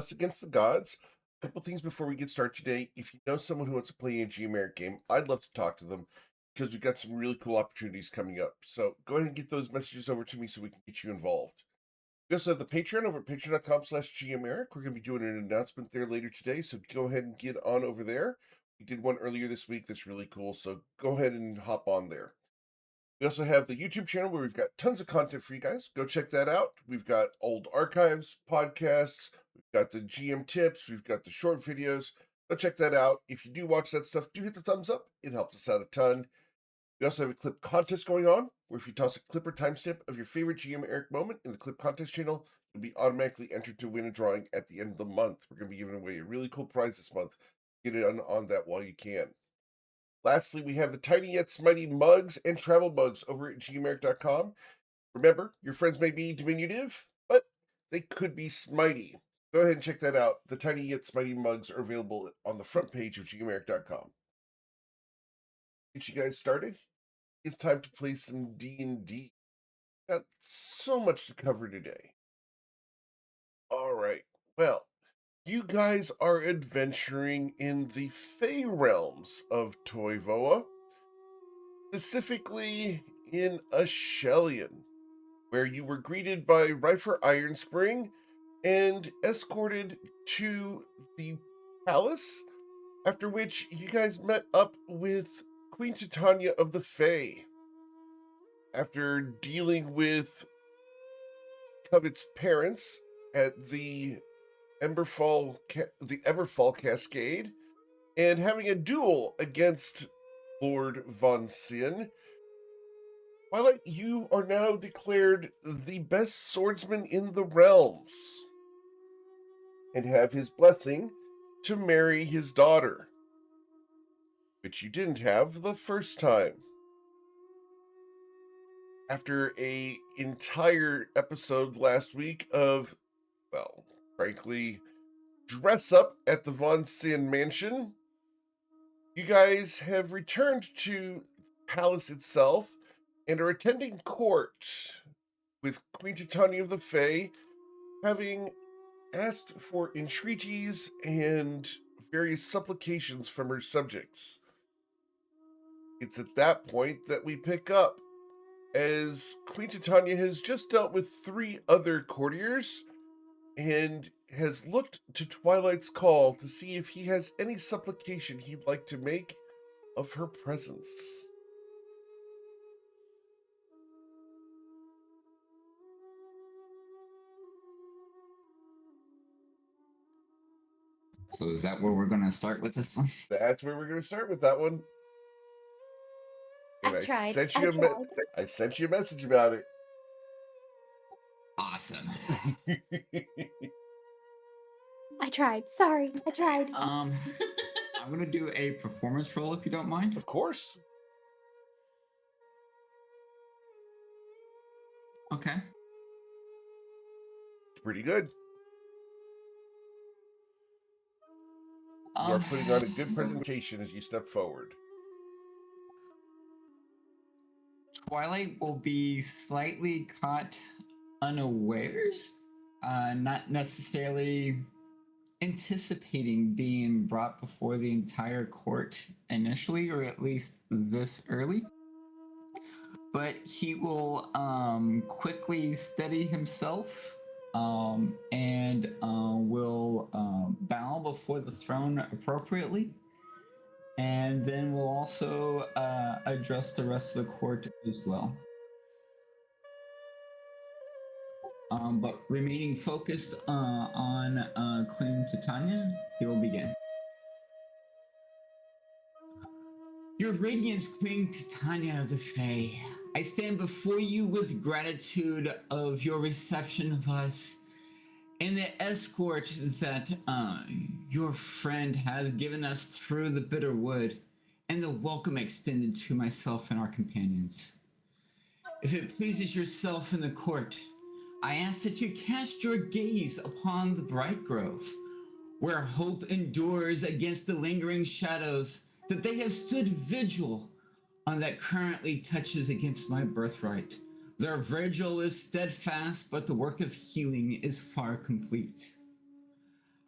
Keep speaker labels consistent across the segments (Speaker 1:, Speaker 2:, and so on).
Speaker 1: Us Against the Gods. A couple things before we get started today. If you know someone who wants to play a Geomeric game, I'd love to talk to them because we've got some really cool opportunities coming up. So go ahead and get those messages over to me so we can get you involved. We also have the Patreon over at patreon.com/Geomeric. We're going to be doing an announcement there later today, so go ahead and get on over there. We did one earlier this week that's really cool, so go ahead and hop on there. We also have the YouTube channel where we've got tons of content for you guys. Go check that out. We've got old archives, podcasts, we've got the GM tips, we've got the short videos. Go check that out. If you do watch that stuff, do hit the thumbs up. It helps us out a ton. We also have a clip contest going on, where if you toss a clip or timestamp of your favorite Geomeric moment in the clip contest channel, you'll be automatically entered to win a drawing at the end of the month. We're going to be giving away a really cool prize this month. Get it on that while you can. Lastly, we have the Tiny Yet Smitey mugs and travel mugs over at geomeric.com. Remember, your friends may be diminutive, but they could be smitey. Go ahead and check that out. The Tiny Yet Smitey mugs are available on the front page of geomeric.com. Get you guys started. It's time to play some D&D. Got so much to cover today. All right. Well, you guys are adventuring in the Fey realms of Toivoa, specifically in Ashelion, where you were greeted by Rifer Ironspring and escorted to the palace, after which you guys met up with Queen Titania of the Fae. After dealing with Covet's parents at the Everfall Cascade, and having a duel against Lord Von Sin, Twilight, you are now declared the best swordsman in the realms and have his blessing to marry his daughter, which you didn't have the first time. After a entire episode last week of, well, frankly, dress up at the Von Sin mansion, you guys have returned to the palace itself and are attending court with Queen Titania of the Fae, having asked for entreaties and various supplications from her subjects. It's at that point that we pick up, as Queen Titania has just dealt with 3 other courtiers and has looked to Twilight's call to see if he has any supplication he'd like to make of her presence.
Speaker 2: So is that where we're going to start with this one?
Speaker 1: That's where we're going to start with that one. And
Speaker 3: I tried.
Speaker 1: I sent you a message about it.
Speaker 2: Awesome.
Speaker 3: I tried. Sorry, I tried.
Speaker 2: I'm going to do a performance roll if you don't mind.
Speaker 1: Of course.
Speaker 2: Okay.
Speaker 1: Pretty good. You are putting on a good presentation as you step forward.
Speaker 2: Twilight will be slightly caught unawares, not necessarily anticipating being brought before the entire court initially, or at least this early. But he will quickly steady himself and will bow before the throne appropriately. And then we'll also address the rest of the court as well. But remaining focused on Queen Titania, he will begin. Your Radiance, Queen Titania of the Fae, I stand before you with gratitude of your reception of us and the escort that your friend has given us through the bitter wood, and the welcome extended to myself and our companions. If it pleases yourself in the court, I ask that you cast your gaze upon the bright grove, where hope endures against the lingering shadows that they have stood vigil on that currently touches against my birthright. Their vigil is steadfast, but the work of healing is far complete.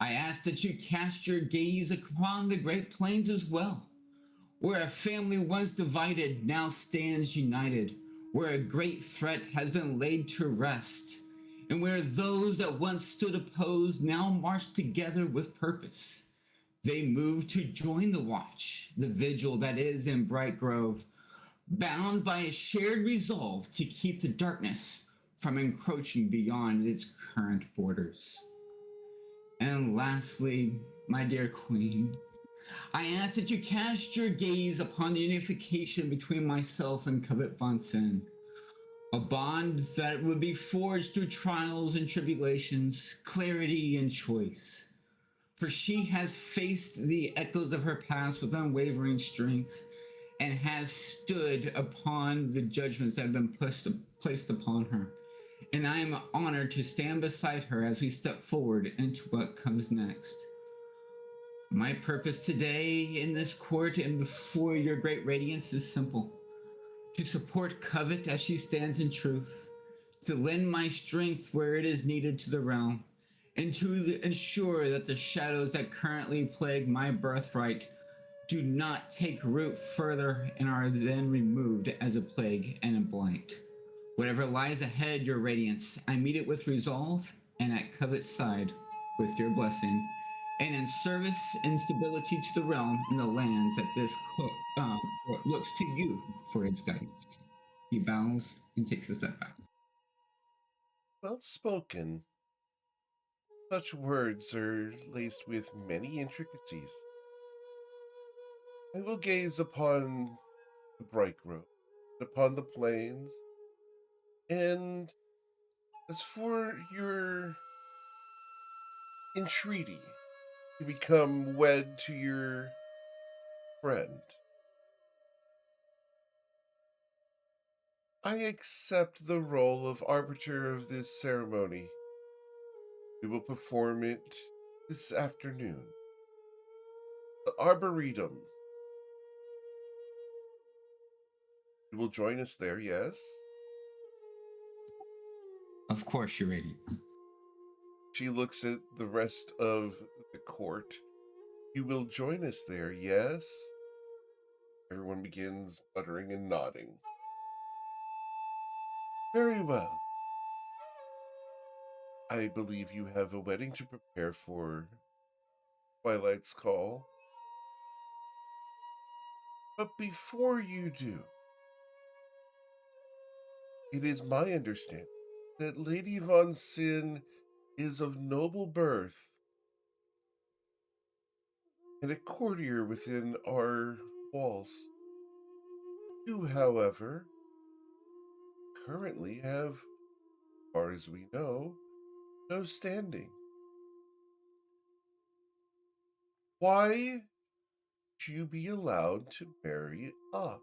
Speaker 2: I ask that you cast your gaze upon the Great Plains as well, where a family once divided now stands united, where a great threat has been laid to rest, and where those that once stood opposed now march together with purpose. They move to join the watch, the vigil that is in Bright Grove, bound by a shared resolve to keep the darkness from encroaching beyond its current borders. And lastly, my dear Queen, I ask that you cast your gaze upon the unification between myself and Covet Bunsen, a bond that would be forged through trials and tribulations, clarity and choice. For she has faced the echoes of her past with unwavering strength and has stood upon the judgments that have been placed upon her. And I am honored to stand beside her as we step forward into what comes next. My purpose today in this court and before your great radiance is simple: to support Covet as she stands in truth, to lend my strength where it is needed to the realm, and to ensure that the shadows that currently plague my birthright do not take root further and are then removed as a plague and a blight. Whatever lies ahead, your radiance, I meet it with resolve and at Covet's side with your blessing, and in service and stability to the realm and the lands that this court looks to you for its guidance. He bows and takes a step back.
Speaker 1: Well spoken. Such words are laced with many intricacies. I will gaze upon the bright grove, upon the plains, and as for your entreaty to become wed to your friend, I accept the role of arbiter of this ceremony. We will perform it this afternoon. The Arboretum. You will join us there, yes?
Speaker 2: Of course, your radiance.
Speaker 1: She looks at the rest of the court. You will join us there, yes? Everyone begins muttering and nodding. Very well. I believe you have a wedding to prepare for, Twilight's Call. But before you do, it is my understanding that Lady Von Sin is of noble birth and a courtier within our walls. You, however, currently have, as far as we know, no standing. Why should you be allowed to marry up?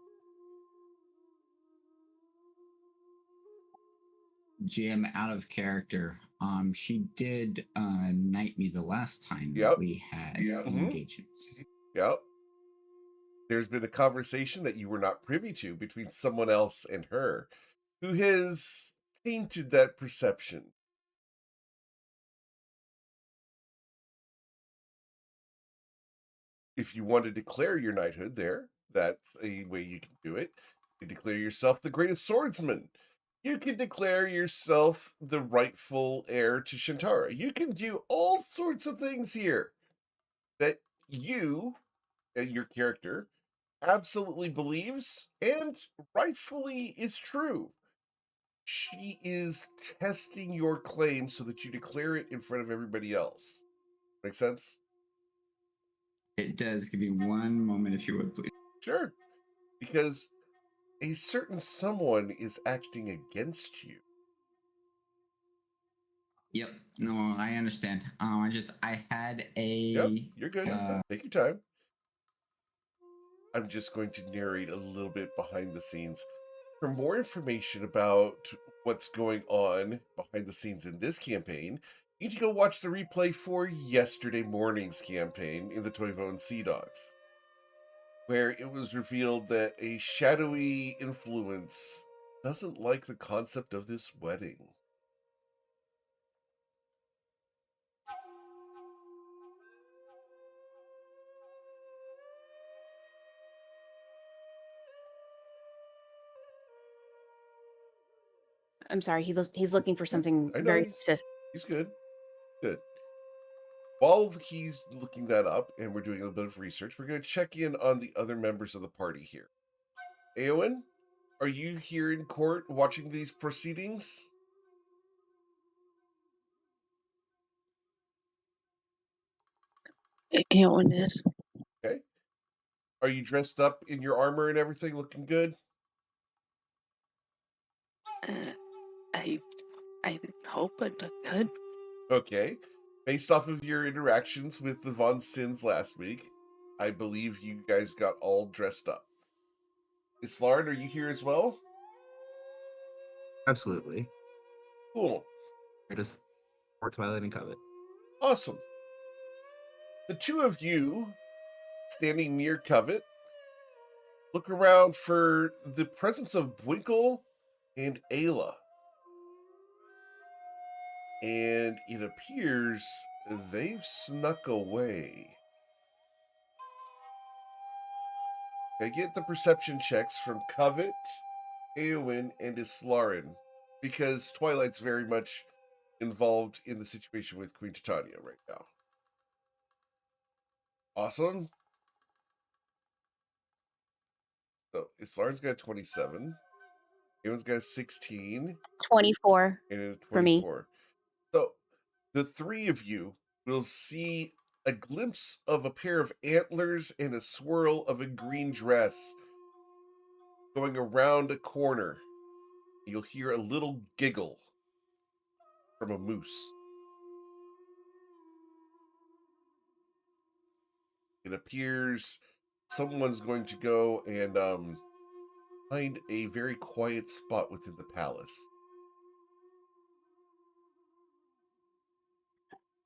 Speaker 2: GM out of character. She did knight me the last time that
Speaker 1: Yep.
Speaker 2: we had
Speaker 1: Mhm.
Speaker 2: engagements.
Speaker 1: Yep. There's been a conversation that you were not privy to between someone else and her who has tainted that perception. If you want to declare your knighthood there, that's a way you can do it. You can declare yourself the greatest swordsman. You can declare yourself the rightful heir to Shintara. You can do all sorts of things here that you and your character absolutely believes and rightfully is true. She is testing your claim so that you declare it in front of everybody else. Make sense?
Speaker 2: It does. Give me one moment, if you would, please.
Speaker 1: Sure. Because a certain someone is acting against you.
Speaker 2: Yep. No, I understand. I had a.
Speaker 1: Yep, you're good. Take your time. I'm just going to narrate a little bit behind the scenes. For more information about what's going on behind the scenes in this campaign, you need to go watch the replay for yesterday morning's campaign in the Toivo and Sea Dogs, where it was revealed that a shadowy influence doesn't like the concept of this wedding.
Speaker 3: I'm sorry. He's looking for something
Speaker 1: I know
Speaker 3: very specific.
Speaker 1: he's good. Good. While he's looking that up and we're doing a little bit of research, we're going to check in on the other members of the party here. Eowyn, are you here in court watching these proceedings?
Speaker 4: Eowyn is.
Speaker 1: Okay. Are you dressed up in your armor and everything, looking good?
Speaker 4: I hope I look good.
Speaker 1: Okay. Based off of your interactions with the Von Sins last week, I believe you guys got all dressed up. Islard, are you here as well?
Speaker 5: Absolutely.
Speaker 1: Cool.
Speaker 5: Here to support Twilight and Covet.
Speaker 1: Awesome. The two of you, standing near Covet, look around for the presence of Bwinkle and Ayla. And it appears they've snuck away. I get the perception checks from Covet, Eowyn, and Islarin, because Twilight's very much involved in the situation with Queen Titania right now. Awesome. So Islarin's got 27. Eowyn's got 16.
Speaker 3: 24
Speaker 1: And a
Speaker 3: for me.
Speaker 1: 24. So the three of you will see a glimpse of a pair of antlers and a swirl of a green dress going around a corner. You'll hear a little giggle from a moose. It appears someone's going to go and find a very quiet spot within the palace.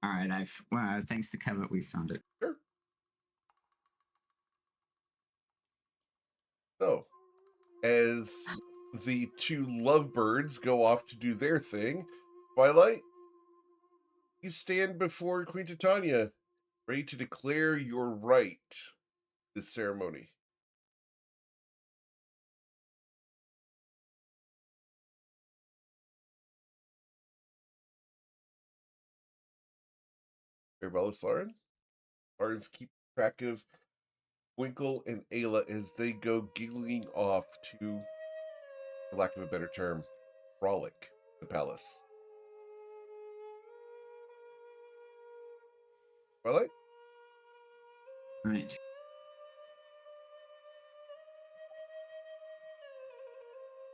Speaker 2: All right, thanks to Covet, we found it.
Speaker 1: Sure. So, as the two lovebirds go off to do their thing, Twilight, you stand before Queen Titania, ready to declare your right this ceremony. Farewell, Lauren. Lauren's keep track of Winkle and Ayla as they go giggling off to, for lack of a better term, frolic the palace. Twilight?
Speaker 2: All right.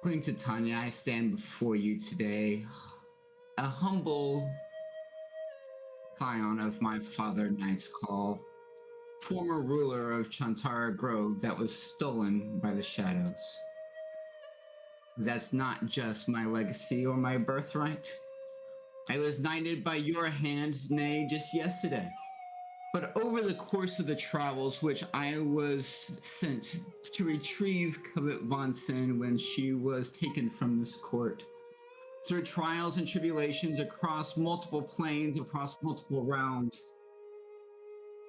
Speaker 2: Queen Titania, I stand before you today, a humble scion of my father Knight's Call, former ruler of Chantara Grove that was stolen by the shadows. That's not just my legacy or my birthright. I was knighted by your hand, nay, just yesterday. But over the course of the travels which I was sent to retrieve Covet Von Sin when she was taken from this court, through trials and tribulations across multiple planes, across multiple realms,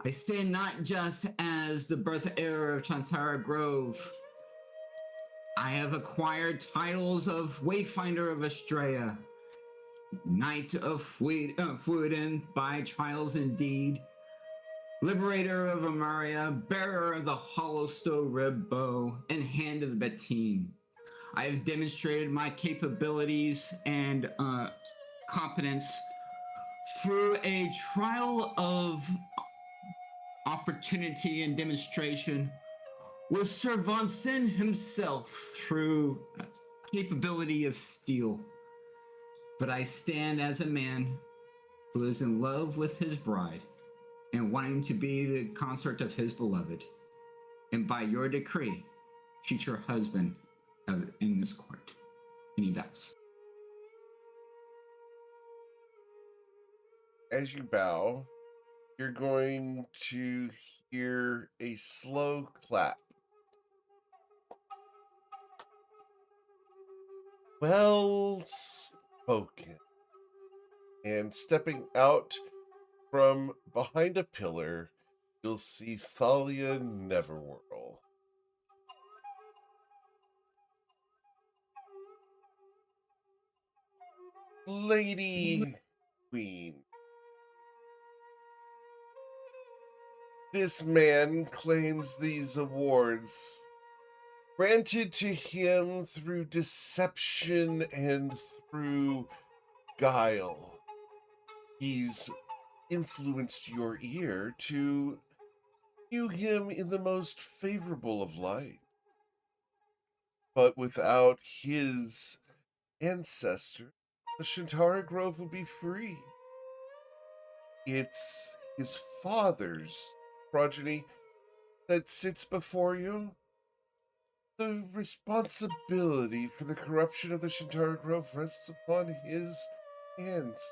Speaker 2: I stand not just as the birth heir of Chantara Grove. I have acquired titles of Wayfinder of Estrella, Knight of Fluiden by trials indeed, Liberator of Amaria, Bearer of the Hollow Stow Rib Bow, and Hand of the Bettine. I have demonstrated my capabilities and competence through a trial of opportunity and demonstration with Sir Von Sin himself through capability of steel. But I stand as a man who is in love with his bride and wanting to be the consort of his beloved, and by your decree, future husband in this court. And he bows.
Speaker 1: As you bow, you're going to hear a slow clap. Well spoken. And stepping out from behind a pillar, you'll see Thalia Neverwhirl. Lady Queen, this man claims these awards granted to him through deception and through guile. He's influenced your ear to view him in the most favorable of light. But without his ancestor, the Shintara Grove would be free. It's his father's progeny that sits before you. The responsibility for the corruption of the Shintara Grove rests upon his hands.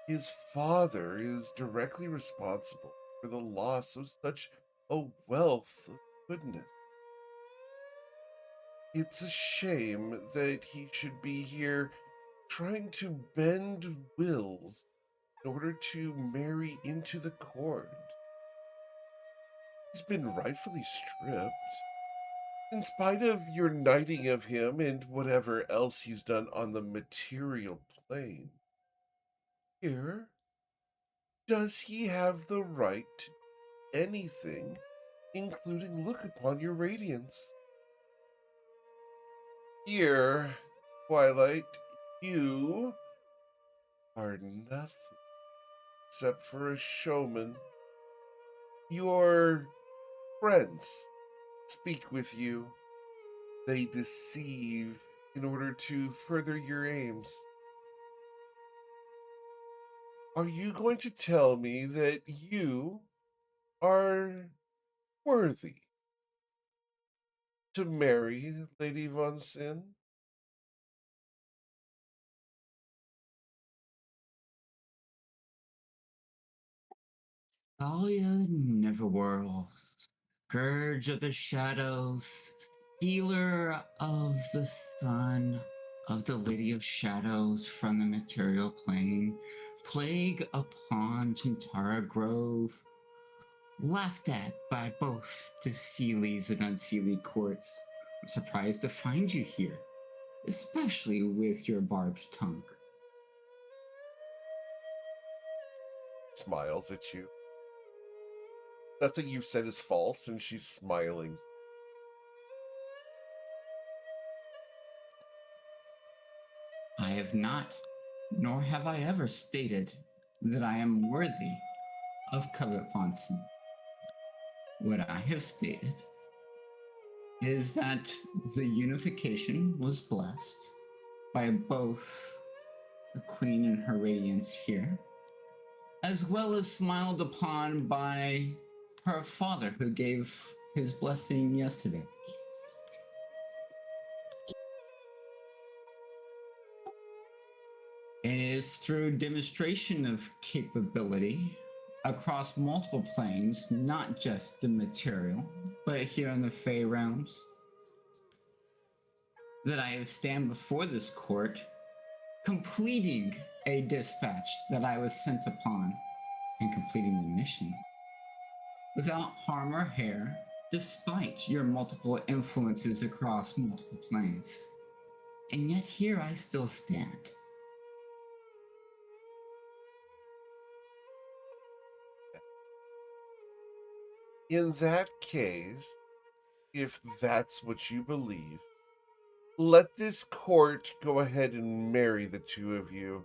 Speaker 1: His father is directly responsible for the loss of such a wealth of goodness. It's a shame that he should be here trying to bend wills in order to marry into the court. He's been rightfully stripped. In spite of your knighting of him and whatever else he's done on the material plane, here, does he have the right to anything, including look upon your radiance? Here, Twilight, you are nothing except for a showman. Your friends speak with you. They deceive in order to further your aims. Are you going to tell me that you are worthy to marry Lady Von Sin?
Speaker 2: Thalia Neverworld, Scourge of the Shadows, Stealer of the Sun, of the Lady of Shadows from the material plane, Plague upon Chintara Grove, laughed at by both the Seelies and Unseelie courts. I'm surprised to find you here, especially with your barbed tongue.
Speaker 1: Smiles at you. Nothing you've said is false, and she's smiling.
Speaker 2: I have not, nor have I ever stated that I am worthy of Covet Fonson. What I have stated is that the unification was blessed by both the Queen and her radiance here, as well as smiled upon by her father, who gave his blessing yesterday. And it is through demonstration of capability across multiple planes, not just the material, but here in the Fey realms, that I have stand before this court, completing a dispatch that I was sent upon and completing the mission without harm or hair, despite your multiple influences across multiple planes. And yet here I still stand.
Speaker 1: In that case, if that's what you believe, let this court go ahead and marry the two of you.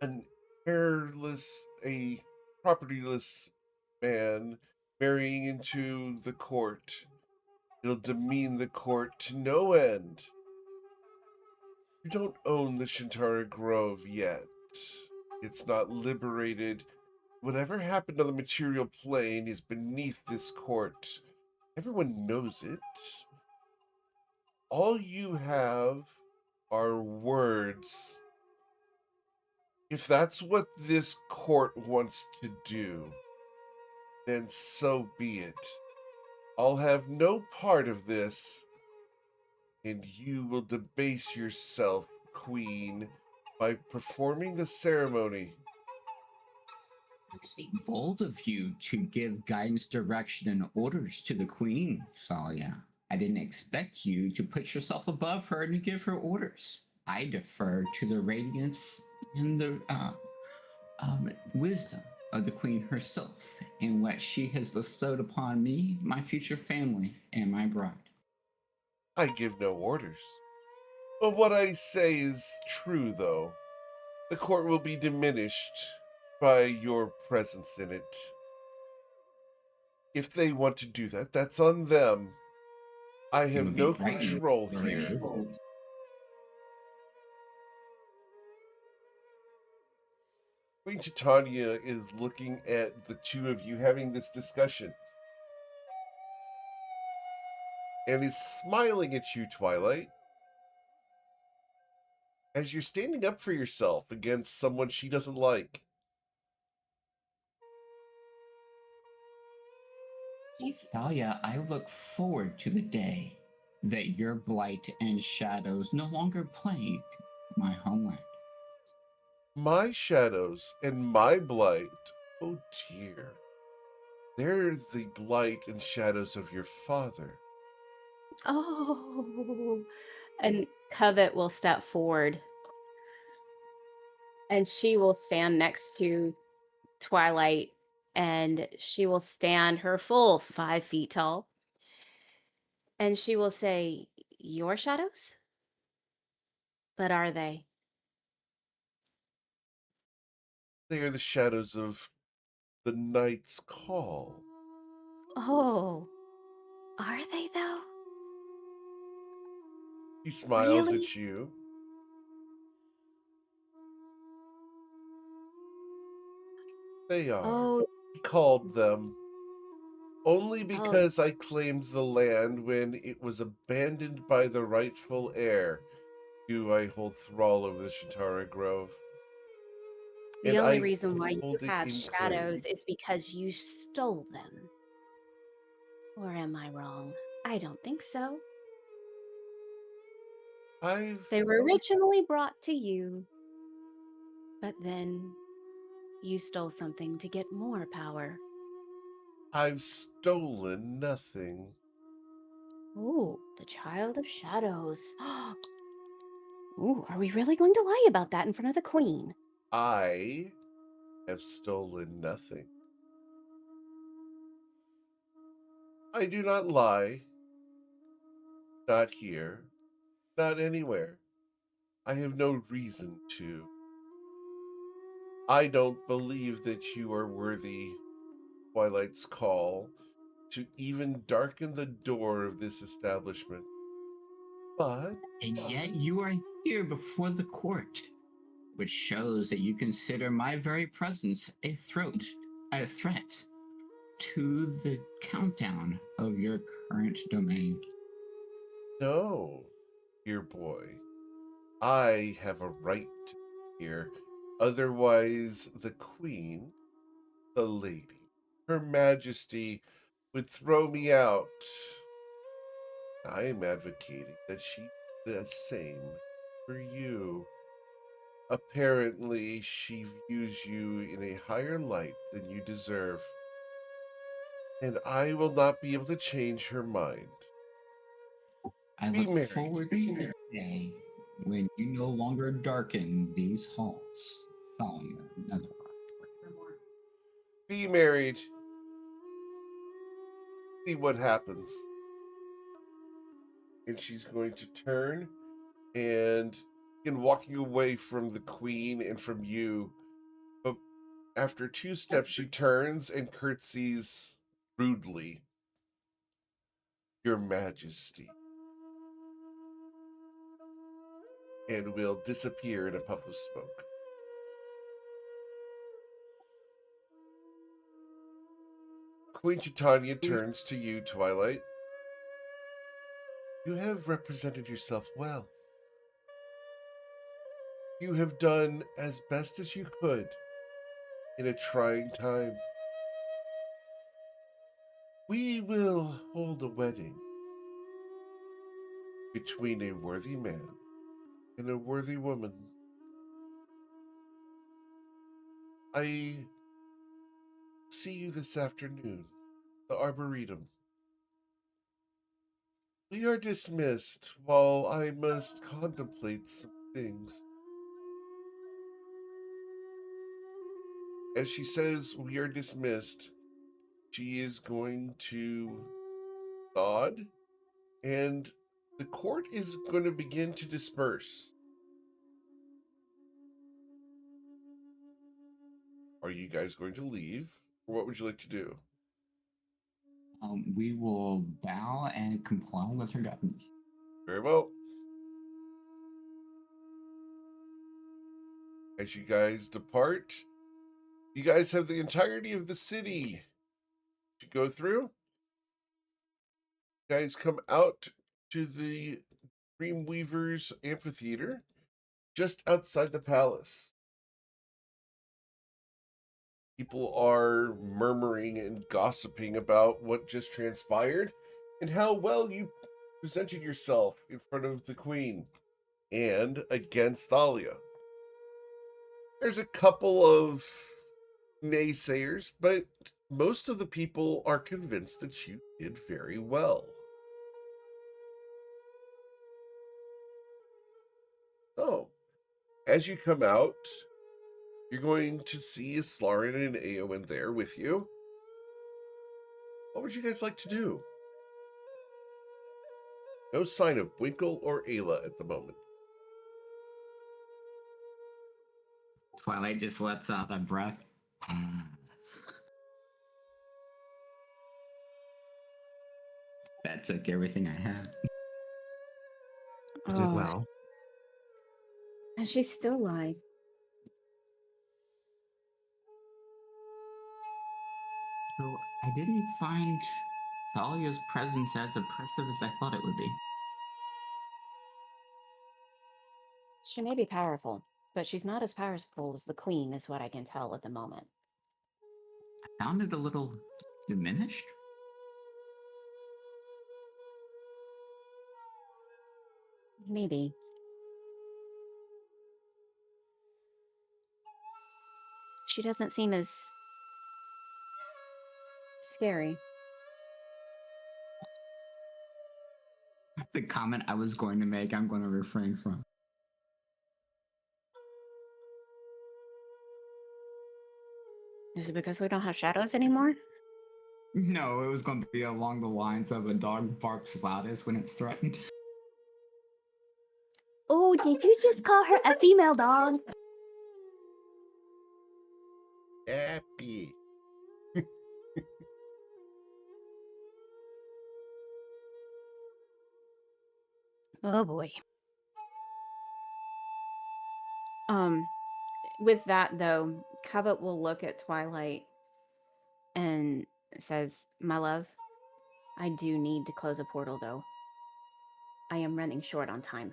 Speaker 1: An heirless, a propertyless man marrying into the court. It'll demean the court to no end. You don't own the Shintara Grove yet. It's not liberated. Whatever happened on the material plane is beneath this court. Everyone knows it. All you have are words. If that's what this court wants to do, then so be it. I'll have no part of this, and you will debase yourself, Queen, by performing the ceremony.
Speaker 2: Bold of you to give guidance, direction, and orders to the Queen, Thalia. I didn't expect you to put yourself above her and to give her orders. I defer to the radiance and the wisdom of the queen herself and what she has bestowed upon me, my future family, and my bride.
Speaker 1: I give no orders. But what I say is true, though. The court will be diminished by your presence in it. If they want to do that, that's on them. I
Speaker 2: It
Speaker 1: have
Speaker 2: would be
Speaker 1: no
Speaker 2: bright.
Speaker 1: control here. Queen Titania is looking at the two of you having this discussion and is smiling at you, Twilight, as you're standing up for yourself against someone she doesn't like.
Speaker 2: Thalia, I look forward to the day that your blight and shadows no longer plague my homeland.
Speaker 1: My shadows and my blight, oh dear. They're the blight and shadows of your father.
Speaker 3: Oh. And Covet will step forward and she will stand next to Twilight and she will stand her full 5 feet tall and she will say, "Your shadows? But are they?"
Speaker 1: They are the shadows of the night's call.
Speaker 3: Oh, are they though?
Speaker 1: He smiles
Speaker 3: Really?
Speaker 1: at you. They are.
Speaker 3: Oh,
Speaker 1: He called them only
Speaker 3: oh,
Speaker 1: because I claimed the land when it was abandoned by the rightful heir. Do I hold thrall over the Shintara Grove?
Speaker 3: the
Speaker 1: And
Speaker 3: only
Speaker 1: I
Speaker 3: reason why you
Speaker 1: hold it
Speaker 3: have
Speaker 1: in claim.
Speaker 3: shadows is because you stole them. Or am I wrong? I don't think so. They were originally brought to you, but then you stole something to get more power.
Speaker 1: I've stolen nothing.
Speaker 3: Ooh, the Child of Shadows. Ooh, are we really going to lie about that in front of the Queen?
Speaker 1: I have stolen nothing. I do not lie. Not here. Not anywhere. I have no reason to. I don't believe that you are worthy, Twilight's call, to even darken the door of this establishment. But
Speaker 2: And yet you are here before the court, which shows that you consider my very presence a threat to the countdown of your current domain.
Speaker 1: no, dear boy, I have a right to be here. Otherwise, the Queen, the lady, Her Majesty, would throw me out. I am advocating that she do the same for you. Apparently, she views you in a higher light than you deserve, and I will not be able to change her mind.
Speaker 2: I
Speaker 1: Be
Speaker 2: look
Speaker 1: married.
Speaker 2: forward to the day when you no longer darken these halls. Thalia, another.
Speaker 1: Be married. See what happens. And she's going to turn and begin walking away from the queen and from you. But after 2 steps, she turns and curtsies rudely. Your Majesty. And will disappear in a puff of smoke. Queen Titania turns to you, Twilight. You have represented yourself well. You have done as best as you could in a trying time. We will hold a wedding between a worthy man and a worthy woman. I see you this afternoon, the Arboretum. We are dismissed while I must contemplate some things. As she says, we are dismissed, she is going to nod, and the court is going to begin to disperse. Are you guys going to leave, or what would you like to do?
Speaker 2: We will bow and comply with her guidance.
Speaker 1: Very well. As you guys depart, you guys have the entirety of the city to go through. You guys come out to the Dreamweavers Amphitheater just outside the palace. People are murmuring and gossiping about what just transpired and how well you presented yourself in front of the queen and against Thalia. There's a couple of naysayers, but most of the people are convinced that you did very well. So, as you come out, you're going to see Slarin and Aowen there with you. What would you guys like to do? No sign of Winkle or Ayla at the moment.
Speaker 2: Twilight just lets out a breath. That took everything I had.
Speaker 5: You did
Speaker 3: Oh,
Speaker 5: well.
Speaker 3: and she's still alive.
Speaker 2: So I didn't find Thalia's presence as oppressive as I thought it would be.
Speaker 3: She may be powerful, but she's not as powerful as the queen, is what I can tell at the moment.
Speaker 2: I found it a little diminished.
Speaker 3: Maybe. She doesn't seem as scary.
Speaker 2: The comment I was going to make, I'm going to refrain from.
Speaker 3: Is it because we don't have shadows anymore?
Speaker 2: No, it was going to be along the lines of a dog barks loudest when it's threatened.
Speaker 3: Oh, did you just call her a female dog?
Speaker 1: Happy.
Speaker 3: Oh boy. With that though, Covet will look at Twilight and says, "My love, I do need to close a portal though. I am running short on time.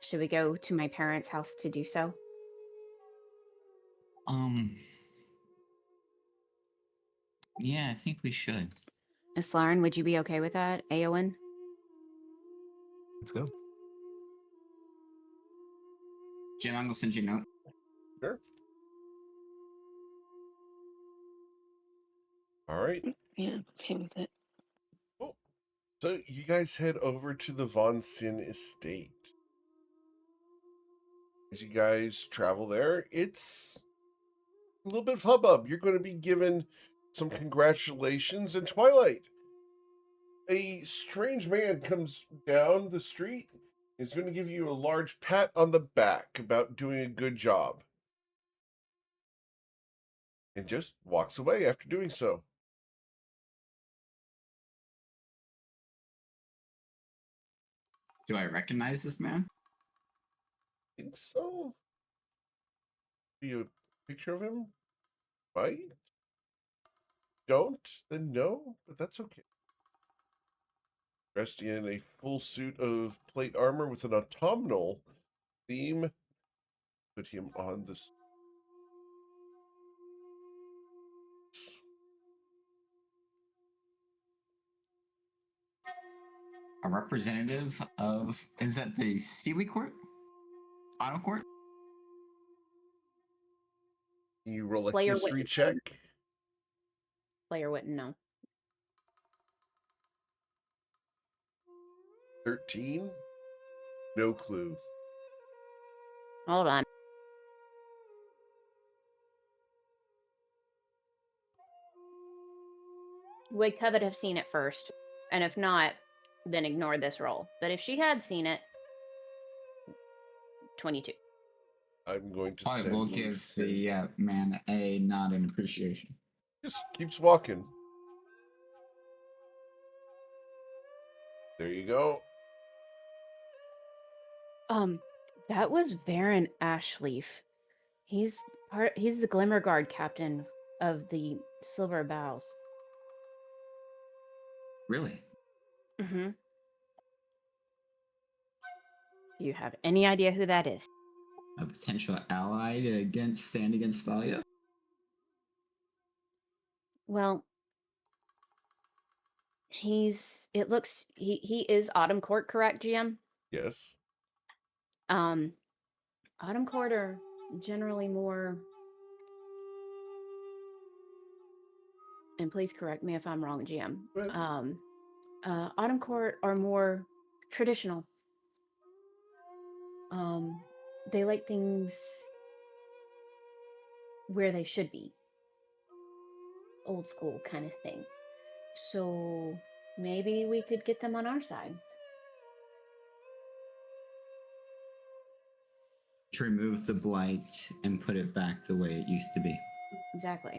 Speaker 3: Should we go to my parents' house to do so?"
Speaker 2: Yeah, I think we should.
Speaker 3: Aslarin, would you be okay with that? Aowen?
Speaker 5: Let's go.
Speaker 2: Jim, I'm going to send you a note.
Speaker 1: Sure. All right.
Speaker 4: Yeah, I'm okay with it.
Speaker 1: Cool. So you guys head over to the Von Sin estate. As you guys travel there, it's a little bit of hubbub. You're going to be given some congratulations. And Twilight, a strange man comes down the street. He's going to give you a large pat on the back about doing a good job. And just walks away after doing so.
Speaker 2: Do I recognize this man?
Speaker 1: Think so? Do you have a picture of him? Right? Don't? Then no, but that's okay. Dressed in a full suit of plate armor with an autumnal theme. Put him on this.
Speaker 2: A representative of, is that the Sealy Court? Auto Court?
Speaker 1: Can you roll a
Speaker 3: Player
Speaker 1: history
Speaker 3: wouldn't.
Speaker 1: check?
Speaker 3: Player wouldn't know.
Speaker 1: 13? No clue.
Speaker 3: Hold on. Would Covet have seen it first? And if not, then ignore this roll. But if she had seen it, 22.
Speaker 1: I'm going to
Speaker 2: I
Speaker 1: send
Speaker 2: will
Speaker 1: you.
Speaker 2: give the man a nod and appreciation.
Speaker 1: Just keeps walking. There you go.
Speaker 3: That was Baron Ashleaf. He's the Glimmer Guard captain of the Silver Bows.
Speaker 2: Really?
Speaker 3: Mm-hmm. Do you have any idea who that is?
Speaker 2: A potential ally to stand against Thalia?
Speaker 3: Well, he is Autumn Court, correct, GM?
Speaker 1: Yes.
Speaker 3: Autumn Court are generally more, and please correct me if I'm wrong, GM.
Speaker 1: Well,
Speaker 3: Autumn Court are more traditional. They like things where they should be. Old school kind of thing. So maybe we could get them on our side.
Speaker 2: To remove the blight and put it back the way it used to be.
Speaker 3: Exactly.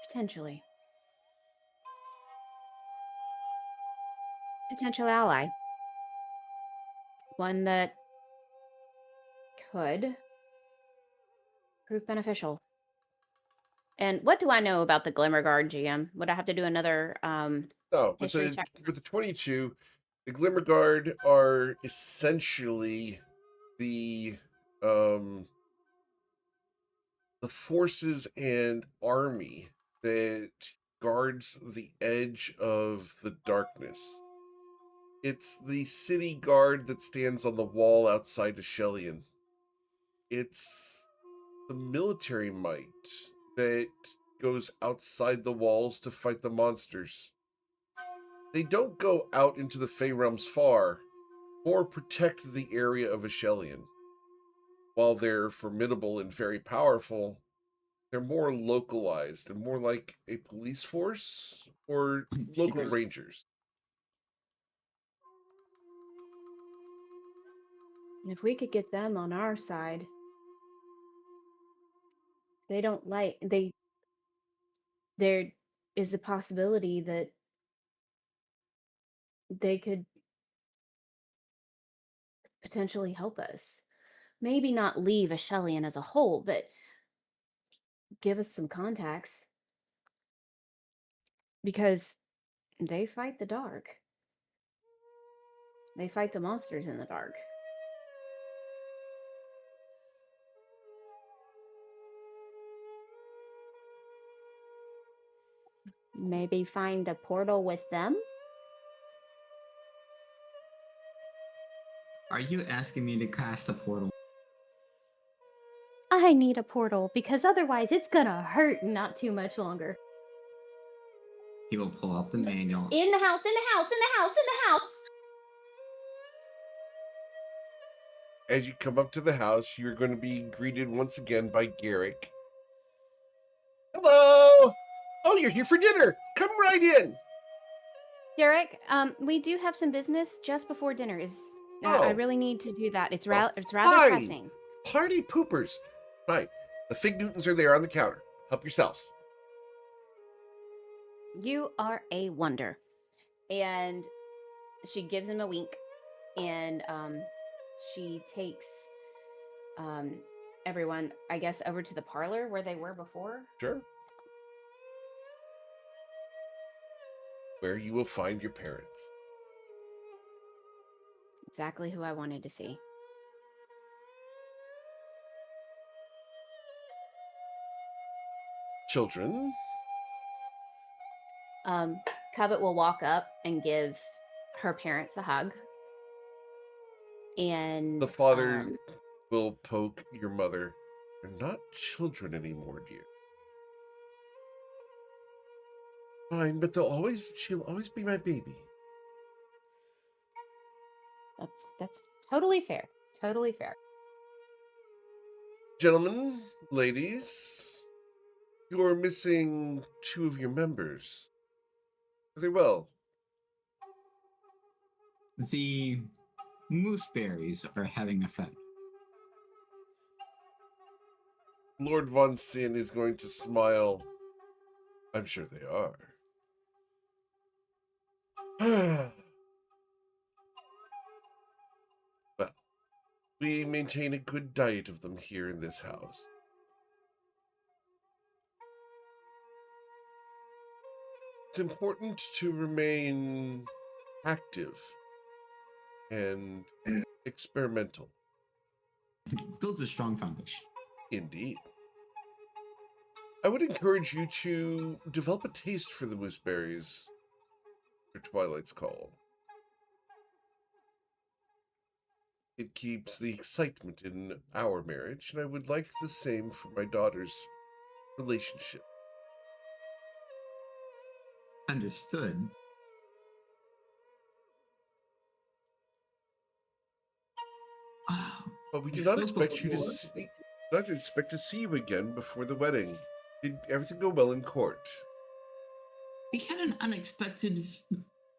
Speaker 3: Potentially. Potential ally. One that could prove beneficial. And what do I know about the Glimmer Guard, GM? Would I have to do another
Speaker 1: no,
Speaker 3: history check?
Speaker 1: with the 22, the Glimmer Guard are essentially the forces and army that guards the edge of the darkness. It's the city guard that stands on the wall outside of Shellian. It's the military might that goes outside the walls to fight the monsters. They don't go out into the Fey realms far, or protect the area of Ashelion. While they're formidable and very powerful, they're more localized and more like a police force or local
Speaker 2: Secret.
Speaker 1: rangers.
Speaker 3: If we could get them on our side, there is a possibility that they could potentially help us. Maybe not leave Ashelion as a whole, but give us some contacts. Because they fight the dark. They fight the monsters in the dark. Maybe find a portal with them?
Speaker 2: Are you asking me to cast a portal?
Speaker 3: I need a portal because otherwise it's gonna hurt not too much longer.
Speaker 2: He will pull out the manual.
Speaker 3: In the house, in the house, in the house, in the house!
Speaker 1: As you come up to the house, you're going to be greeted once again by Garrick. Hello! Oh, you're here for dinner. Come right in.
Speaker 3: Derek, we do have some business just before dinner. I really need to do that. It's rather
Speaker 1: fine.
Speaker 3: pressing.
Speaker 1: Party poopers. Fine. The Fig Newtons are there on the counter. Help yourselves.
Speaker 3: You are a wonder. And she gives him a wink, and she takes everyone, I guess, over to the parlor where they were before.
Speaker 1: Sure. Where you will find your parents.
Speaker 3: Exactly who I wanted to see.
Speaker 1: Children.
Speaker 3: Covet will walk up and give her parents a hug. And
Speaker 1: The father will poke your mother. They're not children anymore, dear. Fine, but she'll always be my baby.
Speaker 3: that's totally fair. Totally fair.
Speaker 1: Gentlemen, ladies, you're missing two of your members. Very well.
Speaker 2: The mooseberries are having effect.
Speaker 1: Lord Von Sin is going to smile. I'm sure they are. Well, we maintain a good diet of them here in this house. It's important to remain active and experimental.
Speaker 2: Builds a strong foundation.
Speaker 1: Indeed. I would encourage you to develop a taste for the mooseberries for Twilight's Call. It keeps the excitement in our marriage, and I would like the same for my daughter's relationship.
Speaker 2: Understood.
Speaker 1: But we
Speaker 2: We
Speaker 1: do not
Speaker 2: spoke
Speaker 1: expect you to
Speaker 2: before.
Speaker 1: see, not expect to see you again before the wedding. Did everything go well in court?
Speaker 2: We had an unexpected,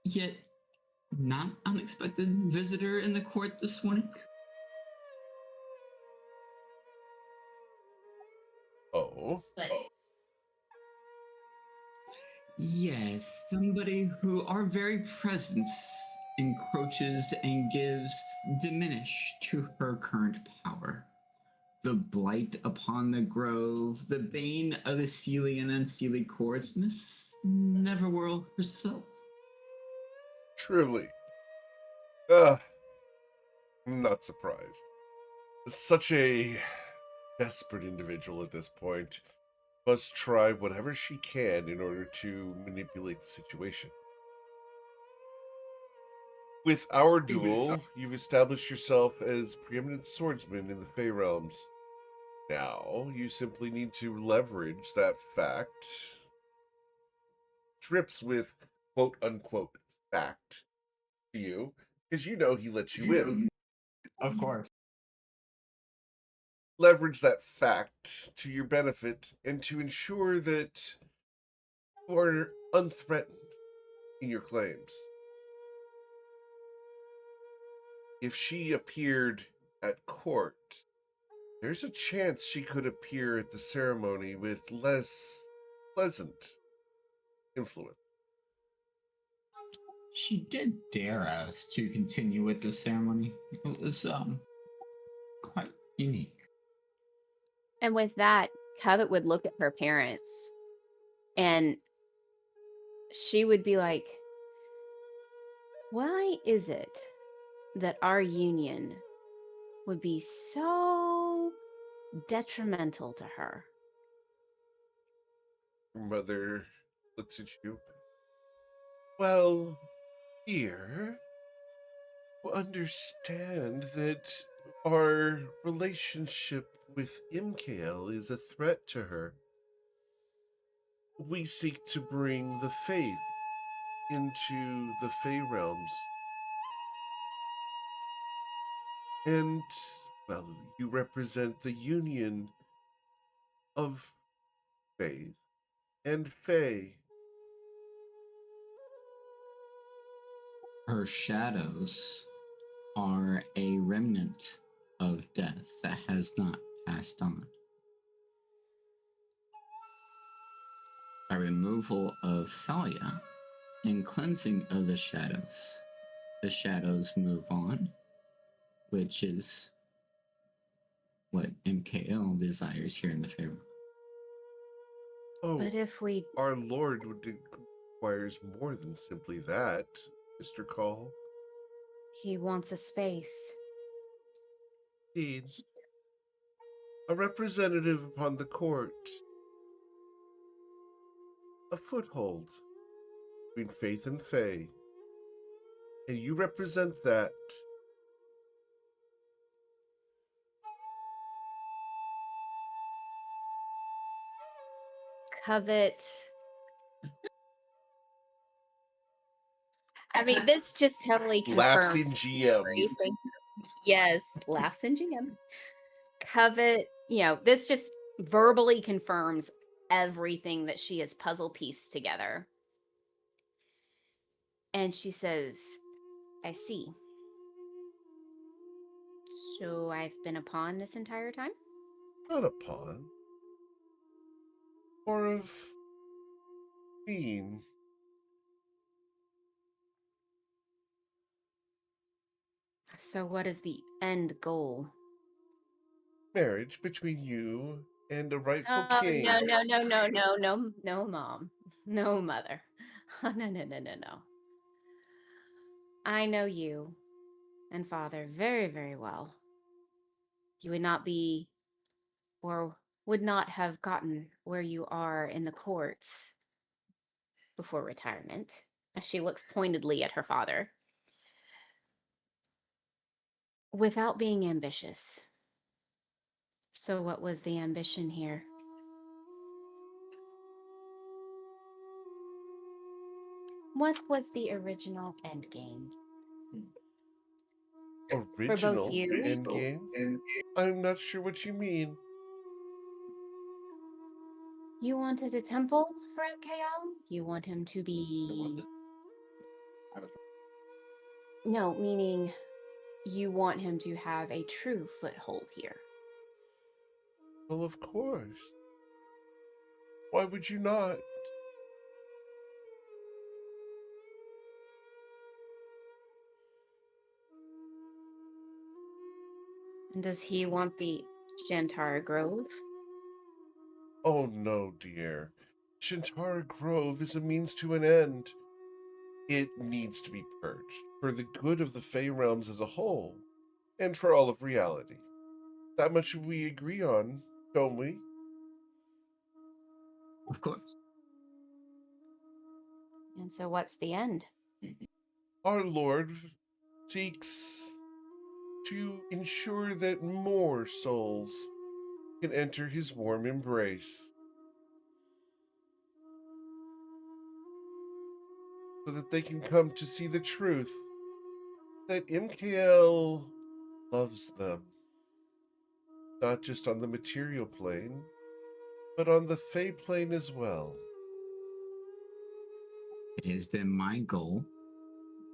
Speaker 2: yet not unexpected visitor in the court this morning.
Speaker 1: Oh,
Speaker 2: Yes, somebody who our very presence encroaches and gives diminish to her current power. The blight upon the grove, the bane of the Seelie and Unseelie courts, Miss Neverworld herself.
Speaker 1: truly. I'm not surprised. Such a desperate individual at this point must try whatever she can in order to manipulate the situation. With our duel, you've established yourself as preeminent swordsman in the Fey Realms. Now, you simply need to leverage that fact, trips with quote unquote fact to you, because you know he lets you in.
Speaker 2: Of course.
Speaker 1: Leverage that fact to your benefit and to ensure that you are unthreatened in your claims. If she appeared at court, there's a chance she could appear at the ceremony with less pleasant influence.
Speaker 2: She did dare us to continue with the ceremony. It was quite unique.
Speaker 3: And with that, Covet would look at her parents and she would be like, why is it that our union would be so detrimental to her?
Speaker 1: Your mother looks at you. Well, dear, understand that our relationship with MKL is a threat to her. We seek to bring the faith into the Fey realms. And, well, you represent the union of faith and Fey.
Speaker 2: Her shadows are a remnant of death that has not passed on. By removal of Thalia and cleansing of the shadows move on, which is what MKL desires here in the Pharaoh.
Speaker 1: Oh,
Speaker 3: But if we
Speaker 1: our Lord requires more than simply that, Mr. Call.
Speaker 3: he wants a space.
Speaker 1: Indeed. A representative upon the court. A foothold between faith and Fey. And you represent that.
Speaker 3: Covet. I mean, this just totally
Speaker 1: Laughs in
Speaker 3: confirms
Speaker 1: GMs.
Speaker 3: everything. Yes, laughs and jam. Covet, this just verbally confirms everything that she has puzzle pieced together. And she says, I see. So I've been a pawn this entire time?
Speaker 1: Not a pawn. More of being.
Speaker 3: So what is the end goal?
Speaker 1: Marriage between you and a rightful
Speaker 3: Oh,
Speaker 1: king.
Speaker 3: no, mom. No, mother. No. I know you and father very, very well. You would not be, or would not have gotten where you are in the courts before retirement, as she looks pointedly at her father, without being ambitious. So what was the ambition here? What was the original end game for both
Speaker 1: Original
Speaker 3: you?
Speaker 1: endgame? I'm not sure what you mean.
Speaker 3: You wanted a temple for MKL? You want him to be... No, meaning you want him to have a true foothold here.
Speaker 1: Well, of course. Why would you not?
Speaker 3: And does he want the Shantara Grove?
Speaker 1: Oh no, dear. Shintara Grove is a means to an end. It needs to be purged for the good of the Fey realms as a whole, and for all of reality. That much we agree on, don't we?
Speaker 2: Of course.
Speaker 3: And so what's the end?
Speaker 1: Our Lord seeks to ensure that more souls can enter his warm embrace, so that they can come to see the truth that MKL loves them, not just on the material plane, but on the Fey plane as well.
Speaker 2: It has been my goal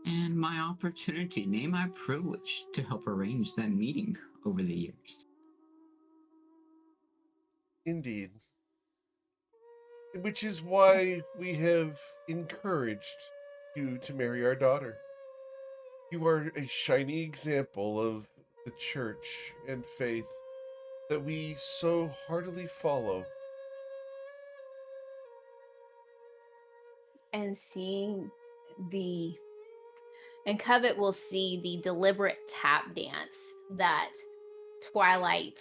Speaker 2: and my opportunity, nay, my privilege, to help arrange that meeting over the years.
Speaker 1: Indeed. Which is why we have encouraged you to marry our daughter. You are a shining example of the church and faith that we so heartily follow.
Speaker 3: And seeing the... And Covet will see the deliberate tap dance that Twilight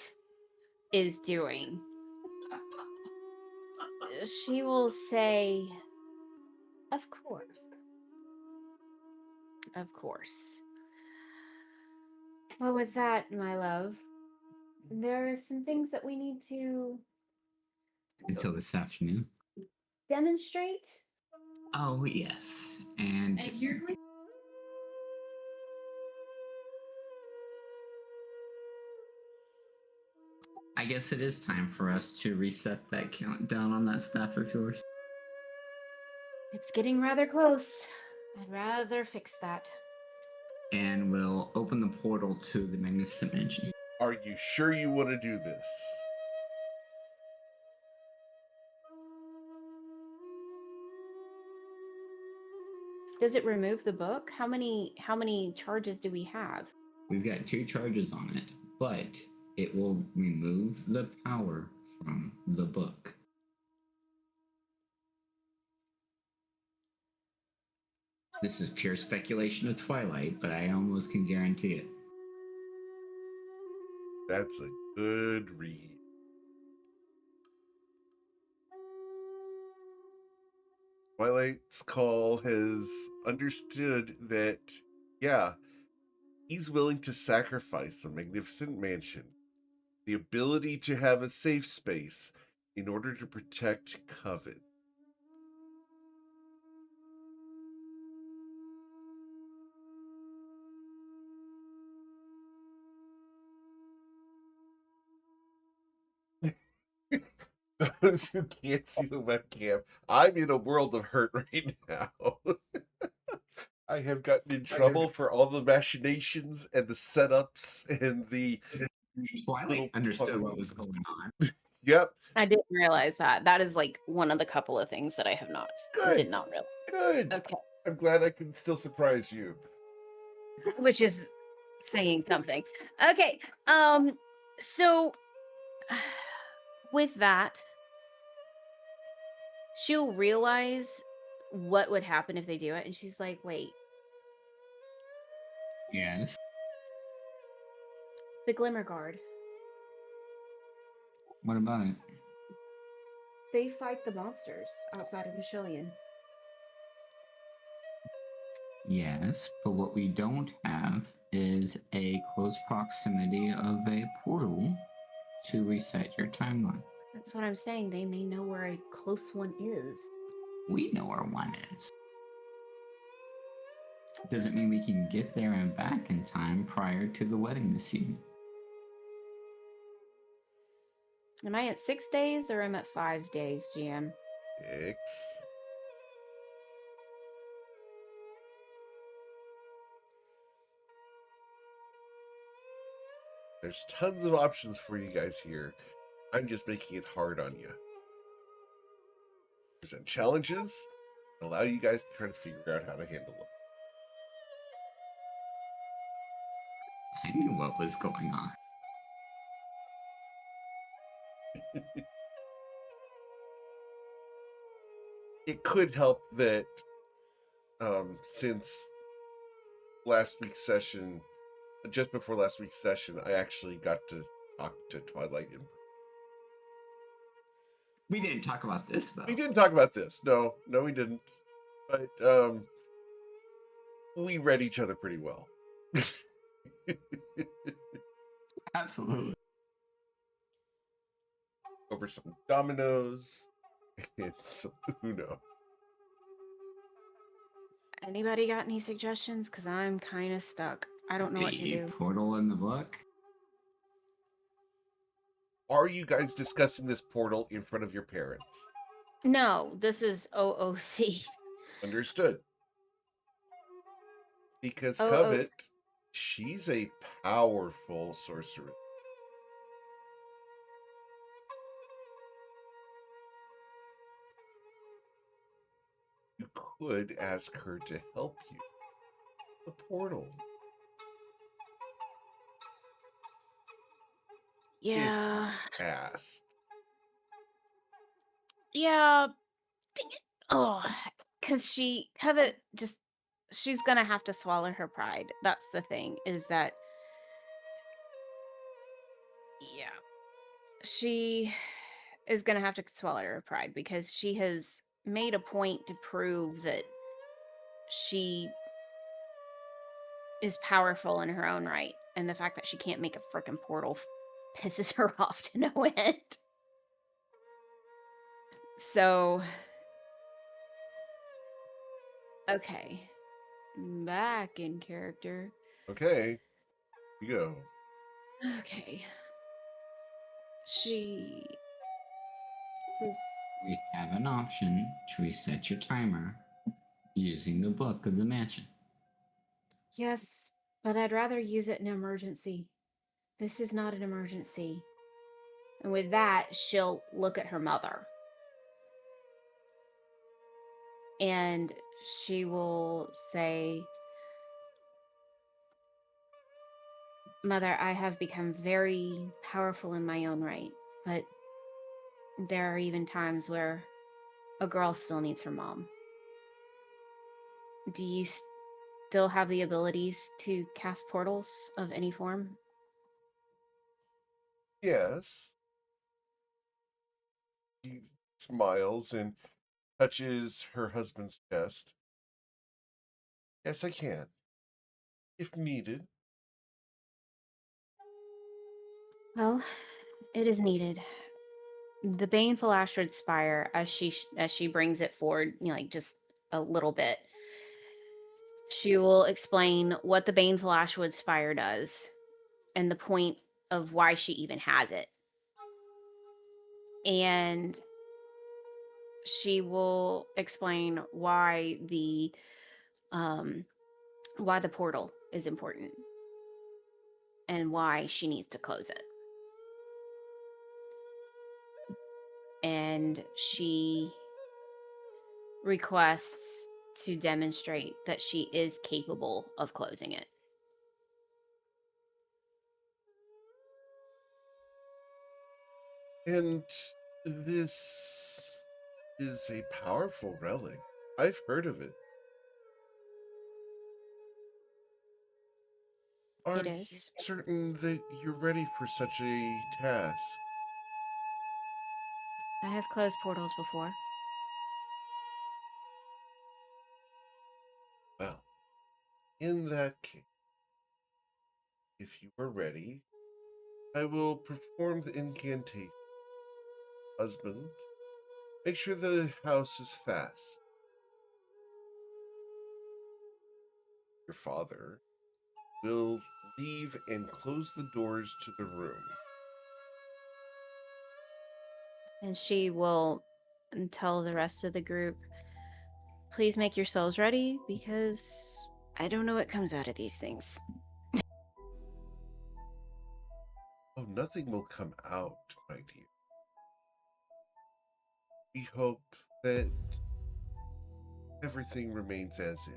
Speaker 3: is doing. She will say, of course. Of course. Well, with that, my love, there are some things that we need to
Speaker 2: Until this afternoon.
Speaker 3: demonstrate.
Speaker 2: Oh, yes. And I guess it is time for us to reset that countdown on that staff of yours.
Speaker 3: It's getting rather close. I'd rather fix that.
Speaker 2: And we'll open the portal to the Magnificent Mansion.
Speaker 1: Are you sure you want to do this?
Speaker 3: Does it remove the book? How many charges do we have?
Speaker 2: We've got 2 charges on it, but it will remove the power from the book. This is pure speculation of Twilight, but I almost can guarantee it.
Speaker 1: That's a good read. Twilight's Call has understood that, yeah, he's willing to sacrifice the Magnificent Mansion, the ability to have a safe space in order to protect Covet. Those who can't see the webcam, I'm in a world of hurt right now. I have gotten in trouble for all the machinations and the setups and the
Speaker 2: Twilight
Speaker 1: little
Speaker 2: understood what was going on.
Speaker 1: Yep.
Speaker 3: I didn't realize that. That is like one of the couple of things that I have not
Speaker 1: Good.
Speaker 3: did not realize.
Speaker 1: Good.
Speaker 3: Okay.
Speaker 1: I'm glad I can still surprise you.
Speaker 3: Which is saying something. Okay. So with that, she'll realize what would happen if they do it, and she's like, wait,
Speaker 2: Yes.
Speaker 3: the Glimmer Guard,
Speaker 2: What about it?
Speaker 3: they fight the monsters outside of Michellian.
Speaker 2: Yes, but what we don't have is a close proximity of a portal to reset your timeline.
Speaker 3: That's what I'm saying. They may know where a close one is.
Speaker 2: We know where one is. Doesn't mean we can get there and back in time prior to the wedding this evening.
Speaker 3: Am I at 6 days or am I at 5 days, GM?
Speaker 1: 6. There's tons of options for you guys here. I'm just making it hard on you. Present challenges, allow you guys to try to figure out how to handle them.
Speaker 2: I knew what was going on.
Speaker 1: It could help that since last week's session, just before last week's session, I actually got to talk to Twilight.
Speaker 2: We didn't talk about this though.
Speaker 1: We didn't talk about this. No, we didn't. But we read each other pretty well.
Speaker 2: Absolutely.
Speaker 1: Over some dominoes and some Uno.
Speaker 3: Anybody got any suggestions? Because I'm kind of stuck. I don't know what to do.
Speaker 2: Portal in the book?
Speaker 1: Are you guys discussing this portal in front of your parents?
Speaker 3: No, this is OOC.
Speaker 1: Understood. Because
Speaker 3: OOC.
Speaker 1: Covet, she's a powerful sorceress. You could ask her to help you. The portal.
Speaker 3: Yeah.
Speaker 1: Asked.
Speaker 3: Yeah. Dang it. Oh, because she's gonna have to swallow her pride. That's the thing, is that, yeah, she is gonna have to swallow her pride because she has made a point to prove that she is powerful in her own right. And the fact that she can't make a freaking portal pisses her off to no end. So, okay. Back in character.
Speaker 1: Okay. You go.
Speaker 3: Okay. She says,
Speaker 2: We have an option to reset your timer using the book of the mansion.
Speaker 3: yes, but I'd rather use it in an emergency. This is not an emergency. And with that, she'll look at her mother. And she will say, Mother, I have become very powerful in my own right, but there are even times where a girl still needs her mom. Do you still have the abilities to cast portals of any form?
Speaker 1: Yes. He smiles and touches her husband's chest. Yes, I can. If needed.
Speaker 3: Well, it is needed. The baneful Ashwood Spire, as she brings it forward, like just a little bit, she will explain what the baneful Ashwood Spire does and the point of why she even has it. and she will explain why the portal is important and why she needs to close it. And she requests to demonstrate that she is capable of closing it.
Speaker 1: And this is a powerful relic. I've heard of it. Are
Speaker 3: It
Speaker 1: you
Speaker 3: is.
Speaker 1: certain that you're ready for such a task?
Speaker 3: I have closed portals before.
Speaker 1: Well, in that case, if you are ready, I will perform the incantation. Husband, make sure the house is fast. Your father will leave and close the doors to the room.
Speaker 3: And she will tell the rest of the group, please make yourselves ready because I don't know what comes out of these things.
Speaker 1: Oh, nothing will come out, my dear. We hope that everything remains as is.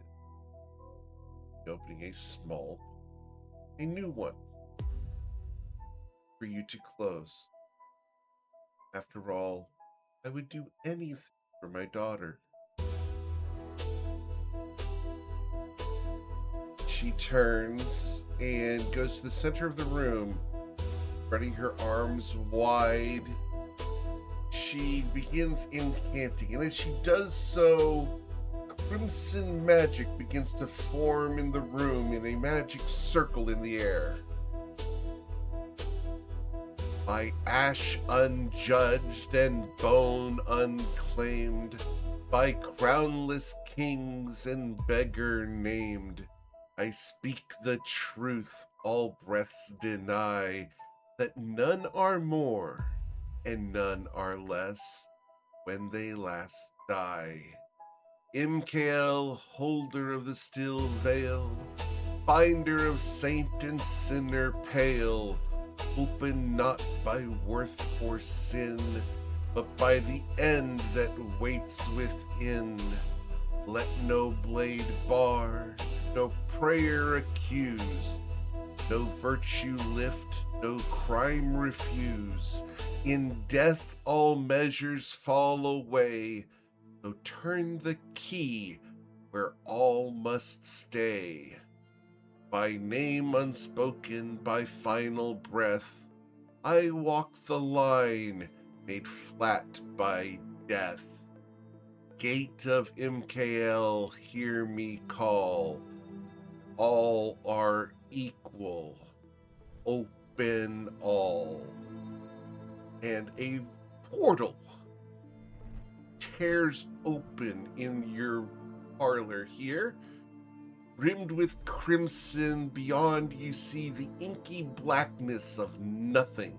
Speaker 1: Opening a new one, for you to close. After all, I would do anything for my daughter. She turns and goes to the center of the room, spreading her arms wide. She begins incanting, and as she does so, crimson magic begins to form in the room in a magic circle in the air. By ash unjudged and bone unclaimed, by crownless kings and beggar named, I speak the truth, all breaths deny, that none are more and none are less when they last die. Imkael, holder of the still veil, finder of saint and sinner pale, open not by worth or sin, but by the end that waits within. Let no blade bar, no prayer accuse, no virtue lift, no crime refuse. In death all measures fall away, so turn the key where all must stay. By name unspoken, by final breath, I walk the line made flat by death. Gate of Imkael, hear me call. All are equal. Open all. And a portal tears open in your parlor here. Rimmed with crimson, beyond you see the inky blackness of nothing.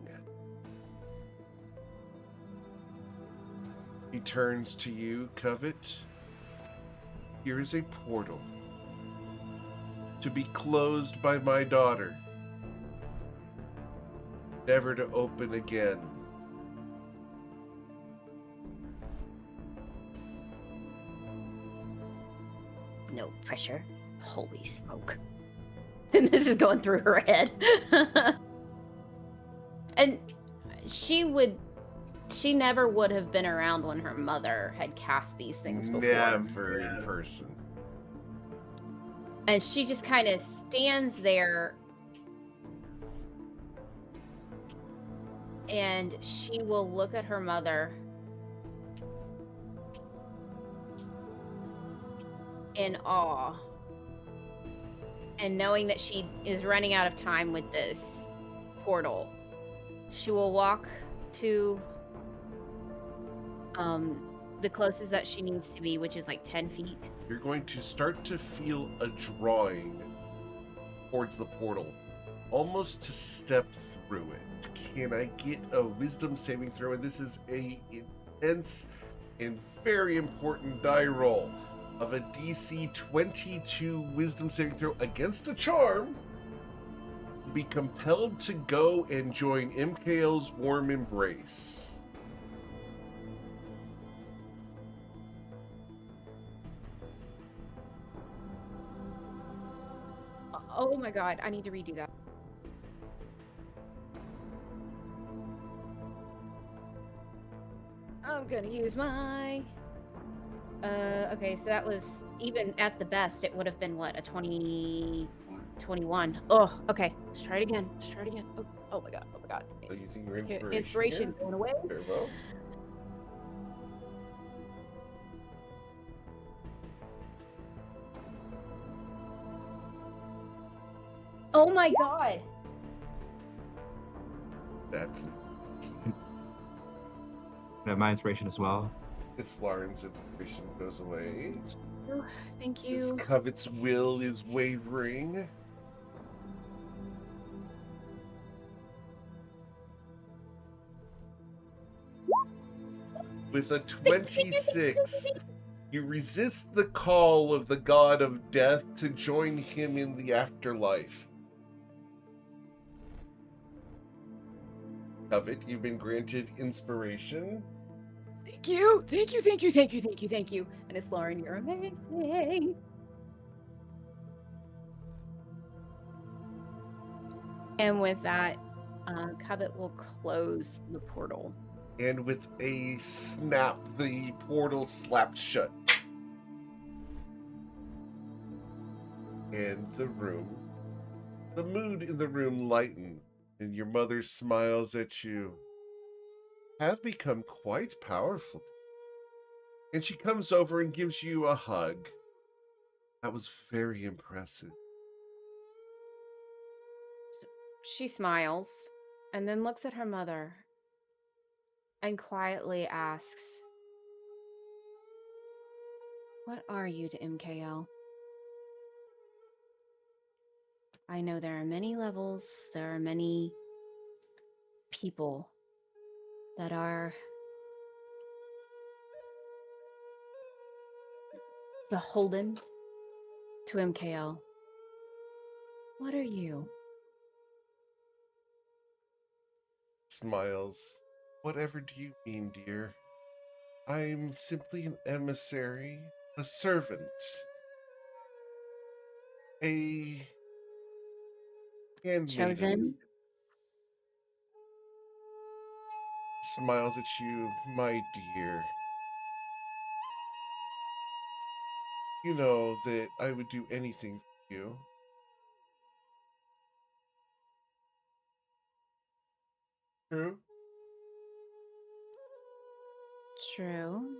Speaker 1: He turns to you, Covet. Here is a portal to be closed by my daughter, never to open again.
Speaker 3: No pressure. Holy smoke. And this is going through her head. And she never would have been around when her mother had cast these things before.
Speaker 1: Never in person.
Speaker 3: And she just kind of stands there and she will look at her mother in awe. And knowing that she is running out of time with this portal, she will walk to the closest that she needs to be, which is like 10 feet.
Speaker 1: You're going to start to feel a drawing towards the portal, almost to step through it. Can I get a wisdom saving throw? And this is a intense and very important die roll of a DC 22 wisdom saving throw against a charm. Be compelled to go and join MKL's warm embrace.
Speaker 3: Oh my god, I need to redo that. I'm gonna use my... okay, so that was, even at the best, it would have been, what, a 20... 21. Oh, okay. Let's try it again. Let's try it again. Oh my god. Oh my god.
Speaker 1: So you think your inspiration?
Speaker 3: Inspiration going away.
Speaker 1: Very well.
Speaker 3: Oh my god.
Speaker 1: That's
Speaker 5: My inspiration as well.
Speaker 1: it's Lauren's inspiration goes away.
Speaker 3: Oh, thank
Speaker 1: This
Speaker 3: you.
Speaker 1: Covet's will is wavering. With a 26, you resist the call of the god of death to join him in the afterlife. Covet, you've been granted inspiration.
Speaker 3: Thank you. Thank you. Thank you. Thank you. Thank you. Thank you. And it's Lauren, you're amazing. And with that, Covet will close the portal.
Speaker 1: And with a snap, the portal slapped shut. And the mood in the room lightens, and your mother smiles at you. Have become quite powerful. And she comes over and gives you a hug. That was very impressive.
Speaker 3: She smiles and then looks at her mother and quietly asks, "What are you to MKL? I know there are many levels, there are many people that are beholden to MKL. What are you?"
Speaker 1: Smiles. Whatever do you mean, dear? I'm simply an emissary, a servant, a handmaiden.
Speaker 3: Chosen?
Speaker 1: Smiles at you, my dear. You know that I would do anything for you. True?
Speaker 3: True.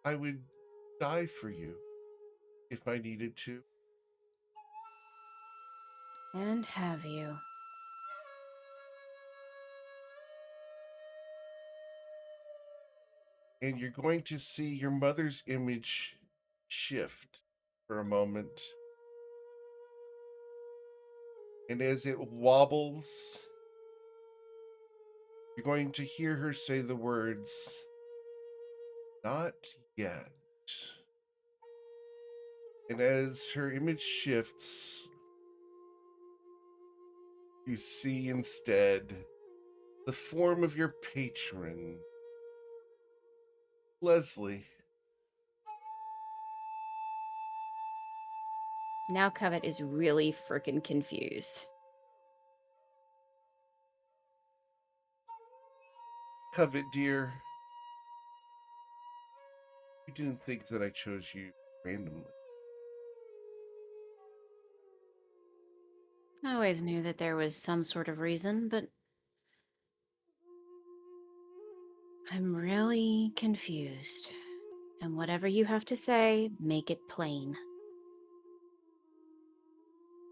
Speaker 1: I would die for you if I needed to.
Speaker 3: And have you?
Speaker 1: And you're going to see your mother's image shift for a moment. And as it wobbles, you're going to hear her say the words, "Not yet." And as her image shifts, you see instead the form of your patron, Leslie.
Speaker 3: Now Covet is really freaking confused.
Speaker 1: Covet, dear, you didn't think that I chose you randomly.
Speaker 3: I always knew that there was some sort of reason, but I'm really confused. And whatever you have to say, make it plain.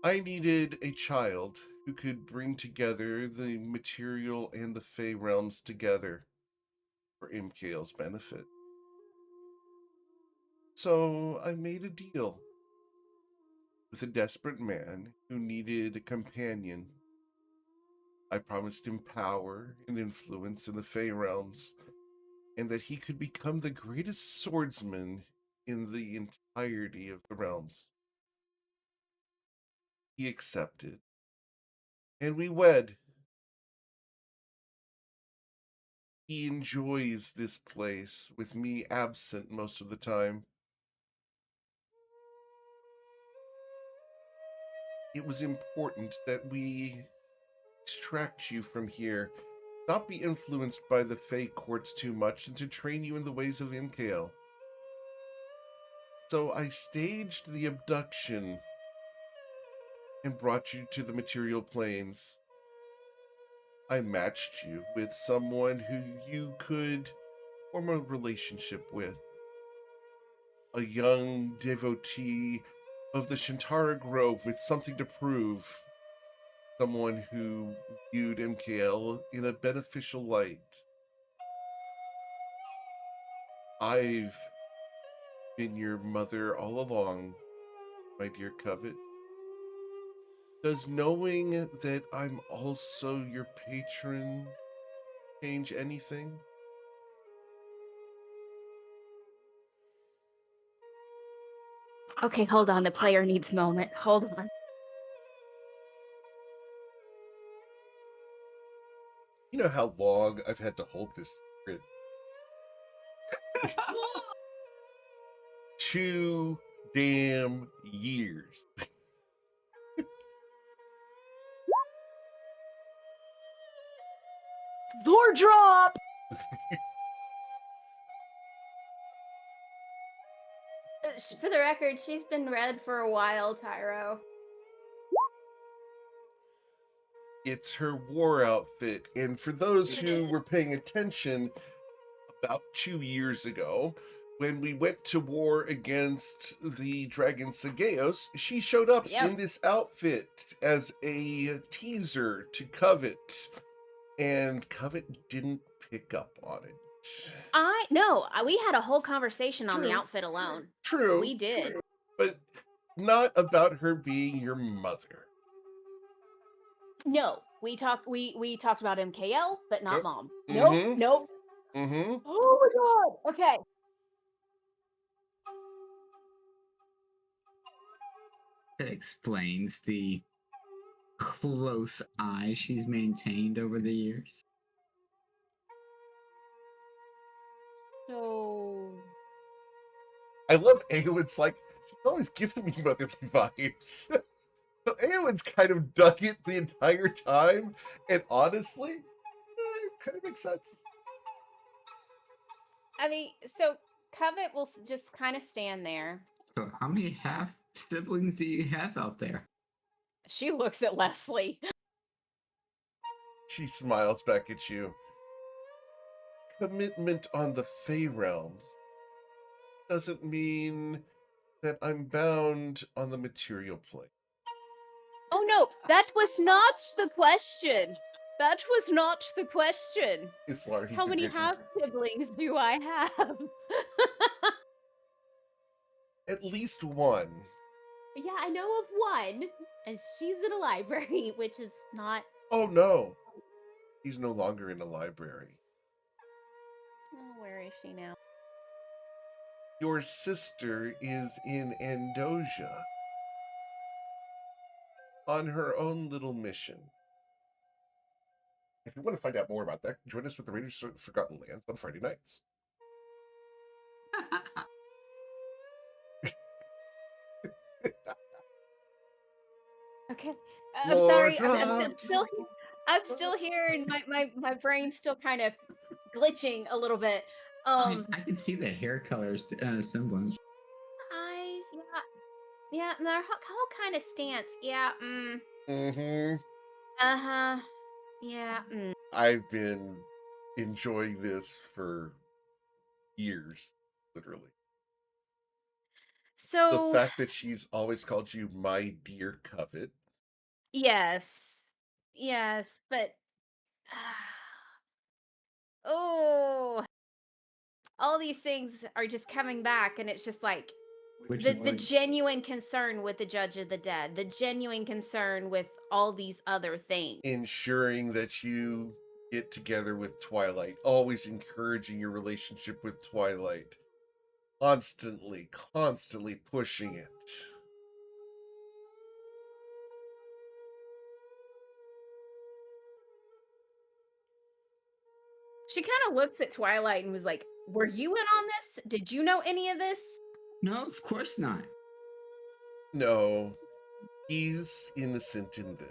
Speaker 1: I needed a child who could bring together the material and the Fey realms together for MKL's benefit. So I made a deal with a desperate man who needed a companion. I promised him power and influence in the Fey realms, and that he could become the greatest swordsman in the entirety of the realms. He accepted, and we wed. He enjoys this place, with me absent most of the time. It was important that we extract you from here, not be influenced by the Fey courts too much, and to train you in the ways of MKL. So I staged the abduction and brought you to the material planes. I matched you with someone who you could form a relationship with. A young devotee of the Shantara Grove with something to prove. Someone who viewed MKL in a beneficial light. I've been your mother all along, my dear Covet. Does knowing that I'm also your patron change anything?
Speaker 3: Okay, hold on. The player needs a moment. Hold on.
Speaker 1: You know how long I've had to hold this secret? 2 damn years.
Speaker 3: Door drop! For the record, she's been red for a while, Tyro.
Speaker 1: It's her war outfit. And for those who were paying attention, about 2 years ago, when we went to war against the dragon Sageos, she showed up in this outfit as a teaser to Covet, and Covet didn't pick up on it.
Speaker 3: We had a whole conversation on the
Speaker 1: True.
Speaker 3: outfit alone.
Speaker 1: True.
Speaker 3: We did.
Speaker 1: But not about her being your mother.
Speaker 3: No, we talked about MKL, but not
Speaker 1: Yep.
Speaker 3: mom.
Speaker 1: Mhm.
Speaker 3: Nope.
Speaker 1: Mm-hmm.
Speaker 3: Oh my god. Okay.
Speaker 2: That explains the close eye she's maintained over the years.
Speaker 3: So
Speaker 1: I love Aowen's like, she's always giving me motherly vibes. So Aowen's kind of dug it the entire time, and honestly, it kind of makes sense.
Speaker 3: I mean, so Covet will just kind of stand there.
Speaker 2: So, how many half siblings do you have out there?
Speaker 3: She looks at Leslie.
Speaker 1: She smiles back at you. Commitment on the Fey realms doesn't mean that I'm bound on the material plane.
Speaker 3: Oh no, that was not the question. That was not the question.
Speaker 1: It's largely
Speaker 3: How many half siblings do I have?
Speaker 1: At least one.
Speaker 3: Yeah, I know of one, and she's in a library, which is not.
Speaker 1: Oh no, he's no longer in a library.
Speaker 3: Oh, where is she now?
Speaker 1: Your sister is in Andosia on her own little mission. If you want to find out more about that, join us with the Raiders of Forgotten Lands on Friday nights.
Speaker 3: Okay, I'm sorry. I'm still here, and my brain's still kind of glitching a little bit.
Speaker 2: I mean, I can see the hair colors semblance.
Speaker 3: Eyes, yeah, and their whole kind of stance, yeah.
Speaker 1: Mm-hmm.
Speaker 3: Uh-huh. Yeah.
Speaker 1: I've been enjoying this for years, literally. The
Speaker 3: So
Speaker 1: fact that she's always called you my dear Covet.
Speaker 3: yes, but oh, all these things are just coming back, and it's just like,
Speaker 2: Which
Speaker 3: The
Speaker 2: was
Speaker 3: genuine concern with the Judge of the Dead, the genuine concern with all these other things.
Speaker 1: Ensuring that you get together with Twilight, always encouraging your relationship with Twilight, constantly pushing it.
Speaker 3: She kind of looks at Twilight and was like, "Were you in on this? Did you know any of this?"
Speaker 2: no, of course not.
Speaker 1: No, he's innocent in this.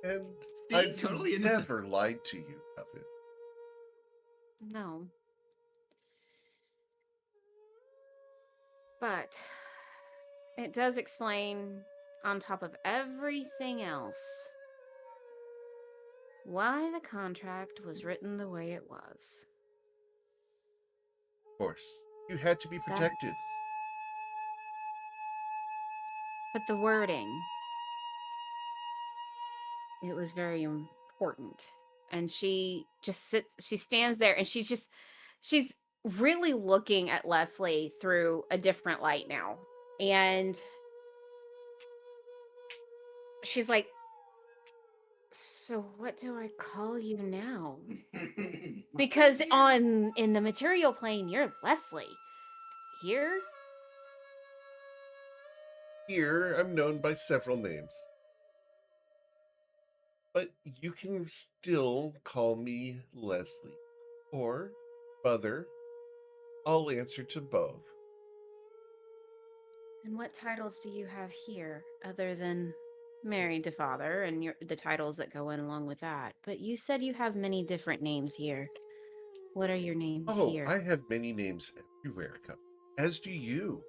Speaker 1: And
Speaker 2: See,
Speaker 1: I've
Speaker 2: totally innocent.
Speaker 1: never lied to you, Covet.
Speaker 3: No. But it does explain, on top of everything else, why the contract was written the way it was.
Speaker 1: Of course, you had to be
Speaker 3: That-
Speaker 1: protected.
Speaker 3: But the wording, it was very important. And she just she stands there and she's really looking at Leslie through a different light now. And she's like, "So what do I call you now?" Because in the material plane, you're Leslie. Here,
Speaker 1: Here, I'm known by several names. But you can still call me Leslie. Or Mother. I'll answer to both.
Speaker 3: and what titles do you have here other than married to father and the titles that go in along with that? But you said you have many different names here. What are your names
Speaker 1: Oh,
Speaker 3: here?
Speaker 1: I have many names everywhere, Covet. As do you.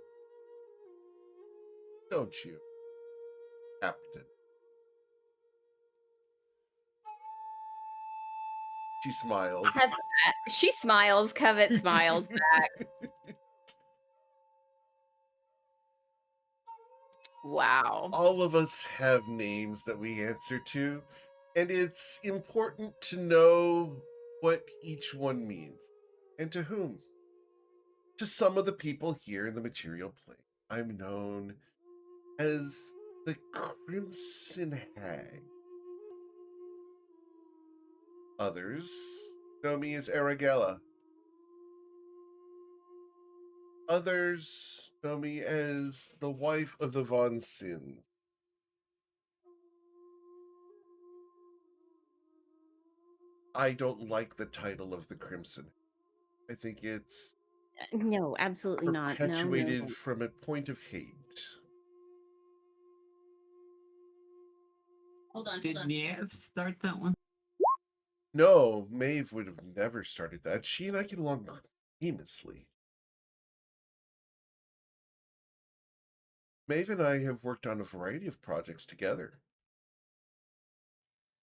Speaker 1: Don't you, Captain? She smiles.
Speaker 3: She smiles. Covet smiles back. Wow.
Speaker 1: All of us have names that we answer to, and it's important to know what each one means and to whom. To some of the people here in the material plane, I'm known as the Crimson Hag. Others know me as Aragella. Others know me as the wife of the Von Sins. I don't like the title of the Crimson. I think it's
Speaker 3: No, absolutely not. No, no,
Speaker 1: perpetuated
Speaker 3: no.
Speaker 1: from a point of hate.
Speaker 3: Hold on.
Speaker 2: Did Niev start that one?
Speaker 1: No, Maeve would have never started that. She and I get along famously. Maeve and I have worked on a variety of projects together.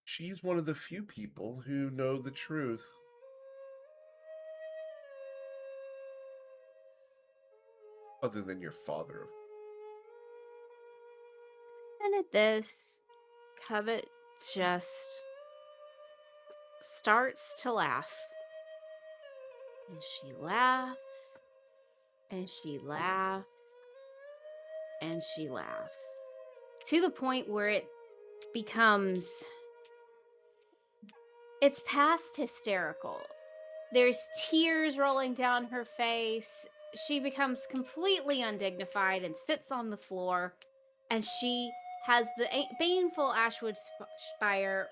Speaker 1: She's one of the few people who know the truth. Other than your father.
Speaker 3: And at this, Covet just starts to laugh. And she laughs, and she laughs, and she laughs. To the point where it becomes, it's past hysterical. There's tears rolling down her face. She becomes completely undignified and sits on the floor. And she has the baneful Ashwood spire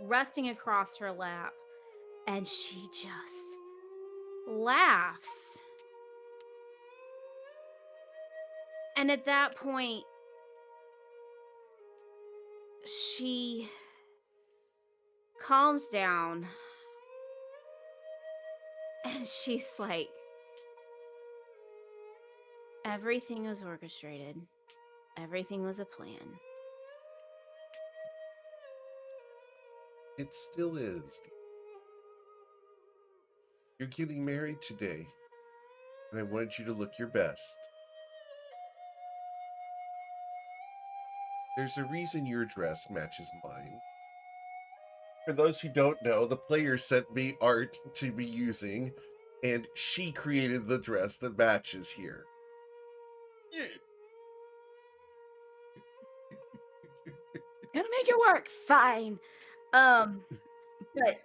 Speaker 3: resting across her lap. And she just laughs. And at that point, she calms down. And she's like, everything was orchestrated. Everything was a plan.
Speaker 1: It still is. You're getting married today, and I wanted you to look your best. There's a reason your dress matches mine. For those who don't know, the player sent me art to be using, and she created the dress that matches here.
Speaker 3: Gonna make it work. Fine. But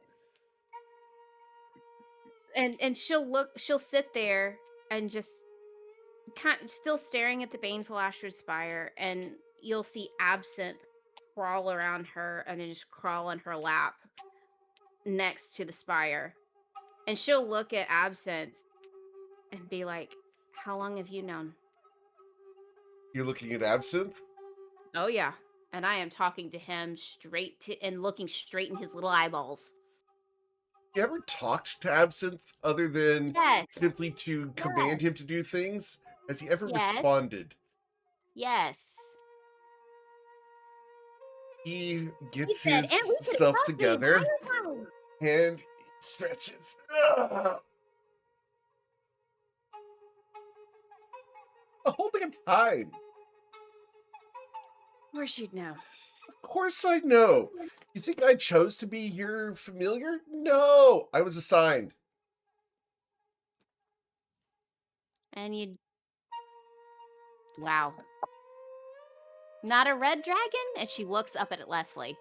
Speaker 3: and she'll sit there and just kind of still staring at the baneful Ashford spire, and you'll see Absinthe crawl around her and then just crawl on her lap next to the spire. And she'll look at Absinthe and be like, "How long have you known?"
Speaker 1: You're looking at Absinthe?
Speaker 3: Oh yeah. And I am talking to him straight to and looking straight in his little eyeballs.
Speaker 1: You ever talked to Absinthe other than
Speaker 3: Yes.
Speaker 1: simply to command him to do things? Has he ever
Speaker 3: Yes.
Speaker 1: responded?
Speaker 3: Yes.
Speaker 1: He
Speaker 3: He
Speaker 1: gets
Speaker 3: said, "And we could
Speaker 1: himself
Speaker 3: talk the
Speaker 1: together
Speaker 3: entire time."
Speaker 1: and stretches. The whole damn time.
Speaker 3: Of course you'd know.
Speaker 1: Of course I know. You think I chose to be your familiar? No, I was assigned.
Speaker 3: And you'd wow. Not a red dragon? And she looks up at Leslie.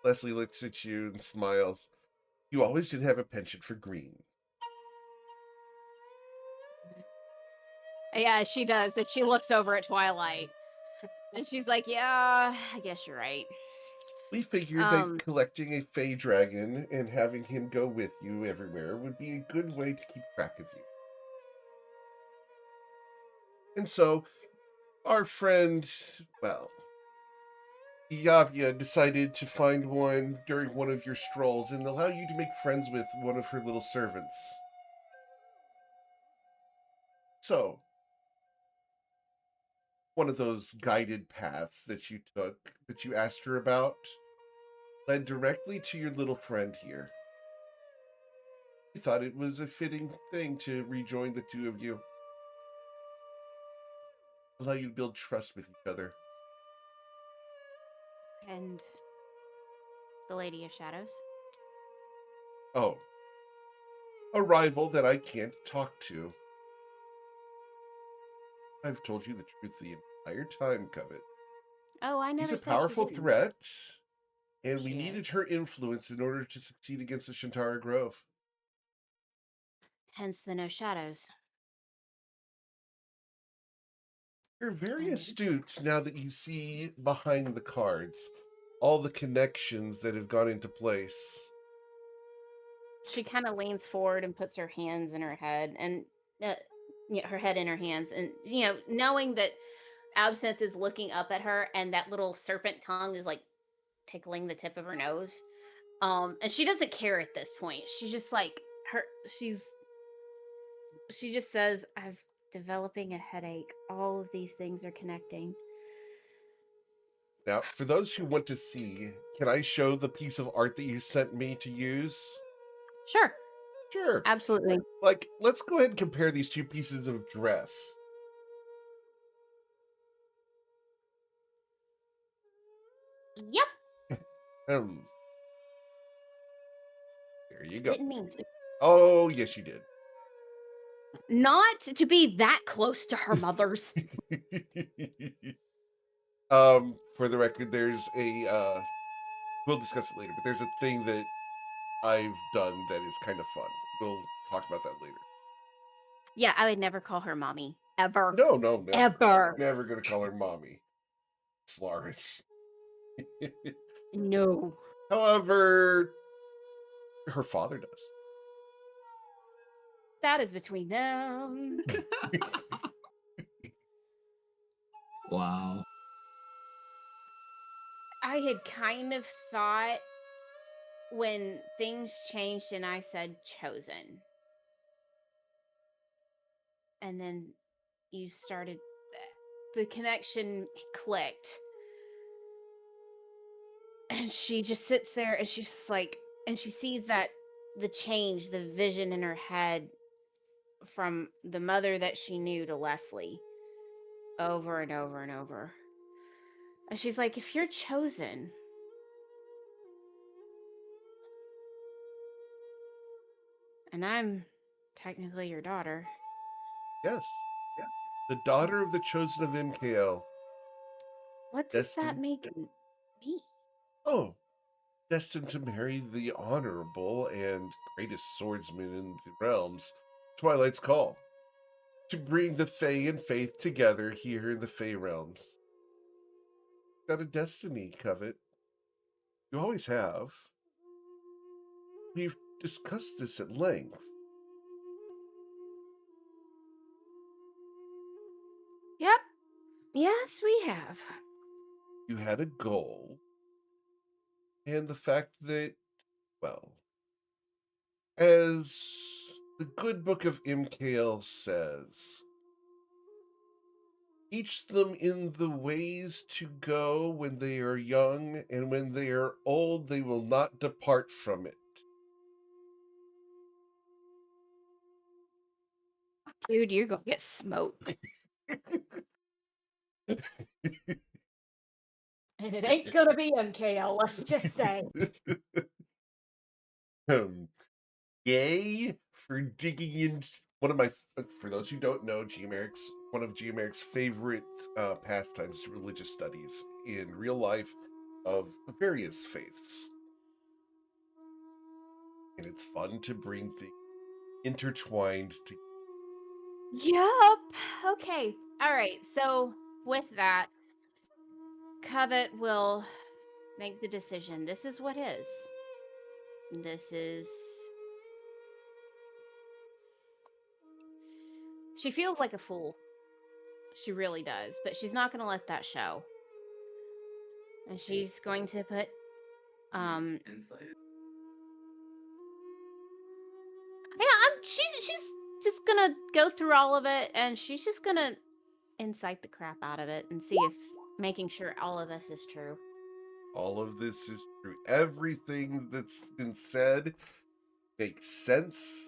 Speaker 1: Leslie looks at you and smiles. You always did have a penchant for green.
Speaker 3: Yeah, she does. And she looks over at Twilight. And she's like, "Yeah, I guess you're right."
Speaker 1: We figured that collecting a fey dragon and having him go with you everywhere would be a good way to keep track of you. And so, our friend, well, Yavia decided to find one during one of your strolls and allow you to make friends with one of her little servants. So, one of those guided paths that you took, that you asked her about, led directly to your little friend here. We thought it was a fitting thing to rejoin the two of you. Allow you to build trust with each other.
Speaker 3: And the Lady of Shadows.
Speaker 1: Oh, a rival that I can't talk to. I've told you the truth the entire time, Covet.
Speaker 3: Oh, I never
Speaker 1: He's a
Speaker 3: said she
Speaker 1: powerful
Speaker 3: didn't.
Speaker 1: threat, and we
Speaker 3: She
Speaker 1: needed
Speaker 3: is.
Speaker 1: her influence in order to succeed against the Shantara Grove.
Speaker 3: Hence the no shadows.
Speaker 1: You're very
Speaker 3: And
Speaker 1: astute now that you see behind the cards all the connections that have gone into place.
Speaker 3: she kind of leans forward and puts her hands in her head and her head in her hands, and knowing that Absinthe is looking up at her and that little serpent tongue is like tickling the tip of her nose. And she doesn't care at this point. She's just like she just says, "I'm developing a headache. All of these things are connecting."
Speaker 1: Now, for those who want to see, can I show the piece of art that you sent me to use?
Speaker 3: Sure.
Speaker 1: Sure.
Speaker 3: Absolutely.
Speaker 1: Like, let's go ahead and compare these two pieces of dress.
Speaker 3: Yep.
Speaker 1: There you go.
Speaker 3: Didn't mean to.
Speaker 1: Oh, yes, you did.
Speaker 3: Not to be that close to her mother's.
Speaker 1: For the record, there's a we'll discuss it later, but there's a thing that I've done that is kind of fun. We'll talk about that later.
Speaker 3: Yeah, I would never call her mommy. Ever.
Speaker 1: No, never.
Speaker 3: Ever.
Speaker 1: Never gonna call her mommy. Slarish.
Speaker 3: No.
Speaker 1: However, her father does.
Speaker 3: That is between them.
Speaker 2: Wow.
Speaker 3: I had kind of thought when things changed and I said chosen. And then you started, the connection clicked. And she just sits there and she's just like, and she sees that the change, the vision in her head from the mother that she knew to Leslie over and over and over. And she's like, "If you're chosen, and I'm technically your daughter."
Speaker 1: Yes. the daughter of the chosen of MKL.
Speaker 3: What does that
Speaker 1: Destined.
Speaker 3: make me?
Speaker 1: Oh, destined to marry the honorable and greatest swordsman in the realms, Twilight's Call, to bring the Fae and Faith together here in the Fae realms. Got a destiny, Covet. You always have. We've discussed this at length.
Speaker 3: Yep. Yes, we have.
Speaker 1: You had a goal, and the fact that, well, as the good book of MKL says, teach them in the ways to go when they are young, and when they are old, they will not depart from it.
Speaker 3: Dude, you're gonna get smoked. And it ain't gonna be MKL, let's just say.
Speaker 1: Yay for digging in. One of my, for those who don't know, one of Geomeric's favorite pastimes is religious studies in real life of various faiths. And it's fun to bring things intertwined to.
Speaker 3: Yup. Okay. All right. So with that, Covet will make the decision. This is what is. This is. She feels like a fool. She really does, but she's not going to let that show. And she's going to put
Speaker 2: Insight.
Speaker 3: yeah, she's just going to go through all of it, and she's just going to incite the crap out of it and see if making sure all of this is true.
Speaker 1: All of this is true. Everything that's been said makes sense,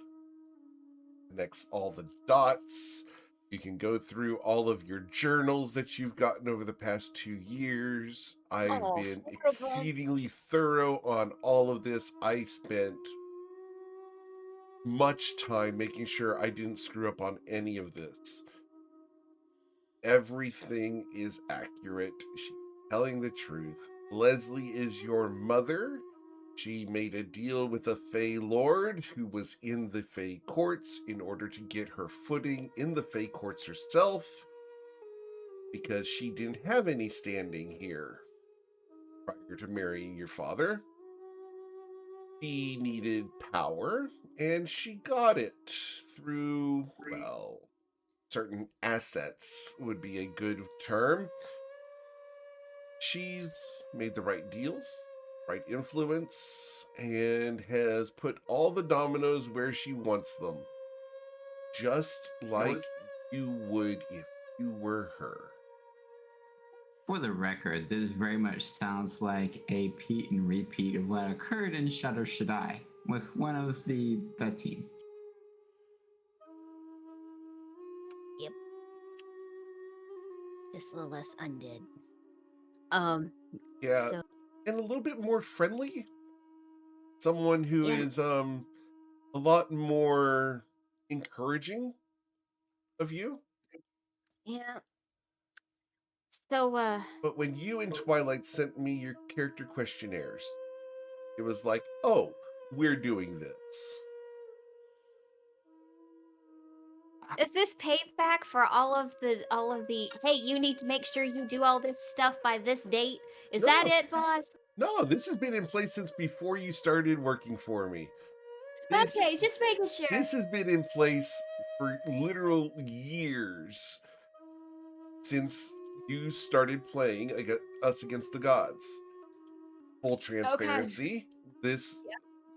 Speaker 1: connects all the dots. You can go through all of your journals that you've gotten over the past 2 years. I've been exceedingly thorough on all of this. I spent much time making sure I didn't screw up on any of this. Everything is accurate. She's telling the truth. Leslie is your mother. She made a deal with a Fey Lord who was in the Fey courts in order to get her footing in the Fey courts herself, because she didn't have any standing here prior to marrying your father. She needed power, and she got it through, well, certain assets would be a good term. She's made the right deals, right influence, and has put all the dominoes where she wants them. Just like you would if you were her.
Speaker 2: For the record, this very much sounds like a Pete and repeat of what occurred in Shadow Shaddai with one of the team.
Speaker 3: Yep. Just a little less undid.
Speaker 1: Yeah,
Speaker 3: So
Speaker 1: and a little bit more friendly. Someone who
Speaker 3: yeah.
Speaker 1: is a lot more encouraging of you.
Speaker 3: Yeah. So
Speaker 1: But when you and Twilight sent me your character questionnaires, it was like, oh, we're doing this.
Speaker 3: is this payback for all of the hey, you need to make sure you do all this stuff by this date? Is that
Speaker 1: No.
Speaker 3: it, boss?
Speaker 1: No, this has been in place since before you started working for me. This,
Speaker 3: Okay, just making sure.
Speaker 1: This has been in place for literal years since you started playing Us Against the Gods. Full transparency, this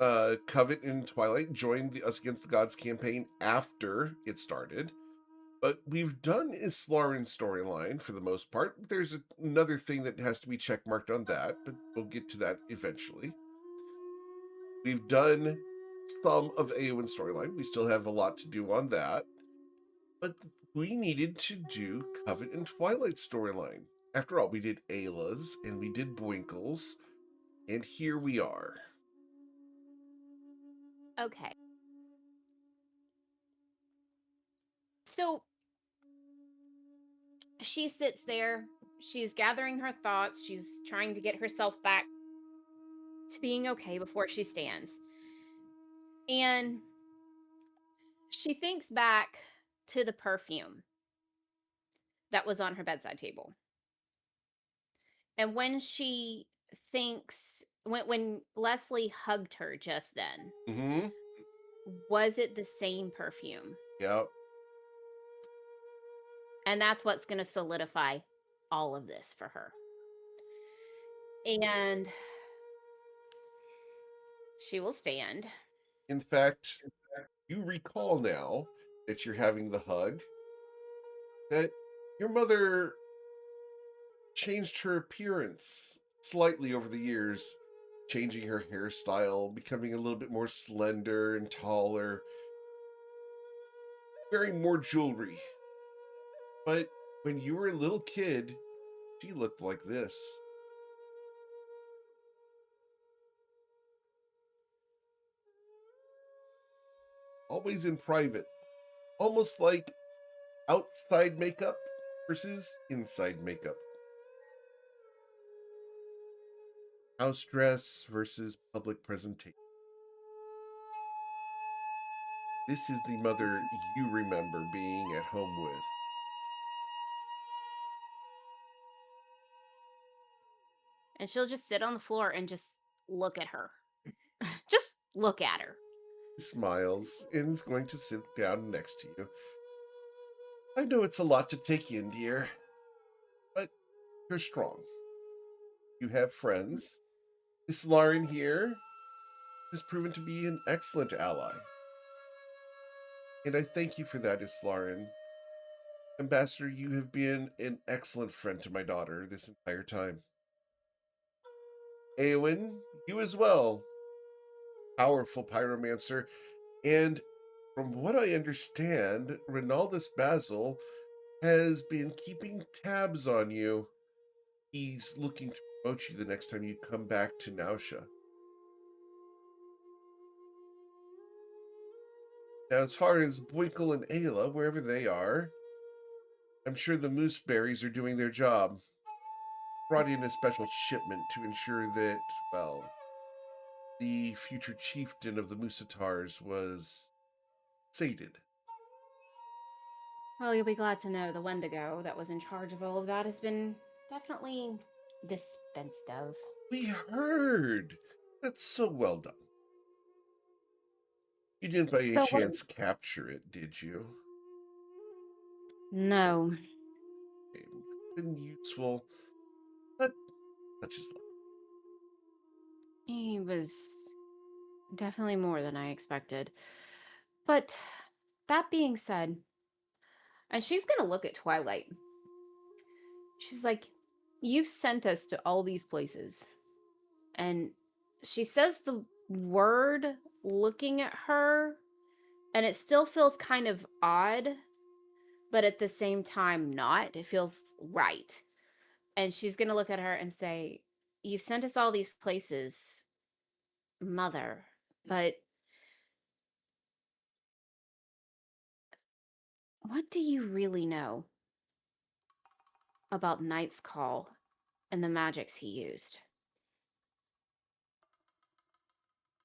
Speaker 1: Covet and Twilight joined the Us Against the Gods campaign after it started. But we've done Islarin's storyline for the most part. There's another thing that has to be checkmarked on that, but we'll get to that eventually. We've done some of Eowyn's storyline. We still have a lot to do on that. But we needed to do Covet and Twilight's storyline. After all, we did Ayla's and we did Boinkle's, and here we are.
Speaker 3: Okay. So she sits there. She's gathering her thoughts. She's trying to get herself back to being okay before she stands. And she thinks back to the perfume that was on her bedside table. And when she thinks, when Leslie hugged her just then,
Speaker 1: Mm-hmm.
Speaker 3: was it the same perfume?
Speaker 1: Yep.
Speaker 3: And that's what's going to solidify all of this for her. And she will stand.
Speaker 1: In fact, you recall now that you're having the hug that your mother changed her appearance slightly over the years, changing her hairstyle, becoming a little bit more slender and taller, wearing more jewelry. But when you were a little kid, she looked like this. Always in private, almost like outside makeup versus inside makeup. House dress versus public presentation. This is the mother you remember being at home with.
Speaker 3: And she'll just sit on the floor and just look at her. Just look at her.
Speaker 1: He smiles and is going to sit down next to you. I know it's a lot to take in, dear, but you're strong. You have friends. This Lauren here has proven to be an excellent ally. And I thank you for that, Islaren. Ambassador, you have been an excellent friend to my daughter this entire time. Eowyn, you as well. Powerful pyromancer. And from what I understand, Ronaldus Basil has been keeping tabs on you. He's looking to promote you the next time you come back to Nausea. Now, as far as Boinkle and Ayla, wherever they are, I'm sure the mooseberries are doing their job. Brought in a special shipment to ensure that, well, the future chieftain of the Moosatars was sated.
Speaker 3: Well, you'll be glad to know the Wendigo that was in charge of all of that has been definitely dispensed of.
Speaker 1: We heard! That's so well done. You didn't by any
Speaker 3: So,
Speaker 1: chance capture it, did you?
Speaker 3: no.
Speaker 1: It's been useful, but such is life.
Speaker 3: He was definitely more than I expected. But that being said, and she's going to look at Twilight. She's like, you've sent us to all these places. And she says the word looking at her, and it still feels kind of odd, but at the same time, not. It feels right. And she's going to look at her and say, you've sent us all these places, Mother, but what do you really know about Knight's Call and the magics he used?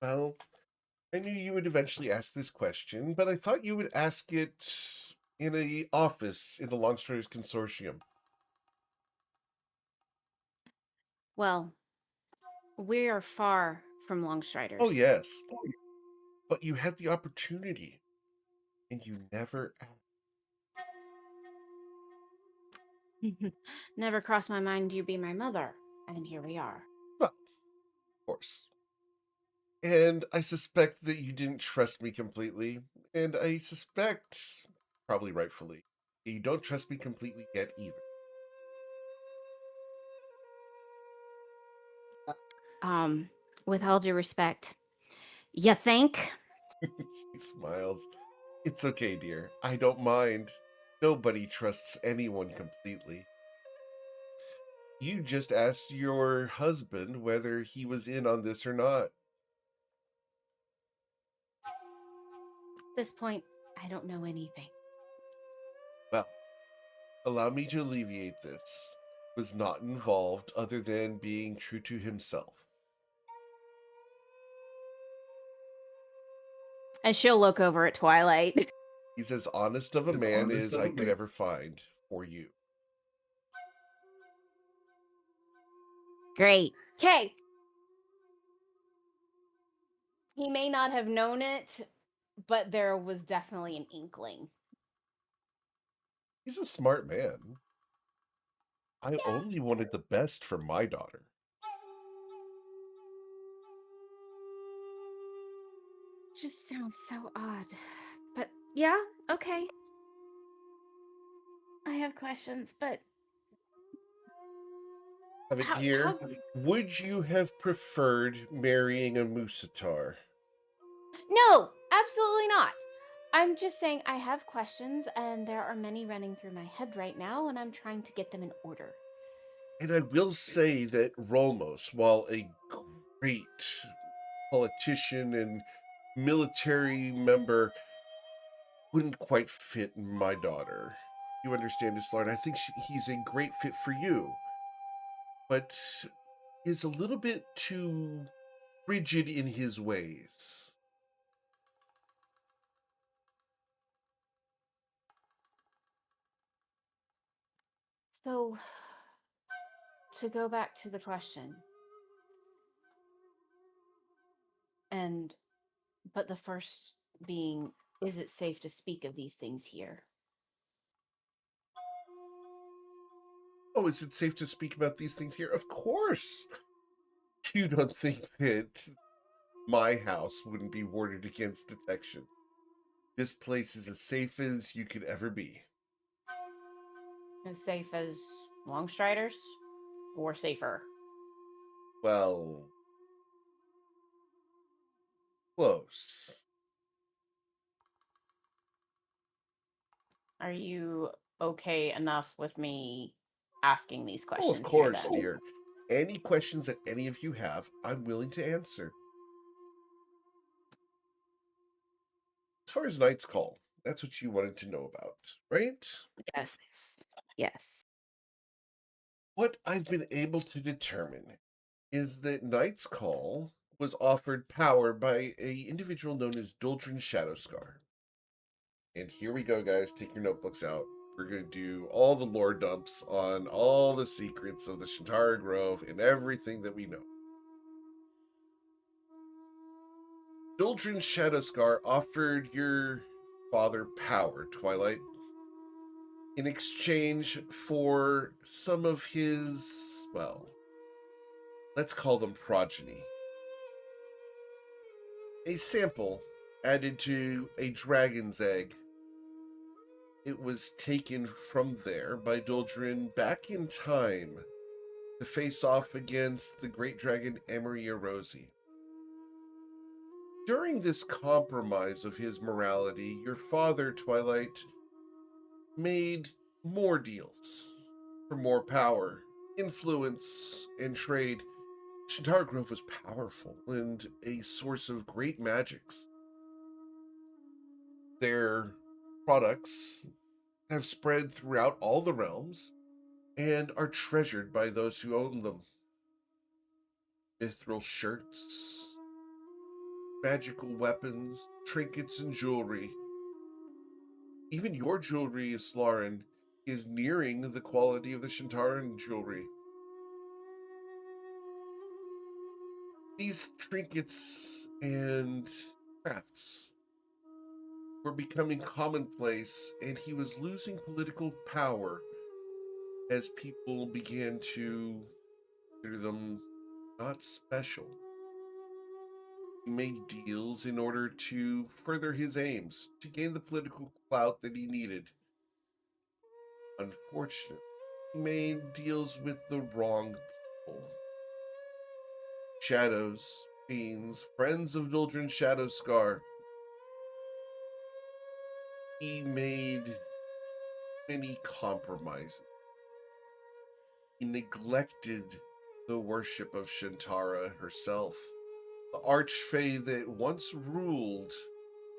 Speaker 1: Well, I knew you would eventually ask this question, but I thought you would ask it in a office in the Longstriders Consortium.
Speaker 3: Well, we are far from Longstriders.
Speaker 1: Oh, yes. But you had the opportunity, and you never asked.
Speaker 3: Never crossed my mind you'd be my mother, and here we are.
Speaker 1: Well, of course. And I suspect that you didn't trust me completely, and I suspect, probably rightfully, that you don't trust me completely yet either.
Speaker 3: With all due respect, you think?
Speaker 1: She smiles. It's okay, dear. I don't mind. Nobody trusts anyone completely. You just asked your husband whether he was in on this or not.
Speaker 3: At this point, I don't know anything.
Speaker 1: Well, allow me to alleviate this, was not involved other than being true to himself.
Speaker 3: And she'll look over at Twilight.
Speaker 1: He's as honest of a man as I could ever find for you.
Speaker 3: Great. Okay. He may not have known it, but there was definitely an inkling.
Speaker 1: He's a smart man. I only wanted the best for my daughter.
Speaker 3: Just sounds so odd. But yeah, okay. I have questions, but
Speaker 1: Have it, dear. Would you have preferred marrying a Musatar?
Speaker 3: No, absolutely not. I'm just saying I have questions, and there are many running through my head right now, and I'm trying to get them in order.
Speaker 1: And I will say that Rolmos, while a great politician and military member, wouldn't quite fit my daughter. You understand this, Lauren? I think he's a great fit for you, but is a little bit too rigid in his ways.
Speaker 3: So, to go back to the question, but the first being, is it safe to speak of these things here?
Speaker 1: Oh, is it safe to speak about these things here? Of course. You don't think that my house wouldn't be warded against detection? This place is as safe as you could ever be.
Speaker 3: As safe as Longstriders? Or safer?
Speaker 1: Well, close.
Speaker 3: Are you okay enough with me asking these
Speaker 1: Oh,
Speaker 3: questions
Speaker 1: of course,
Speaker 3: here, then?
Speaker 1: dear. Any questions that any of you have, I'm willing to answer. As far as Knight's Call, that's what you wanted to know about, right?
Speaker 3: Yes. Yes.
Speaker 1: What I've been able to determine is that Knight's Call was offered power by a individual known as Duldrin Shadowscar. And here we go, guys. Take your notebooks out. We're going to do all the lore dumps on all the secrets of the Shantara Grove and everything that we know. Duldrin Shadowscar offered your father power, Twilight, in exchange for some of his, well, let's call them progeny. A sample added to a dragon's egg. It was taken from there by Duldrin back in time to face off against the great dragon Emeria Rosie. During this compromise of his morality, your father, Twilight, made more deals for more power, influence, and trade. Shantara Grove was powerful and a source of great magics. Their products have spread throughout all the realms and are treasured by those who own them. Mithril shirts, magical weapons, trinkets, and jewelry. Even your jewelry, Slarin, is nearing the quality of the Shantaran jewelry. These trinkets and crafts were becoming commonplace, and he was losing political power as people began to consider them not special. He made deals in order to further his aims, to gain the political clout that he needed. Unfortunately, he made deals with the wrong people. Shadows, fiends, friends of Duldrin Shadowscar. He made many compromises. He neglected the worship of Shantara herself, the archfey that once ruled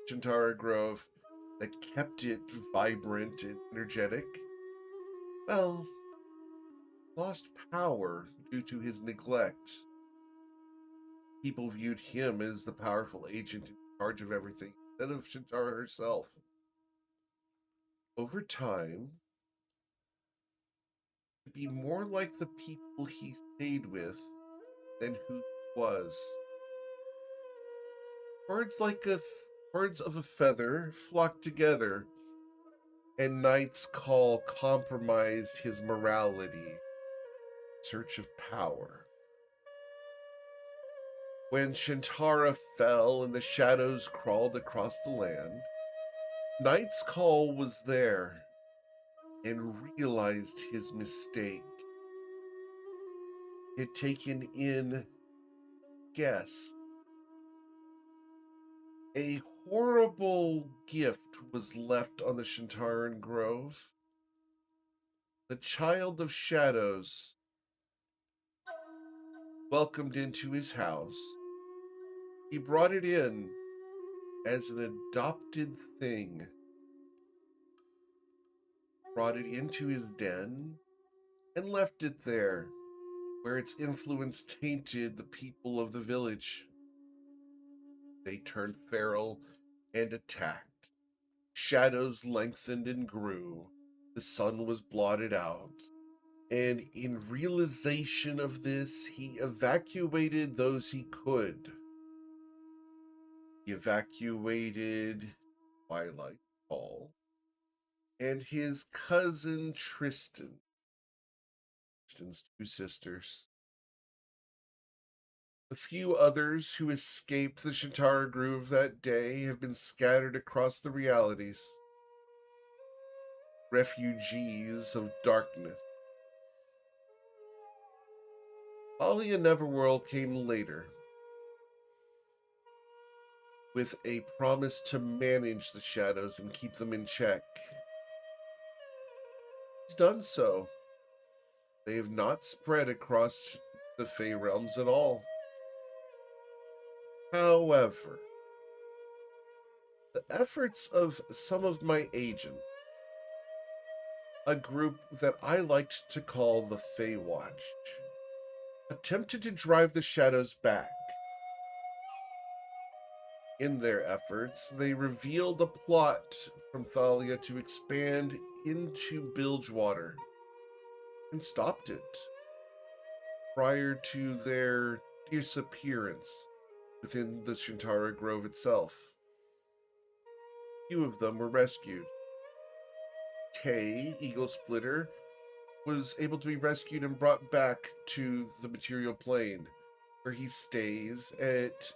Speaker 1: Shantara Grove, that kept it vibrant and energetic. Well, lost power due to his neglect. People viewed him as the powerful agent in charge of everything instead of Shintara herself. Over time, to be more like the people he stayed with than who he was. Birds like birds of a feather flock together, and Knight's call compromised his morality in search of power. When Shintara fell and the shadows crawled across the land, Knight's call was there and realized his mistake. He had taken in guests. A horrible gift was left on the Shintaran Grove. The child of shadows welcomed into his house. He brought it in as an adopted thing, brought it into his den, and left it there, where its influence tainted the people of the village. They turned feral and attacked. Shadows lengthened and grew. The sun was blotted out. And in realization of this, he evacuated those he could. He evacuated Twilight Hall and his cousin Tristan, Tristan's two sisters. The few others who escaped the Shintara Grove that day have been scattered across the realities, refugees of darkness. Talia Neverworld came later, with a promise to manage the shadows and keep them in check. He's done so. They have not spread across the Fey realms at all. However, the efforts of some of my agents, a group that I liked to call the Fey Watch, attempted to drive the shadows back. In their efforts, they revealed a plot from Thalia to expand into Bilgewater and stopped it prior to their disappearance within the Shintara Grove itself. Few of them were rescued. Tay, Eagle Splitter, was able to be rescued and brought back to the material plane, where he stays at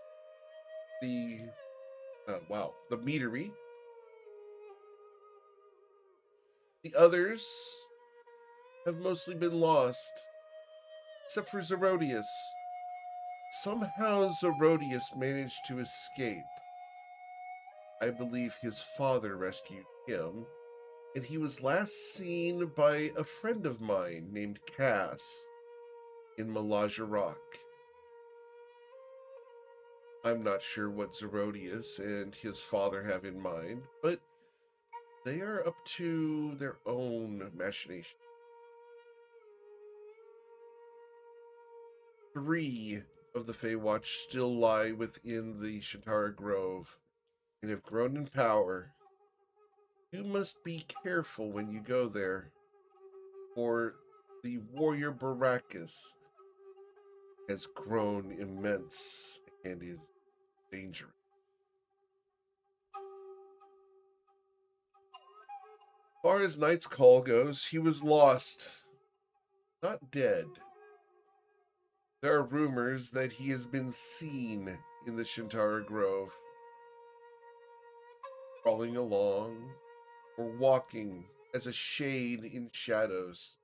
Speaker 1: the the meadery. The others have mostly been lost, except for Zerodius. Somehow Zerodius managed to escape. I believe his father rescued him, and he was last seen by a friend of mine named Cass in Malaja Rock. I'm not sure what Zerodius and his father have in mind, but they are up to their own machination. 3 of the Feywatch still lie within the Shintara Grove and have grown in power. You must be careful when you go there, for the warrior Baracus has grown immense and is dangerous. As far as Knight's Call goes, he was lost, not dead. There are rumors that he has been seen in the Shintara Grove, crawling along or walking as a shade in shadows,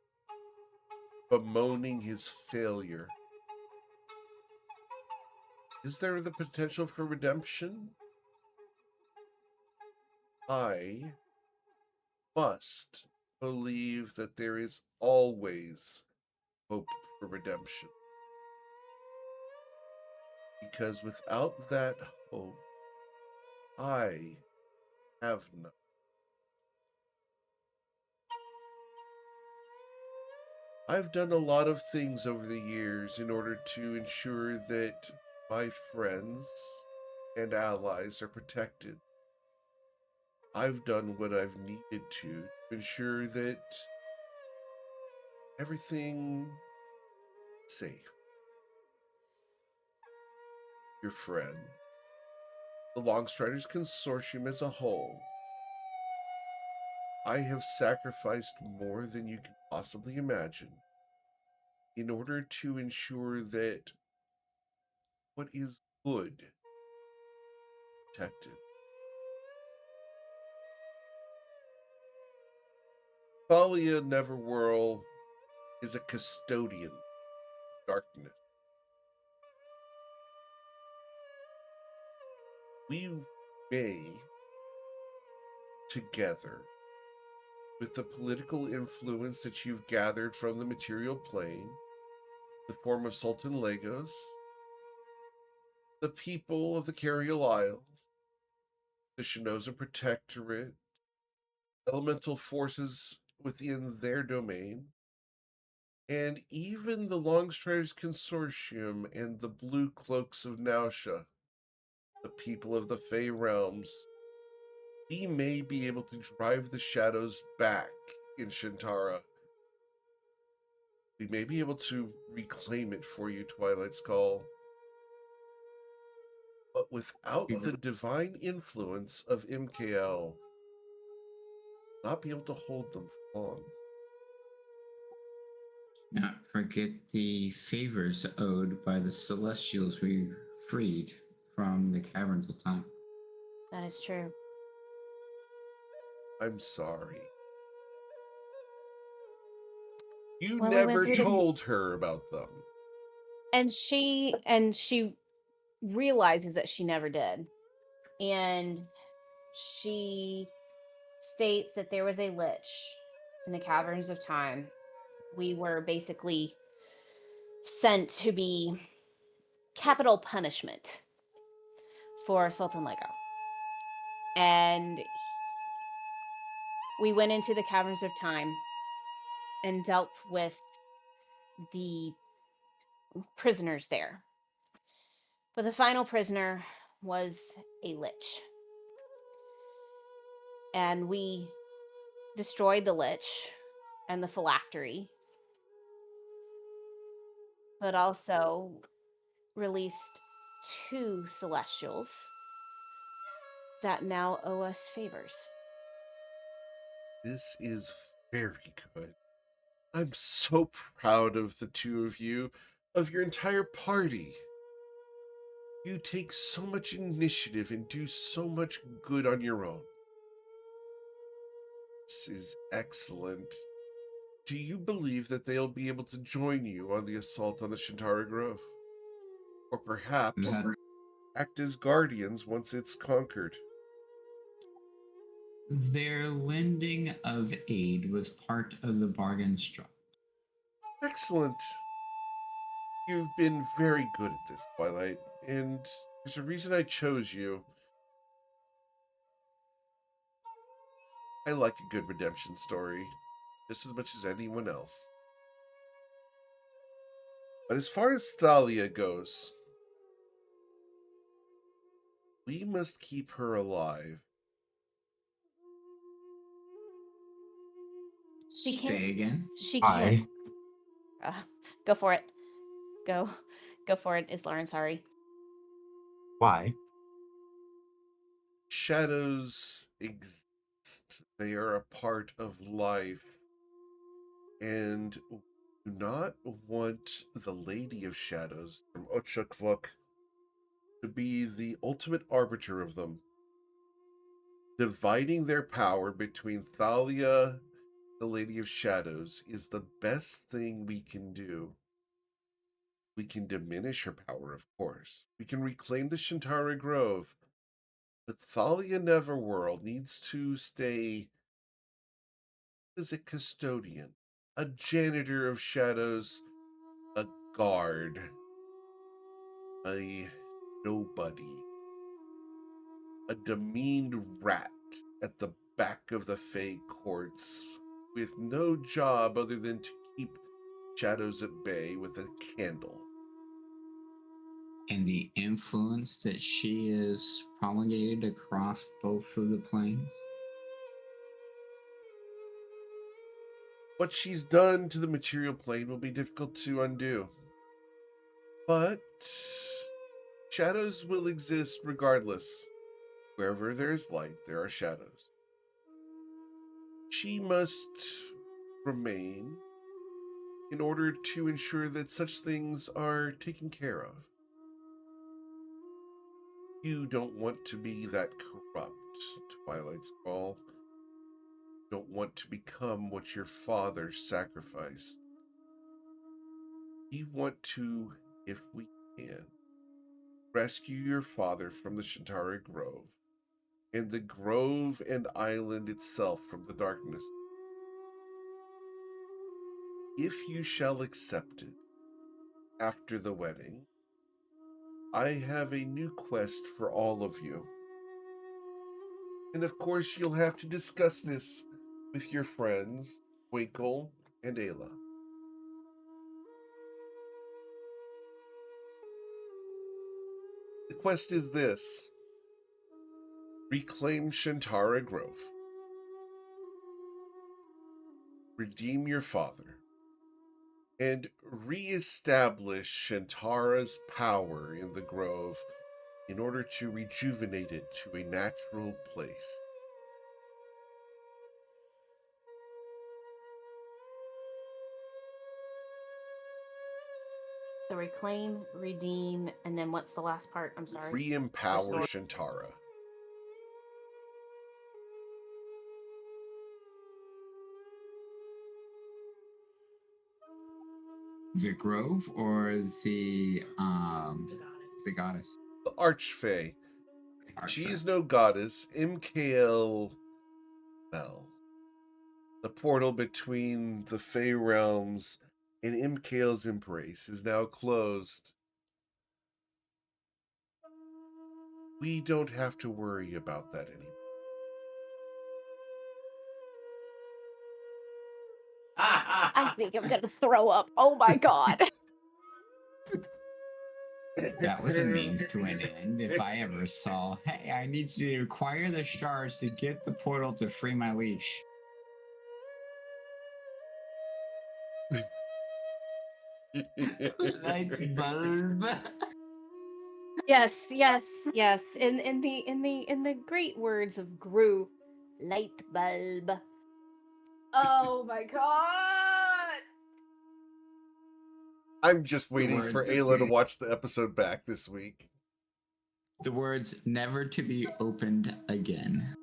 Speaker 1: bemoaning his failure. Is there the potential for redemption? I must believe that there is always hope for redemption. Because without that hope, I have none. I've done a lot of things over the years in order to ensure that my friends and allies are protected. I've done what I've needed to ensure that everything is safe. Your friend, the Longstriders Consortium as a whole, I have sacrificed more than you can possibly imagine in order to ensure that what is good is protected. Thalia Neverwhirl is a custodian of darkness. We may, together, with the political influence that you've gathered from the material plane, the form of Sultan Lagos, the people of the Carial Isles, the Shinoza Protectorate, elemental forces within their domain, and even the Longstriders Consortium and the Blue Cloaks of Nausha, the people of the Fey Realms, we may be able to drive the shadows back in Shintara. We may be able to reclaim it for you, Twilight Skull. But without the divine influence of MKL, not be able to hold them for long.
Speaker 2: Not forget the favors owed by the celestials we freed from the caverns of time.
Speaker 3: That is true.
Speaker 1: I'm sorry. You
Speaker 3: Well, we went
Speaker 1: never
Speaker 3: through the-
Speaker 1: told her about them.
Speaker 3: And she realizes that she never did. And she states that there was a lich in the caverns of time. We were basically sent to be capital punishment for Sultan Lego. And we went into the caverns of time and dealt with the prisoners there. But the final prisoner was a lich. And we destroyed the lich and the phylactery, but also released 2 celestials that now owe us favors.
Speaker 1: This is very good. I'm so proud of the two of you, of your entire party. You take so much initiative and do so much good on your own. This is excellent. Do you believe that they'll be able to join you on the assault on the Shintara Grove? Or perhaps act as guardians once it's conquered?
Speaker 2: Their lending of aid was part of the bargain struck.
Speaker 1: Excellent. You've been very good at this, Twilight, and there's a reason I chose you. I like a good redemption story just as much as anyone else. But as far as Thalia goes, we must keep her alive.
Speaker 3: She
Speaker 2: Say
Speaker 3: can't.
Speaker 2: again.
Speaker 3: She
Speaker 5: Why?
Speaker 3: can't. Go for it. Go for it, Islaren. Sorry.
Speaker 5: Why?
Speaker 1: Shadows exist. They are a part of life. And do not want the Lady of Shadows from Ochakvok to be the ultimate arbiter of them. Dividing their power between Thalia, the Lady of Shadows, is the best thing we can do. We can diminish her power, of course. We can reclaim the Shintara Grove. But Thalia Neverworld needs to stay as a custodian, a janitor of shadows, a guard, a nobody, a demeaned rat at the back of the Fey courts with no job other than to keep shadows at bay with a candle.
Speaker 2: And the influence that she is promulgated across both of the planes.
Speaker 1: What she's done to the material plane will be difficult to undo. But shadows will exist regardless. Wherever there is light, there are shadows. She must remain in order to ensure that such things are taken care of. You don't want to be that corrupt, Twilight's Call. You don't want to become what your father sacrificed. We want to, if we can, rescue your father from the Shantara Grove, and the grove and island itself from the darkness. If you shall accept it, after the wedding, I have a new quest for all of you. And of course, you'll have to discuss this with your friends, Winkle and Ayla. The quest is this: reclaim Shantara Grove, redeem your father, and re-establish Shantara's power in the Grove in order to rejuvenate it to a natural place.
Speaker 3: So reclaim, redeem, and then what's the last part? I'm sorry.
Speaker 1: Re-empower
Speaker 3: Restore.
Speaker 1: Shantara.
Speaker 2: The grove or the goddess?
Speaker 1: The Archfey. She is no goddess. MKL Bell. The portal between the Fey realms and MKL's embrace is now closed. We don't have to worry about that anymore.
Speaker 3: I think I'm gonna throw up. Oh my god.
Speaker 2: That was a means to an end. If I ever saw, hey, I need to acquire the shards to get the portal to free my leash. Light bulb.
Speaker 3: Yes, yes, yes. In the great words of Gru, light bulb. Oh my god.
Speaker 1: I'm just waiting for
Speaker 2: words
Speaker 1: Ayla to watch the episode back this week.
Speaker 2: The words never to be opened again.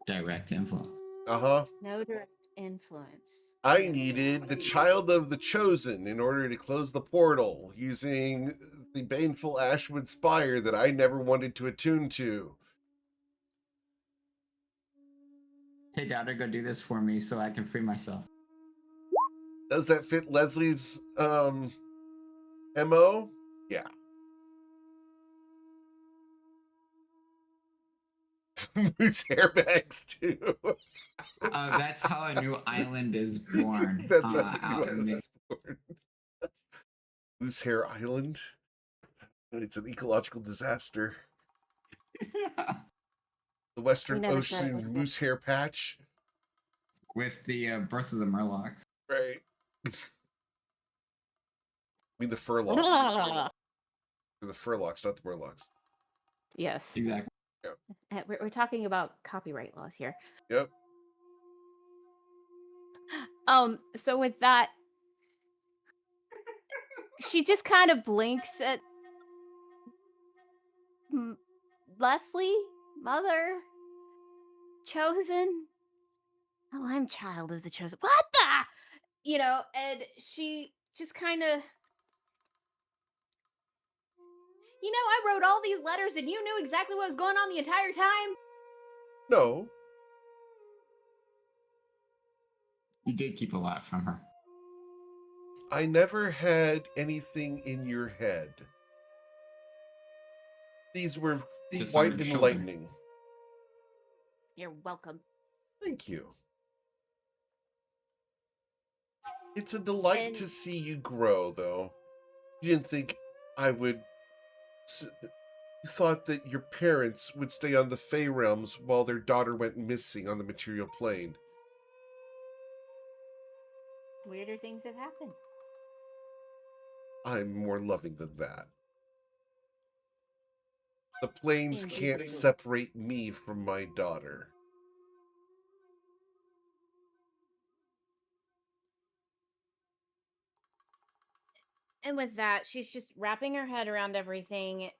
Speaker 2: Direct influence.
Speaker 1: Uh-huh.
Speaker 3: No direct influence.
Speaker 1: I
Speaker 3: Yeah.
Speaker 1: needed the Child of the Chosen in order to close the portal using the baneful Ashwood Spire that I never wanted to attune to.
Speaker 2: Hey, daughter, go do this for me so I can free myself.
Speaker 1: Does that fit Leslie's MO? Yeah. Moose hairbags too.
Speaker 2: That's how a new island is born.
Speaker 1: That's how
Speaker 2: out
Speaker 1: new
Speaker 2: in
Speaker 1: island
Speaker 2: the-
Speaker 1: is born. Moose Hair Island. It's an ecological disaster. The Western
Speaker 3: never said it was
Speaker 1: Ocean
Speaker 3: good.
Speaker 1: moose hair patch.
Speaker 2: With the birth of the Murlocs.
Speaker 1: Right. I mean the furlocks. The furlocks, not the murlocs.
Speaker 3: Yes.
Speaker 2: Exactly.
Speaker 3: We're talking about copyright laws here.
Speaker 1: Yep.
Speaker 3: So with that, she just kind of blinks at Leslie, mother, chosen. Oh, I'm child of the chosen. What the? And she just kind of, I wrote all these letters and you knew exactly what was going on the entire time?
Speaker 1: No.
Speaker 2: You did keep a lot from her.
Speaker 1: I never had anything in your head. These were the
Speaker 2: Just
Speaker 1: white
Speaker 2: on your shoulder.
Speaker 1: enlightening.
Speaker 3: You're welcome.
Speaker 1: Thank you. It's a delight
Speaker 3: And
Speaker 1: to see you grow, though. You didn't think I would. You thought that your parents would stay on the Fey realms while their daughter went missing on the material plane.
Speaker 3: weirder things have happened.
Speaker 1: I'm more loving than that. The planes
Speaker 3: Indeed.
Speaker 1: can't separate me from my daughter.
Speaker 3: And with that, she's just wrapping her head around everything,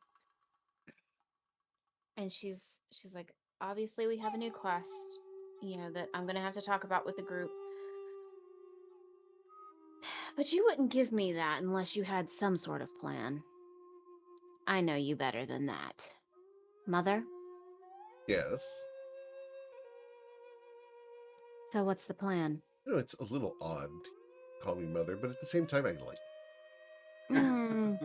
Speaker 3: and she's like, obviously we have a new quest, that I'm gonna have to talk about with the group. But you wouldn't give me that unless you had some sort of plan. I know you better than that. Mother?
Speaker 1: Yes.
Speaker 3: So what's the plan?
Speaker 1: You know, it's a little odd to call me mother, but at the same time, I like it.
Speaker 3: Mm,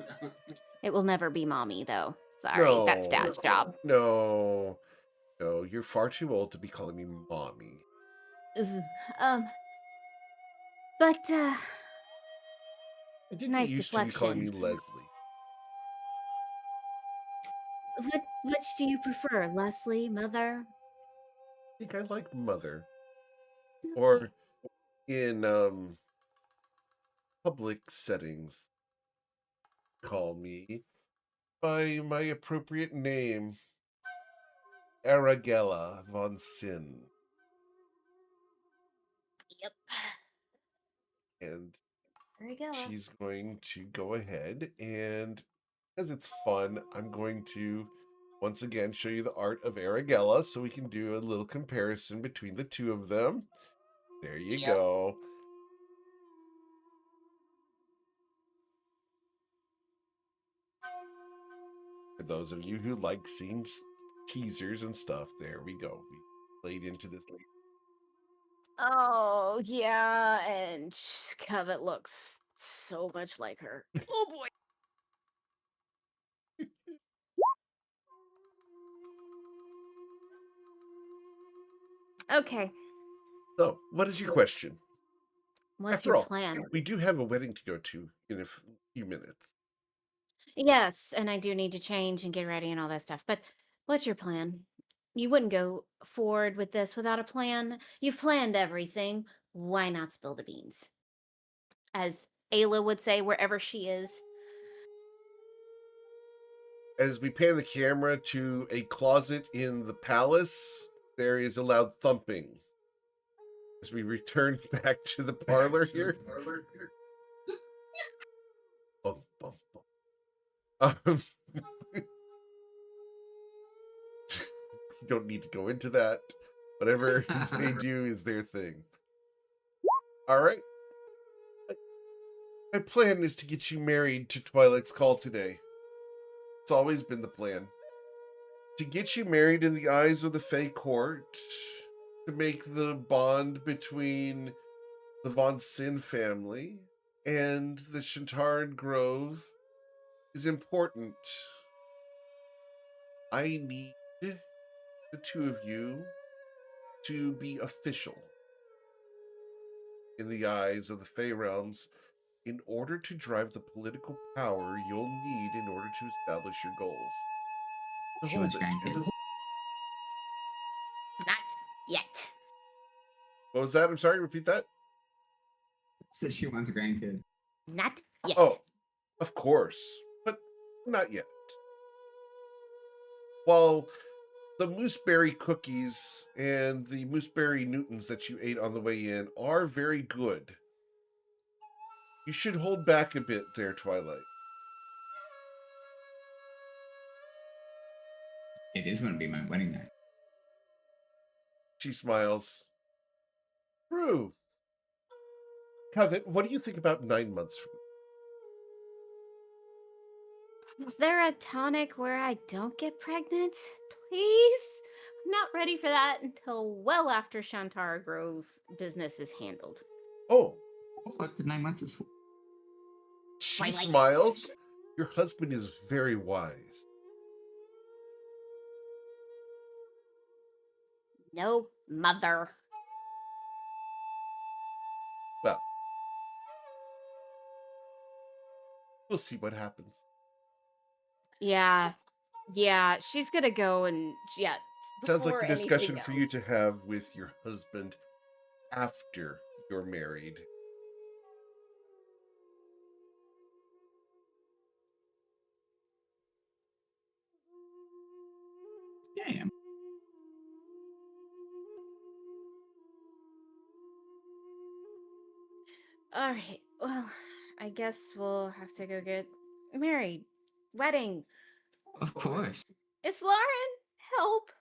Speaker 3: it will never be mommy, though. Sorry, that's Dad's job.
Speaker 1: No, you're far too old to be calling me mommy.
Speaker 3: Um, but,
Speaker 1: I did
Speaker 3: nice
Speaker 1: get used to you calling me
Speaker 3: deflection.
Speaker 1: Leslie.
Speaker 3: Which do you prefer, Leslie, Mother?
Speaker 1: I think I like mother. Or in public settings, call me by my appropriate name, Aragella von Sin.
Speaker 3: Yep.
Speaker 1: And
Speaker 3: There you go.
Speaker 1: she's going to go ahead and, as it's fun, I'm going to once again show you the art of Aragella so we can do a little comparison between the two of them. There you go. For those of you who like seeing teasers and stuff, there we go. We played into this.
Speaker 3: Oh, yeah, and Covet looks so much like her. Oh, boy. Okay,
Speaker 1: So, what is your question?
Speaker 3: what's
Speaker 1: After
Speaker 3: your
Speaker 1: all,
Speaker 3: plan?
Speaker 1: we do have a wedding to go to in a few minutes.
Speaker 3: Yes, and I do need to change and get ready and all that stuff, but what's your plan? You wouldn't go forward with this without a plan. You've planned everything. Why not spill the beans? As Ayla would say, wherever she is.
Speaker 1: As we pan the camera to a closet in the palace, there is a loud thumping. As we return back to the parlor here. Bum, bum, bum. You don't need to go into that. Whatever they do is their thing. All right. My plan is to get you married to Twilight's Call today. It's always been the plan. To get you married in the eyes of the Fey court, to make the bond between the Von Sin family and the Shantaran Grove is important. I need the two of you to be official in the eyes of the Fey realms in order to drive the political power you'll need in order to establish your goals. To
Speaker 2: She
Speaker 1: hold
Speaker 2: wants
Speaker 1: it.
Speaker 2: grandkids.
Speaker 3: Not yet.
Speaker 1: What was that? I'm sorry, repeat that.
Speaker 2: Said she wants a grandkid.
Speaker 3: Not yet.
Speaker 1: Oh, of course, but not yet. While the mooseberry cookies and the mooseberry Newtons that you ate on the way in are very good, you should hold back a bit there, Twilight.
Speaker 2: It is going to be my wedding night.
Speaker 1: She smiles. True. Covet, what do you think about 9 months from now?
Speaker 3: Is there a tonic where I don't get pregnant? Please? I'm not ready for that until well after Shantara Grove business is handled.
Speaker 1: Oh,
Speaker 2: What the 9 months is for?
Speaker 1: she
Speaker 3: Twilight.
Speaker 1: smiles. Your husband is very wise.
Speaker 3: No, mother.
Speaker 1: Well, we'll see what happens.
Speaker 3: Yeah. Yeah, she's gonna go and yeah,
Speaker 1: Sounds like
Speaker 3: before
Speaker 1: a
Speaker 3: anything
Speaker 1: discussion for
Speaker 3: else.
Speaker 1: you to have with your husband after you're married.
Speaker 2: Damn.
Speaker 3: All right. Well, I guess we'll have to go get married. Wedding.
Speaker 2: Of course.
Speaker 3: It's Lauren. Help.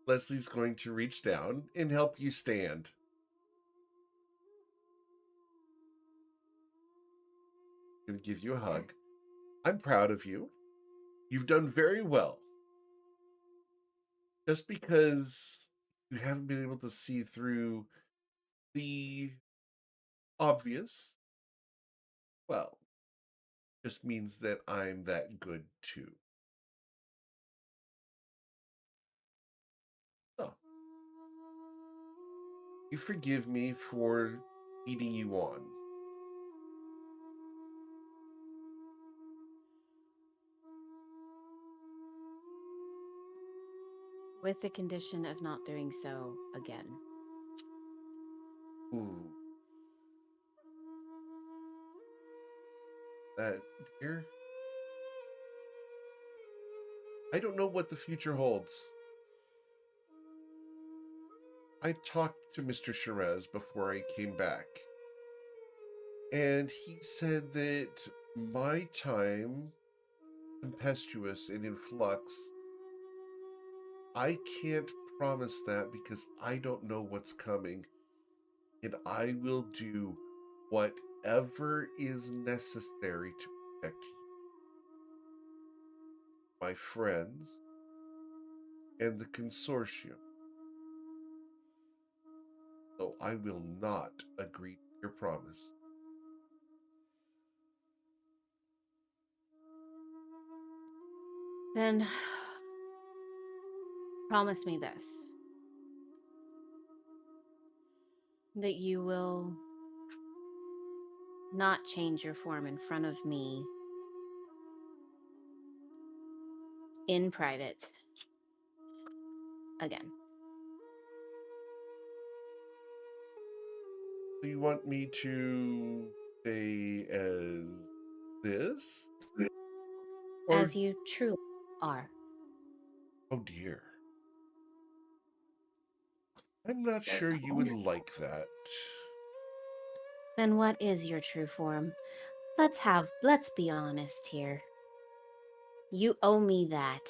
Speaker 1: Leslie's going to reach down and help you stand. I'm going to give you a hug. I'm proud of you. You've done very well. Just because you haven't been able to see through the obvious, well, just means that I'm that good too. So, you forgive me for leading you on.
Speaker 3: With the condition of not doing so again.
Speaker 1: Ooh. Dear, I don't know what the future holds. I talked to Mr. Shiraz before I came back, and he said that my time, tempestuous and in flux, I can't promise that because I don't know what's coming, and I will do whatever is necessary to protect you, my friends, and the consortium. So I will not agree to your promise.
Speaker 3: Then promise me this. That you will not change your form in front of me in private again.
Speaker 1: So you want me to stay as this? Or,
Speaker 3: As you truly are.
Speaker 1: oh dear. I'm not sure you would like that.
Speaker 3: Then what is your true form? Let's be honest here. You owe me that.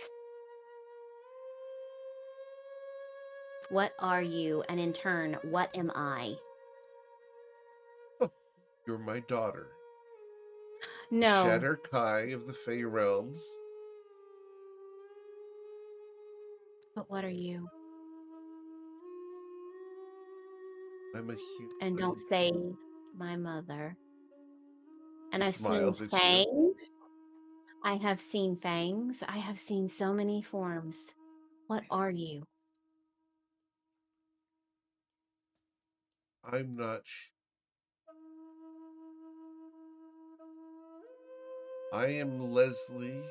Speaker 3: What are you? And in turn, what am I?
Speaker 1: Oh, you're my daughter.
Speaker 3: No.
Speaker 1: Shatter Kai of the Fey Realms.
Speaker 3: But what are you?
Speaker 1: I'm a human.
Speaker 3: And don't say my mother. And
Speaker 1: He
Speaker 3: I've seen
Speaker 1: smiles at you.
Speaker 3: fangs. I have seen fangs. I have seen so many forms. What are you?
Speaker 1: I'm not I am Leslie.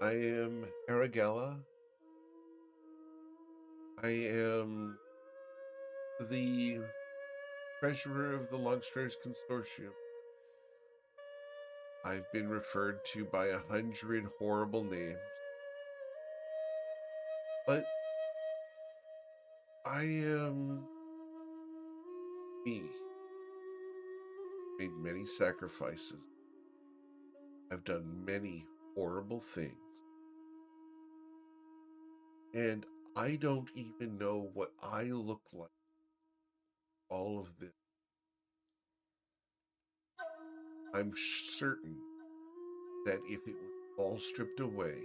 Speaker 1: I am Aragella. I am the treasurer of the Longstairs Consortium. I've been referred to by 100 horrible names. But I am me. Made many sacrifices. I've done many horrible things. And I don't even know what I look like. All of this. I'm certain that if it was all stripped away,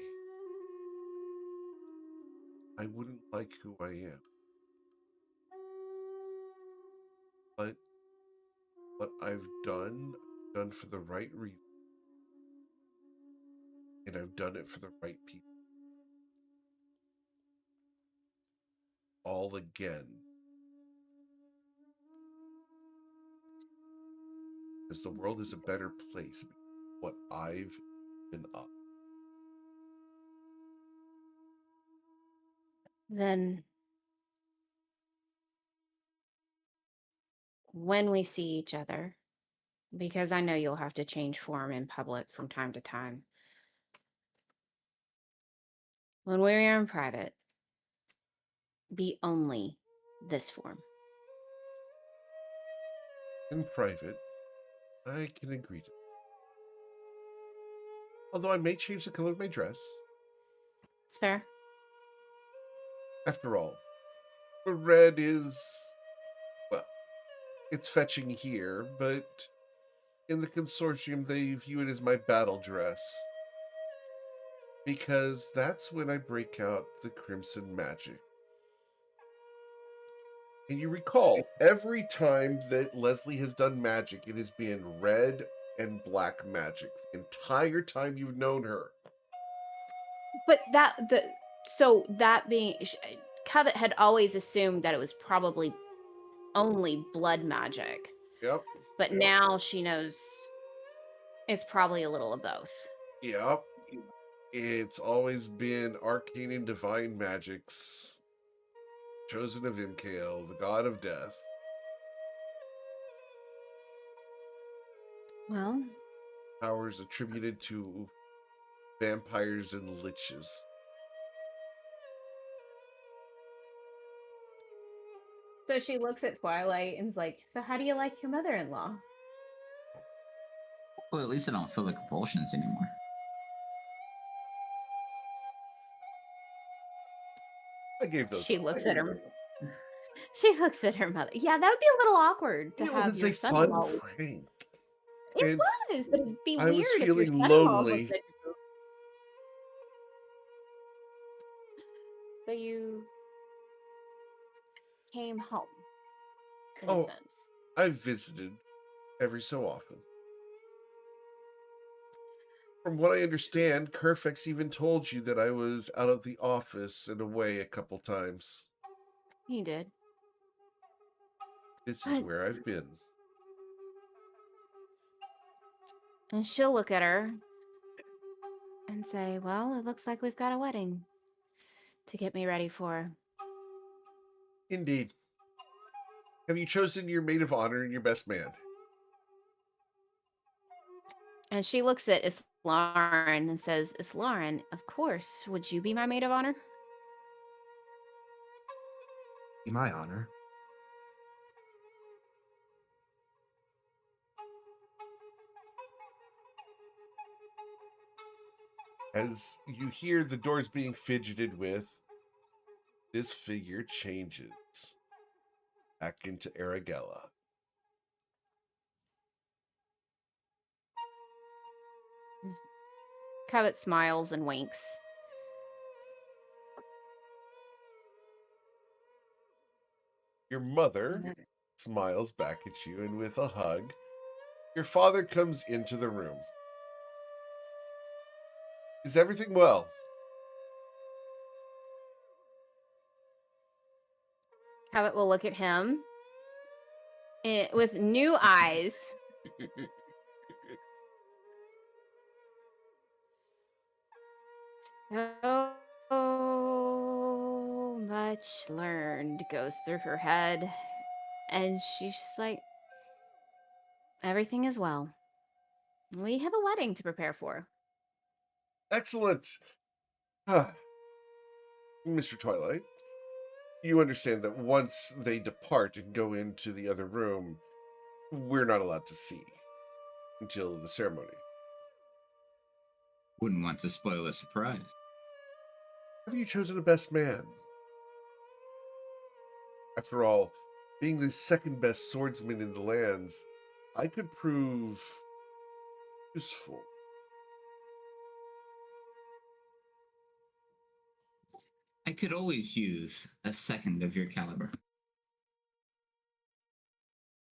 Speaker 1: I wouldn't like who I am. But what I've done for the right reason. And I've done it for the right people. all again. Because the world is a better place because of what I've been up.
Speaker 3: Then when we see each other, because I know you'll have to change form in public from time to time, when we're in private, be only this form.
Speaker 1: In private, I can agree to. Although I may change the color of my dress.
Speaker 3: It's fair.
Speaker 1: After all, the red is, well, it's fetching here, but in the consortium they view it as my battle dress. Because that's when I break out the crimson magic. And you recall, every time that Leslie has done magic, it has been red and black magic. The entire time you've known her.
Speaker 3: But that being, Covet had always assumed that it was probably only blood magic,
Speaker 1: Yep.
Speaker 3: but now she knows it's probably a little of both.
Speaker 1: Yep. It's always been arcane and divine magics. Chosen of Imkael, the god of death.
Speaker 3: Well,
Speaker 1: Powers attributed to vampires and liches.
Speaker 3: so she looks at Twilight and's like, "So how do you like your mother-in-law?"
Speaker 2: Well, at least I don't feel the compulsions anymore.
Speaker 1: I gave those.
Speaker 3: She
Speaker 1: up.
Speaker 3: looks at her. She looks at her mother. Yeah, that would be a little awkward to
Speaker 1: It
Speaker 3: have
Speaker 1: was
Speaker 3: your
Speaker 1: a fun
Speaker 3: son-in-law.
Speaker 1: prank.
Speaker 3: It
Speaker 1: And
Speaker 3: was, but it'd be
Speaker 1: I was
Speaker 3: weird if your
Speaker 1: feeling
Speaker 3: son-in-law looked
Speaker 1: lonely.
Speaker 3: at you. So you came home, in a
Speaker 1: Oh,
Speaker 3: sense.
Speaker 1: I've visited every so often. From what I understand, Kerfex even told you that I was out of the office and away a couple times.
Speaker 3: He did.
Speaker 1: This is
Speaker 3: But,
Speaker 1: where I've been.
Speaker 3: and she'll look at her and say, "Well, it looks like we've got a wedding to get me ready for."
Speaker 1: Indeed. Have you chosen your maid of honor and your best man?
Speaker 3: And she looks at Islauren and says, "Islauren, of course, would you be my maid of honor?"
Speaker 5: Be my honor.
Speaker 1: As you hear the doors being fidgeted with, this figure changes back into Aragella.
Speaker 3: Covet smiles and winks.
Speaker 1: Your mother smiles back at you, and with a hug, your father comes into the room. Is everything well?
Speaker 3: Covet will look at him with new eyes. So much learned goes through her head, and she's just like, "Everything is well. We have a wedding to prepare for."
Speaker 1: Excellent. Ah, Mr. Twilight, you understand that once they depart and go into the other room, we're not allowed to see until the ceremony.
Speaker 2: Wouldn't want to spoil the surprise.
Speaker 1: Have you chosen a best man? After all, being the second best swordsman in the lands, I could prove useful.
Speaker 2: I could always use a second of your caliber.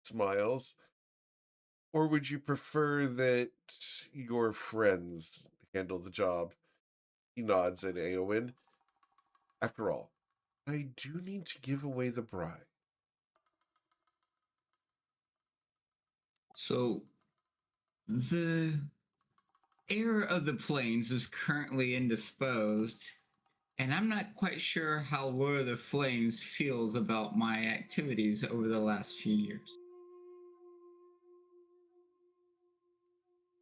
Speaker 1: Smiles. Or would you prefer that your friends handle the job? He nods at Eowyn. After all, I do need to give away the bride.
Speaker 2: So, the heir of the plains is currently indisposed, and I'm not quite sure how Lord of the Flames feels about my activities over the last few years.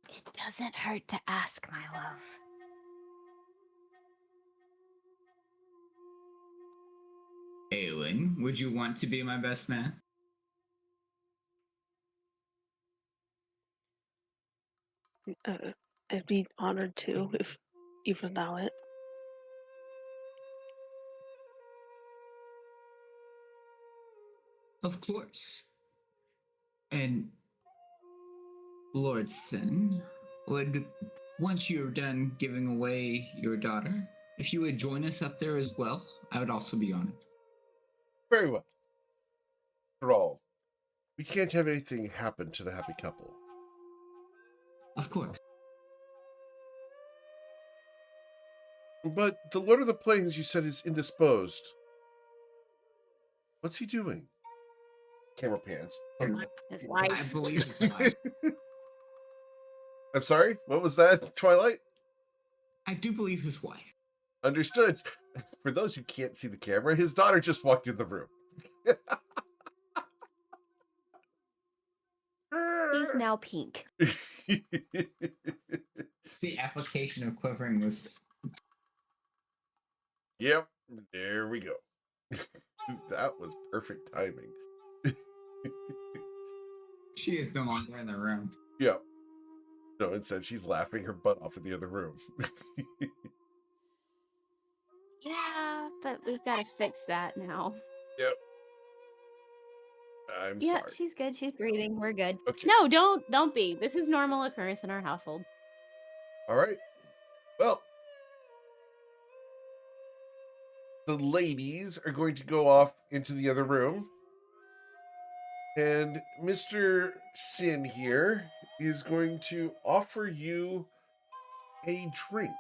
Speaker 3: It doesn't hurt to ask, my love.
Speaker 2: Awen, would you want to be my best man?
Speaker 4: I'd be honored to if you'd allow it.
Speaker 2: Of course. And Lord Sin, would once you're done giving away your daughter, if you would join us up there as well, I would also be honored.
Speaker 1: Very well. After all, we can't have anything happen to the happy couple.
Speaker 2: Of course.
Speaker 1: But the Lord of the Plains, you said, is indisposed. What's he doing? Camera pans.
Speaker 3: His
Speaker 2: I
Speaker 3: wife.
Speaker 2: believe his wife.
Speaker 1: I'm sorry? What was that, Twilight?
Speaker 2: I do believe his wife.
Speaker 1: Understood. For those who can't see the camera, his daughter just walked in the room.
Speaker 3: He's now pink.
Speaker 2: It's the application of quivering was.
Speaker 1: Yep, there we go. That was perfect timing.
Speaker 2: She is no longer in the room.
Speaker 1: Yep. No, instead she's laughing her butt off in the other room.
Speaker 3: Yeah, but we've got to fix that now.
Speaker 1: Yep. I'm
Speaker 3: Yeah,
Speaker 1: sorry.
Speaker 3: she's good. She's breathing. We're good.
Speaker 1: Okay.
Speaker 3: No, don't be. This is normal occurrence in our household.
Speaker 1: All right. Well, the ladies are going to go off into the other room. And Mr. Sin here is going to offer you a drink.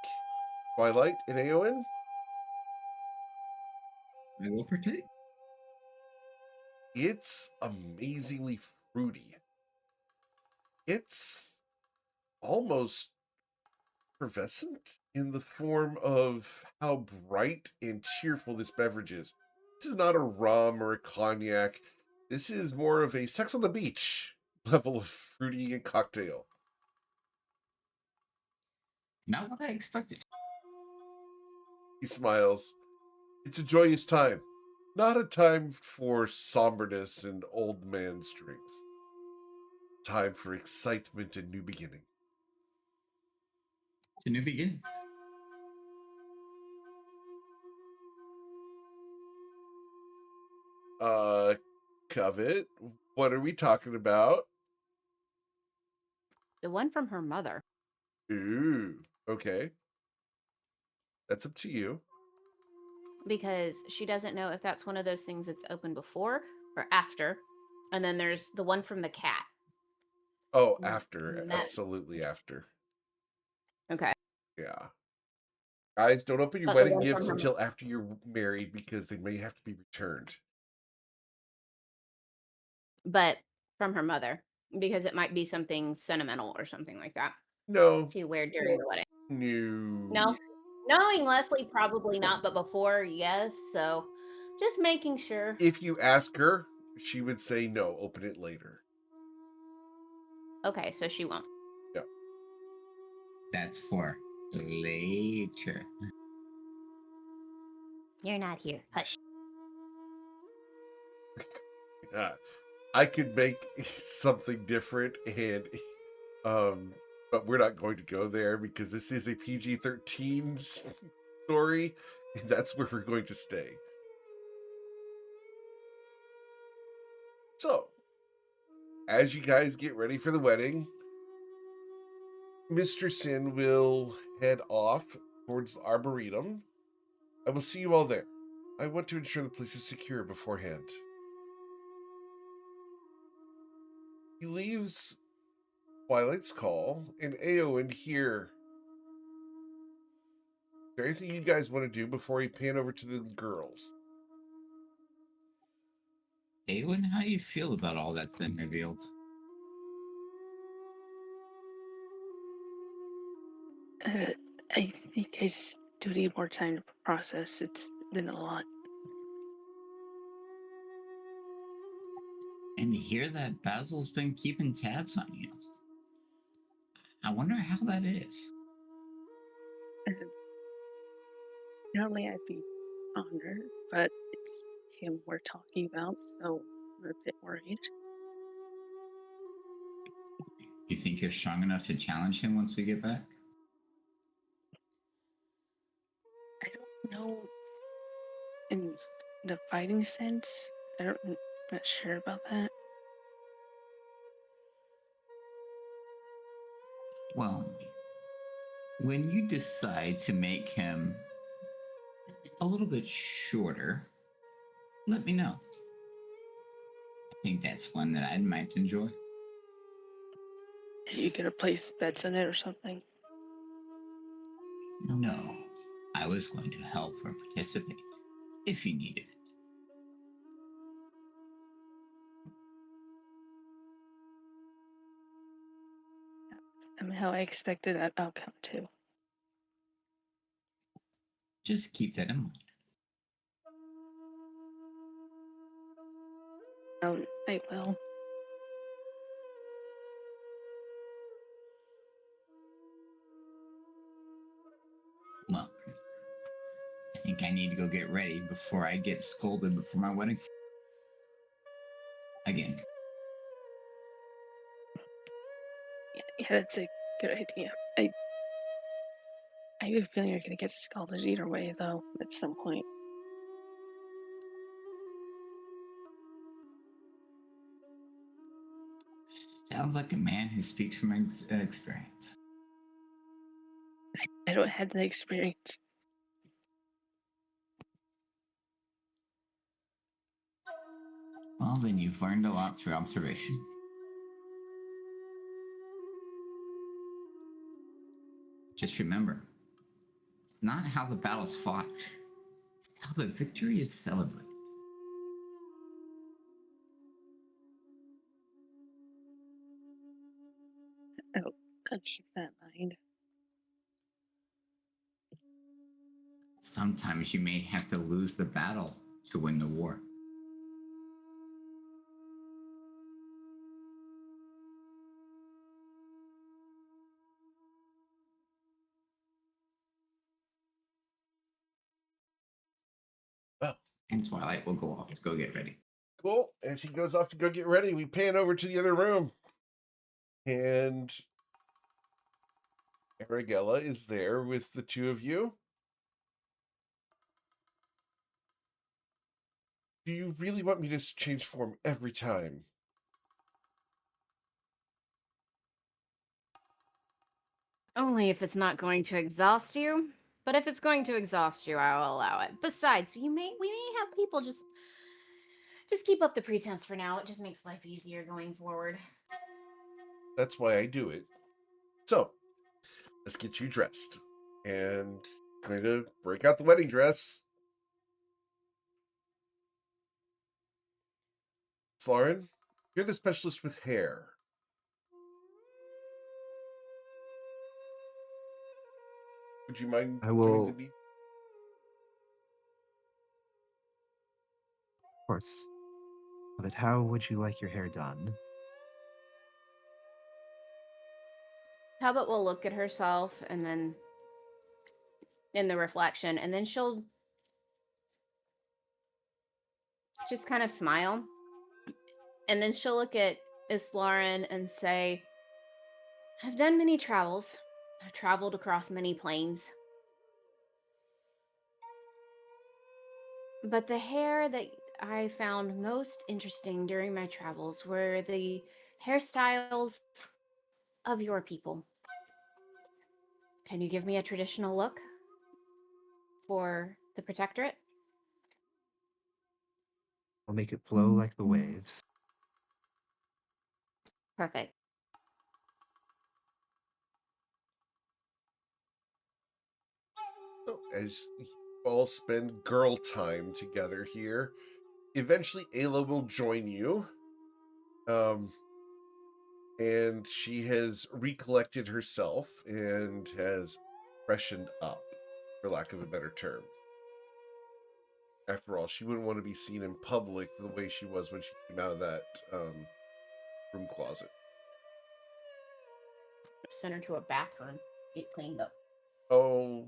Speaker 1: Twilight and Aowen.
Speaker 2: I will partake.
Speaker 1: It's amazingly fruity. It's almost effervescent in the form of how bright and cheerful this beverage is. This is not a rum or a cognac. This is more of a Sex on the Beach level of fruity and cocktail.
Speaker 2: Not what I expected.
Speaker 1: He smiles. It's a joyous time, not a time for somberness and old man's drinks. Time for excitement and new beginning.
Speaker 2: To new beginnings.
Speaker 1: Covet, what are we talking about?
Speaker 3: The one from her mother.
Speaker 1: Ooh, okay. That's up to you.
Speaker 3: Because she doesn't know if that's one of those things that's open before or after. And then there's the one from the cat.
Speaker 1: Oh, after.
Speaker 3: And that-
Speaker 1: Absolutely after.
Speaker 3: Okay.
Speaker 1: Yeah. Guys, don't open your
Speaker 3: But the
Speaker 1: wedding
Speaker 3: one from
Speaker 1: gifts
Speaker 3: her
Speaker 1: until after you're married because they may have to be returned.
Speaker 3: But from her mother. Because it might be something sentimental or something like that
Speaker 1: No.
Speaker 3: to wear during the wedding.
Speaker 1: No.
Speaker 3: No? Knowing Leslie, probably not, but before, yes. So just making sure.
Speaker 1: If you ask her, she would say no, open it later.
Speaker 3: Okay, so she won't.
Speaker 1: Yeah.
Speaker 2: That's for later.
Speaker 3: You're not here. Hush.
Speaker 1: I could make something different and but we're not going to go there because this is a PG-13 story and that's where we're going to stay. So, as you guys get ready for the wedding, Mr. Sin will head off towards the Arboretum. I will see you all there. I want to ensure the place is secure beforehand. He leaves Twilight's call, and Aowen here. Is there anything you guys want to do before we pan over to the girls?
Speaker 2: Awen, how do you feel about all that's been revealed?
Speaker 4: I think I do need more time to process. It's been a lot.
Speaker 2: And to hear that Basil's been keeping tabs on you. I wonder how that is.
Speaker 4: Normally I'd be honored, but it's him we're talking about, so I'm a bit worried.
Speaker 2: You think you're strong enough to challenge him once we get back?
Speaker 4: I don't know in the fighting sense. I'm not sure about that.
Speaker 2: Well, when you decide to make him a little bit shorter, let me know. I think that's one that I might enjoy.
Speaker 4: Are you gonna place bets on it or something?
Speaker 2: No, I was going to help her participate if you needed it.
Speaker 4: I mean, how I expected that outcome too.
Speaker 2: Just keep that in mind.
Speaker 4: I will.
Speaker 2: Well, I think I need to go get ready before I get scolded before my wedding. Again.
Speaker 4: Yeah, that's a good idea. I have a feeling you're gonna get scalded either way, though, at some point.
Speaker 2: Sounds like a man who speaks from experience.
Speaker 4: I don't have the experience.
Speaker 2: Well, then you've learned a lot through observation. Just remember, it's not how the battle's fought, it's how the victory is celebrated.
Speaker 4: I'll keep that in mind.
Speaker 2: Sometimes you may have to lose the battle to win the war.
Speaker 1: Well,
Speaker 2: And Twilight will go off to go get ready.
Speaker 1: cool. As he goes off to go get ready, we pan over to the other room. And Arigella is there with the two of you. Do you really want me to change form every time?
Speaker 3: Only if it's not going to exhaust you. But if it's going to exhaust you, I will allow it. Besides, we may have people just keep up the pretense for now. It just makes life easier going forward.
Speaker 1: That's why I do it. So, let's get you dressed. And I'm going to break out the wedding dress. Slaren, you're the specialist with hair. Would you mind
Speaker 5: I
Speaker 1: coming
Speaker 5: will,
Speaker 1: to
Speaker 5: of
Speaker 1: me?
Speaker 5: course. But how would you like your hair done?
Speaker 3: How about we'll look at herself and then in the reflection, and then she'll just kind of smile. And then she'll look at Islaren and say, I've done many travels. I've traveled across many plains. But the hair that I found most interesting during my travels were the hairstyles of your people. Can you give me a traditional look for the protectorate?
Speaker 5: I'll make it flow like the waves.
Speaker 3: Perfect.
Speaker 1: So, as you all spend girl time together here, Eventually, Ayla will join you. And she has recollected herself and has freshened up, for lack of a better term. After all, she wouldn't want to be seen in public the way she was when she came out of that room closet.
Speaker 3: Send her to a bathroom, get cleaned up.
Speaker 1: Oh,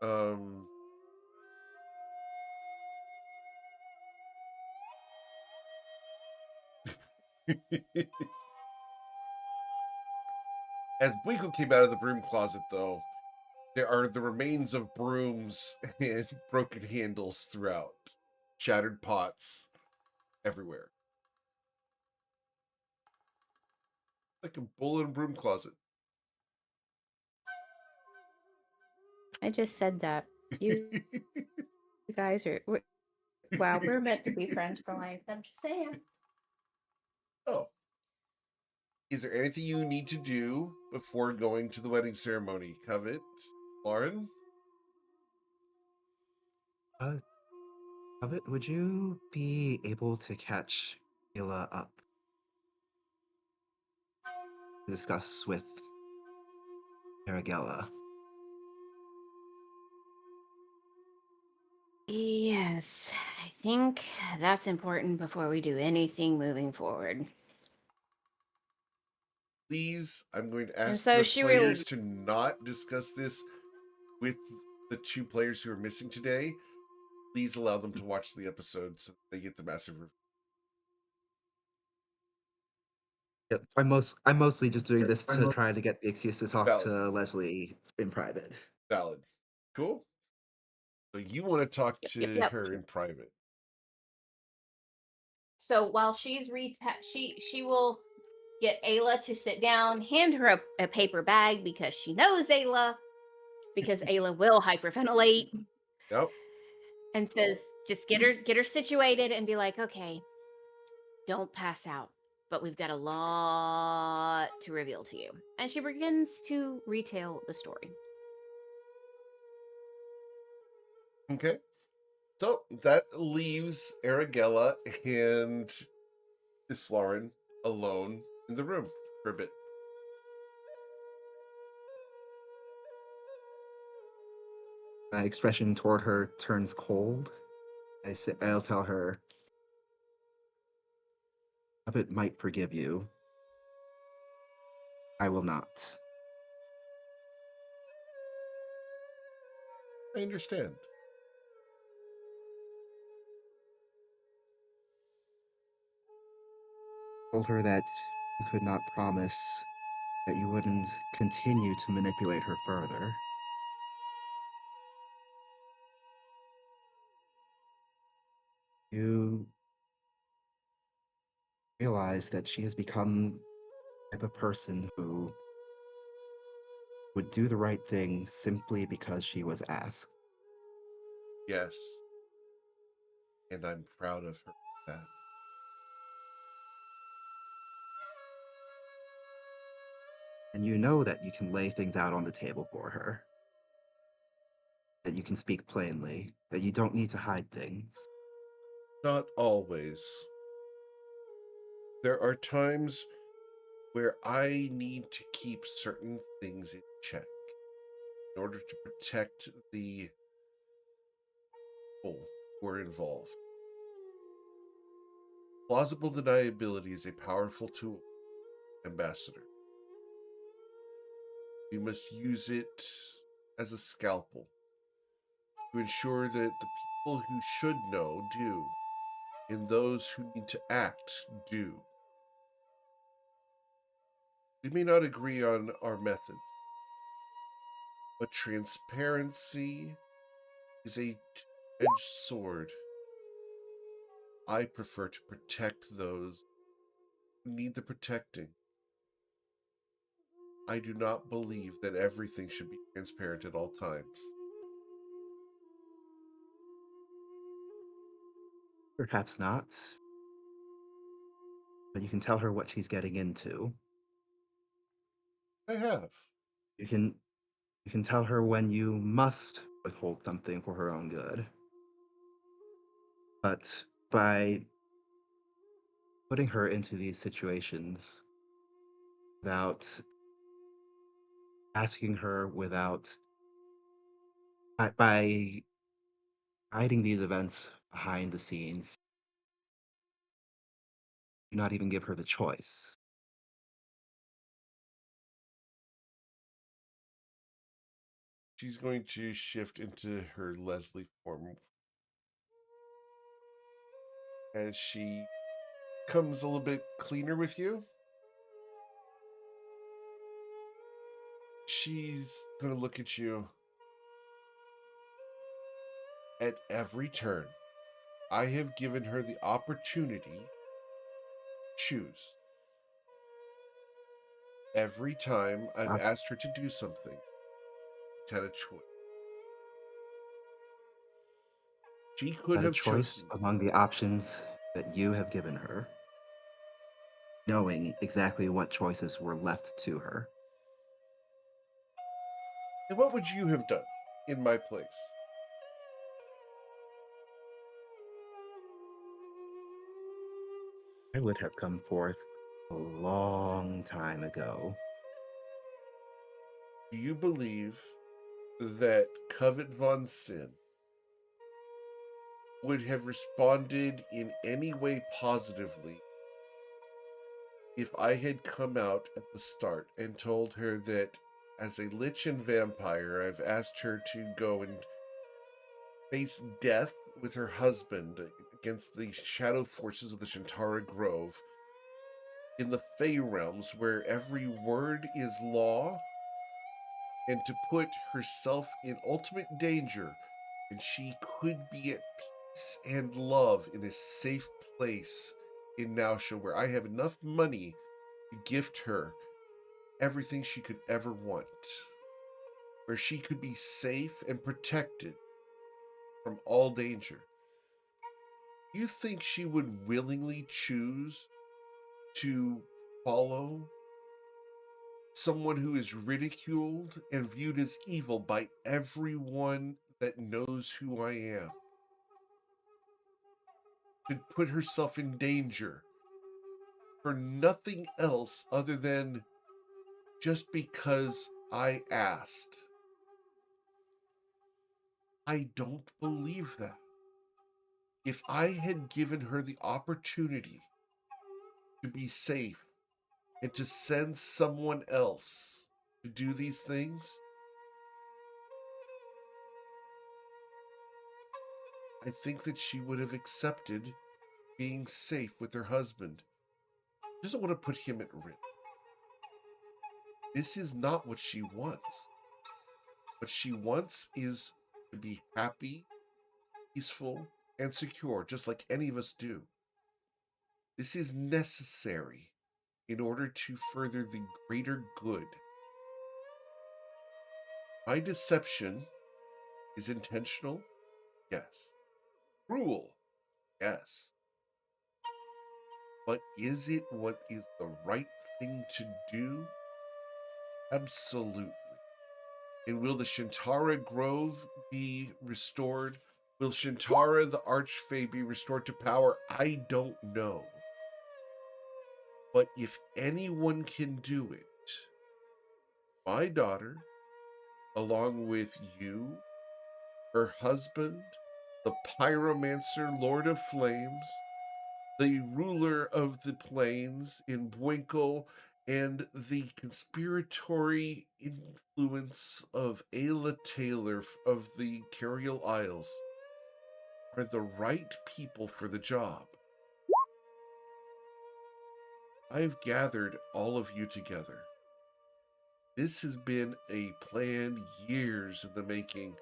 Speaker 1: um, as Blinko came out of the broom closet, though, there are the remains of brooms and broken handles throughout, shattered pots everywhere. Like a bull in a broom closet.
Speaker 3: I just said that. You guys are wow. We're meant to be friends for life. I'm just saying.
Speaker 1: Oh, is there anything you need to do before going to the wedding ceremony, Covet? Lauren?
Speaker 5: Uh, Covet, would you be able to catch Ayla up to discuss with Aragella?
Speaker 3: Yes, I think that's important before we do anything moving forward.
Speaker 1: Please, I'm going to
Speaker 3: And
Speaker 1: ask
Speaker 3: so
Speaker 1: the
Speaker 3: she will.
Speaker 1: players to not discuss this with the two players who are missing today. Please allow them to watch the episode so they get the massive review.
Speaker 5: Yep. I'm mostly just doing this to try to get the excuse to talk
Speaker 1: Valid.
Speaker 5: to Leslie in private.
Speaker 1: Valid. Cool. So you want to talk
Speaker 3: Yep, yep,
Speaker 1: to
Speaker 3: yep.
Speaker 1: her in private.
Speaker 3: So while she's she will get Ayla to sit down, hand her a paper bag because she knows Ayla, because Ayla will hyperventilate,
Speaker 1: Yep.
Speaker 3: and says, just get her situated and be like, okay, don't pass out. But we've got a lot to reveal to you. And she begins to retell the story.
Speaker 1: Okay. So that leaves Aragella and Islauren alone in the room for a bit.
Speaker 5: My expression toward her turns cold. I'll tell her, Covet might forgive you. I will not.
Speaker 1: I understand.
Speaker 5: Told her that you could not promise that you wouldn't continue to manipulate her further. You realize that she has become the type of person who would do the right thing simply because she was asked.
Speaker 1: Yes. And I'm proud of her for that.
Speaker 5: And you know that you can lay things out on the table for her. That you can speak plainly. That you don't need to hide things.
Speaker 1: Not always. There are times where I need to keep certain things in check in order to protect the people who are involved. Plausible deniability is a powerful tool, Ambassador. We must use it as a scalpel to ensure that the people who should know do, and those who need to act do. We may not agree on our methods, but transparency is a two-edged sword. I prefer to protect those who need the protecting. I do not believe that everything should be transparent at all times.
Speaker 5: Perhaps not. But you can tell her what she's getting into.
Speaker 1: I have.
Speaker 5: You can tell her when you must withhold something for her own good. But by putting her into these situations without asking her, without by hiding these events behind the scenes, do not even give her the choice.
Speaker 1: She's going to shift into her Leslie form as she comes a little bit cleaner with you. She's going to look at you at every turn. I have given her the opportunity to choose. Every time I've
Speaker 5: Uh,
Speaker 1: asked her to do something, she's had a choice. She could
Speaker 5: Had a
Speaker 1: have
Speaker 5: choice
Speaker 1: chosen.
Speaker 5: among the options that you have given her, knowing exactly what choices were left to her.
Speaker 1: And what would you have done in my place?
Speaker 5: I would have come forth a long time ago.
Speaker 1: Do you believe that Covet von Sin would have responded in any way positively if I had come out at the start and told her that as a lich and vampire, I've asked her to go and face death with her husband against the shadow forces of the Shantara Grove in the Fey realms where every word is law, and to put herself in ultimate danger, and she could be at peace and love in a safe place in Nausha where I have enough money to gift her everything she could ever want, where she could be safe and protected from all danger. You think she would willingly choose to follow someone who is ridiculed and viewed as evil by everyone that knows who I am? To put herself in danger for nothing else other than just because I asked? I don't believe that. If I had given her the opportunity to be safe and to send someone else to do these things, I think that she would have accepted being safe with her husband. She doesn't want to put him at risk. This is not what she wants. What she wants is to be happy, peaceful, and secure, just like any of us do. This is necessary in order to further the greater good. My deception is intentional, yes. Cruel, yes. But is it what is the right thing to do? Absolutely. And will the Shantara Grove be restored? Will Shantara the Archfey be restored to power? I don't know. But if anyone can do it, my daughter, along with you, her husband, the pyromancer, Lord of Flames, the ruler of the plains in Bwinkle, and the conspiratory influence of Ayla Taylor of the Carial Isles are the right people for the job. I've gathered all of you together. This has been a plan years in the making.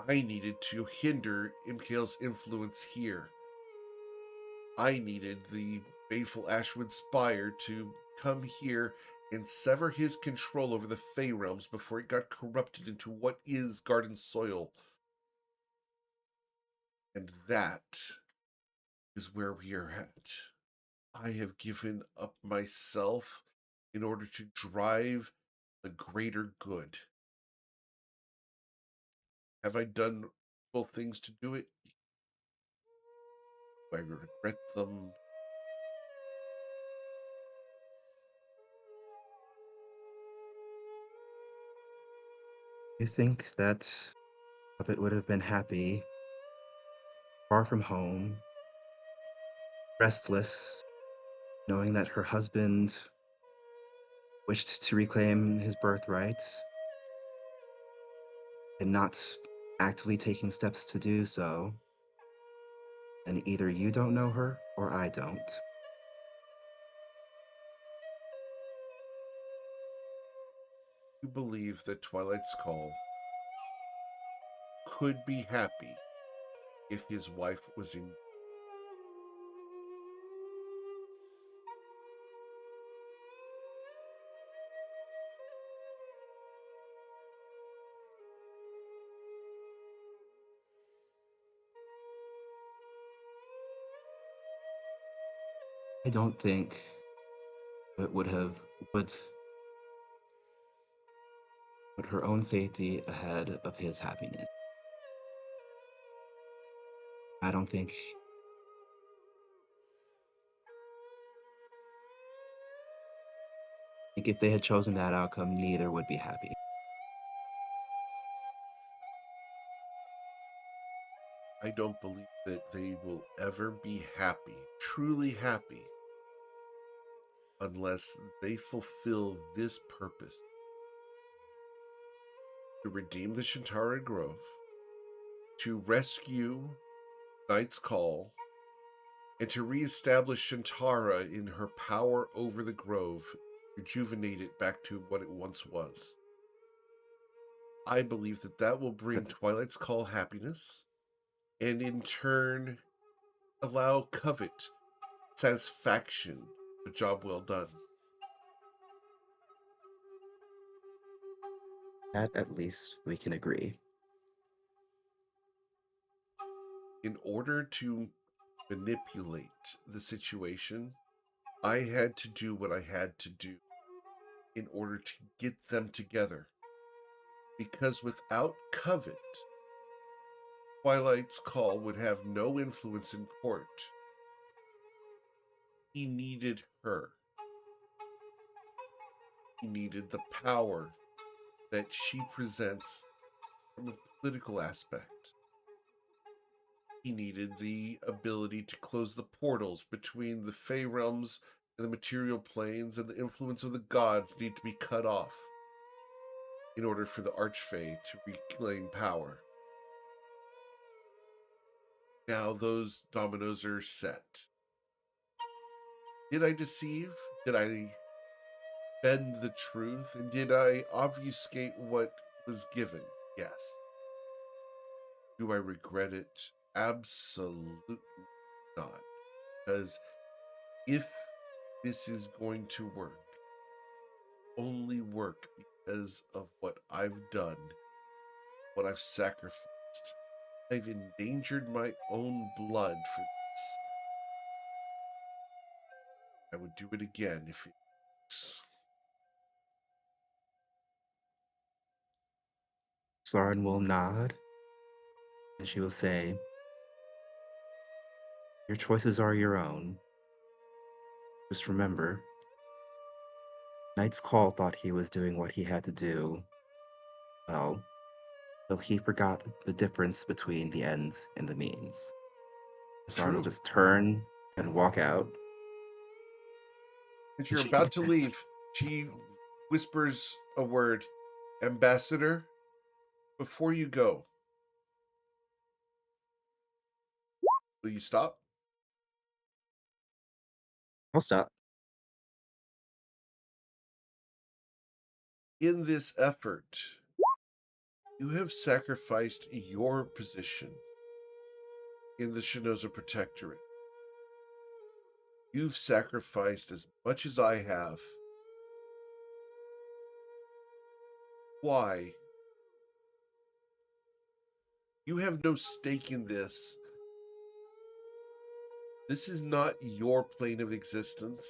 Speaker 1: I needed to hinder Imkael's influence here. I needed the faithful Ashwood Spire to come here and sever his control over the Fey realms before it got corrupted into what is Garden Soil. And that is where we are at. I have given up myself in order to drive the greater good. Have I done both things to do it? Do I regret them?
Speaker 5: You think that Puppet would have been happy, far from home, restless, knowing that her husband wished to reclaim his birthright and not actively taking steps to do so, and either you don't know her or I don't.
Speaker 1: You believe that Twilight's Call could be happy if his wife was in.
Speaker 5: I don't think it would have put her own safety ahead of his happiness. I don't think if they had chosen that outcome, neither would be happy.
Speaker 1: I don't believe that they will ever be happy, truly happy, unless they fulfill this purpose to redeem the Shantara Grove, to rescue Knight's Call, and to reestablish Shantara in her power over the Grove, rejuvenate it back to what it once was. I believe that that will bring Twilight's Call happiness, and in turn allow Covet satisfaction. A job well done.
Speaker 5: That at least we can agree.
Speaker 1: In order to manipulate the situation, I had to do what I had to do in order to get them together. Because without Covet, Twilight's Call would have no influence in court. He needed her. He needed the power that she presents from a political aspect. He needed the ability to close the portals between the Fey realms and the material planes, and the influence of the gods need to be cut off in order for the Archfey to reclaim power. Now those dominoes are set. Did I deceive? Did I bend the truth? And did I obfuscate what was given? Yes. Do I regret it? Absolutely not. Because if this is going to work, only work because of what I've done, what I've sacrificed. I've endangered my own blood for this. I would do it again if it works.
Speaker 5: Sauron will nod, and she will say, "Your choices are your own. Just remember, Knight's Call thought he was doing what he had to do, well, till he forgot the difference between the ends and the means." Sauron will
Speaker 1: True.
Speaker 5: just turn and walk out.
Speaker 1: As you're about to leave, she whispers a word. Ambassador, before you go, will you stop?
Speaker 5: I'll stop.
Speaker 1: In this effort, you have sacrificed your position in the Shinoza Protectorate. You've sacrificed as much as I have. Why? You have no stake in this. This is not your plane of existence.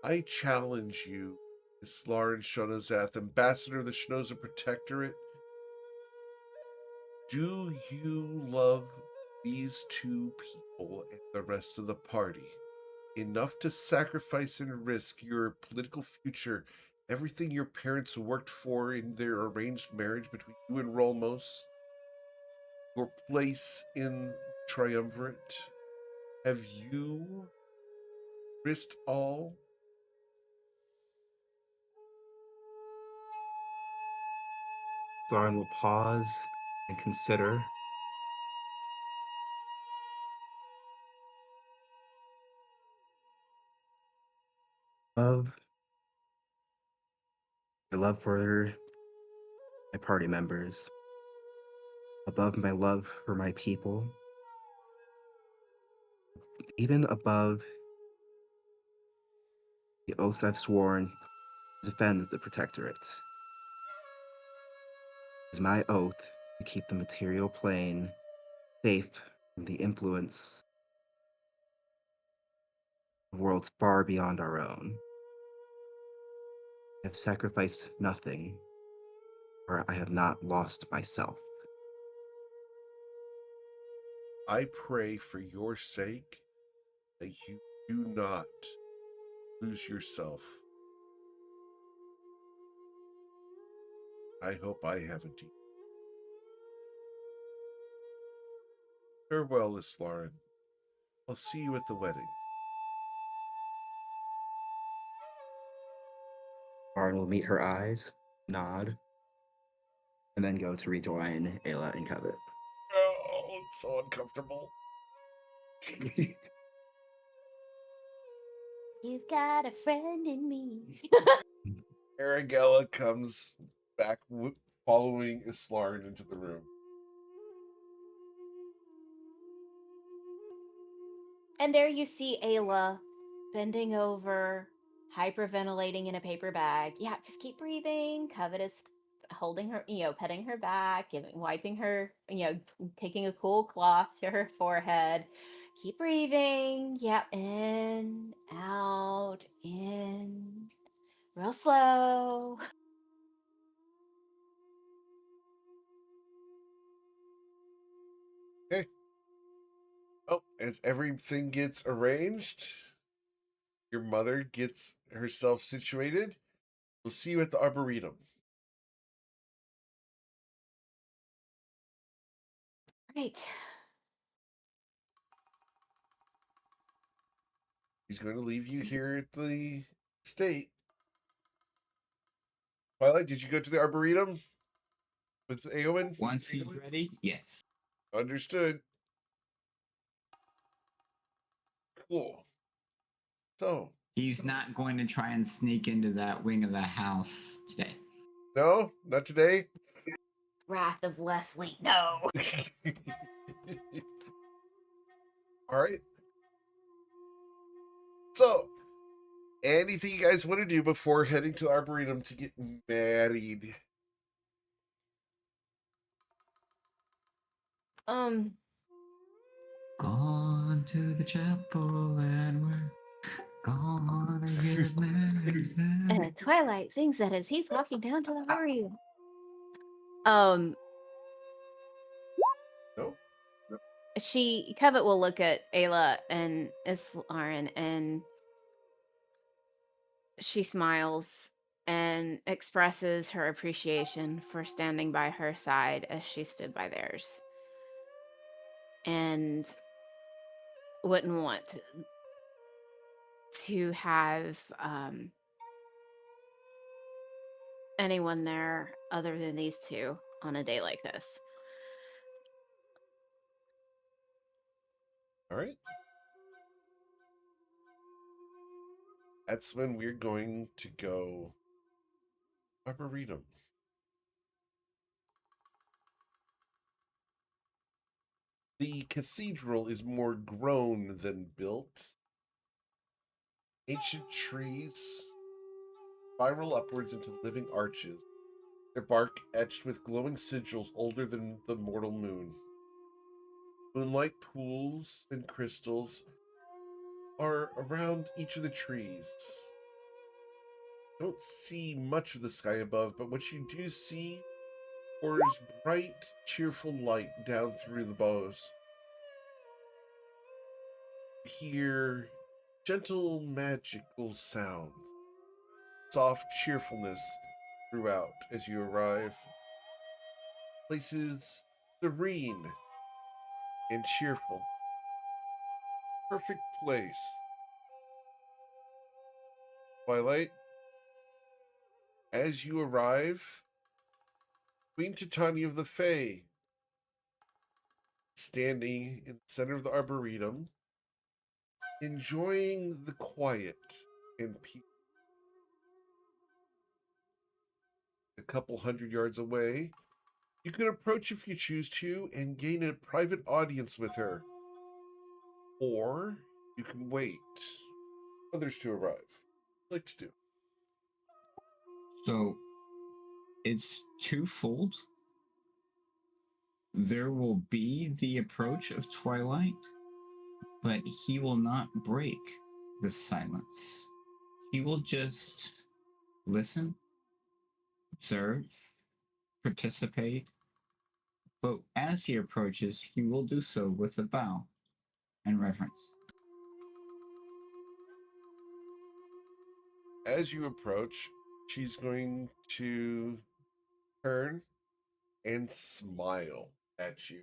Speaker 1: I challenge you, Islar and Shonazath, Ambassador of the Shinoza Protectorate, Do you love these two people and the rest of the party enough to sacrifice and risk your political future, everything your parents worked for in their arranged marriage between you and Rolmos, your place in Triumvirate? Have you risked all?
Speaker 5: Soren will pause and consider. Love, my love for my party members, above my love for my people, even above the oath I've sworn to defend the Protectorate, is my oath to keep the material plane safe from the influence of worlds far beyond our own. I have sacrificed nothing, or I have not lost myself.
Speaker 1: I pray for your sake that you do not lose yourself. I hope I haven't either. Farewell, Islaren. I'll see you at the wedding.
Speaker 5: Soren will meet her eyes, nod, and then go to rejoin Ayla and Covet.
Speaker 1: Oh, it's so uncomfortable.
Speaker 3: You've got a friend in me.
Speaker 1: Aragella comes back following Islaren into the room.
Speaker 3: And there you see Ayla bending over, hyperventilating in a paper bag. Yeah, just keep breathing. Covet is holding her, petting her back, wiping her, taking a cool cloth to her forehead. Keep breathing. Yep. In, out, in. Real slow.
Speaker 1: Okay. Oh, as everything gets arranged, your mother gets herself situated. We'll see you at the Arboretum.
Speaker 3: Right.
Speaker 1: He's going to leave you here at the estate. Twilight, did you go to the Arboretum with Aowen?
Speaker 2: Once he's ready, yes.
Speaker 1: Understood. Cool. So,
Speaker 2: He's not going to try and sneak into that wing of the house today.
Speaker 1: no, not today.
Speaker 3: Wrath of Leslie. No.
Speaker 1: All right. So, anything you guys want to do before heading to the Arboretum to get married?
Speaker 2: Gone to the chapel and we're gonna get married.
Speaker 3: Twilight sings that as he's walking down to the room.
Speaker 1: No.
Speaker 3: Covet will look at Ayla and Islaren, and she smiles and expresses her appreciation for standing by her side as she stood by theirs, and wouldn't want to have anyone there other than these two on a day like this.
Speaker 1: All right. That's when we're going to go Arboretum. The cathedral is more grown than built. Ancient trees spiral upwards into living arches, their bark etched with glowing sigils older than the mortal moon. Moonlight pools and crystals are around each of the trees. Don't see much of the sky above, but what you do see pours bright, cheerful light down through the boughs. You hear gentle, magical sounds, soft cheerfulness throughout as you arrive. Places serene and cheerful. Perfect place. Twilight, as you arrive, Queen Titania of the Fae, standing in the center of the Arboretum, enjoying the quiet and peace. A couple hundred yards away, you can approach if you choose to and gain a private audience with her. Or you can wait for others to arrive. What would you like to do?
Speaker 2: So it's twofold. There will be the approach of twilight, but he will not break the silence. He will just listen, observe, participate, but as he approaches, he will do so with a bow and reverence.
Speaker 1: As you approach, she's going to turn and smile at you.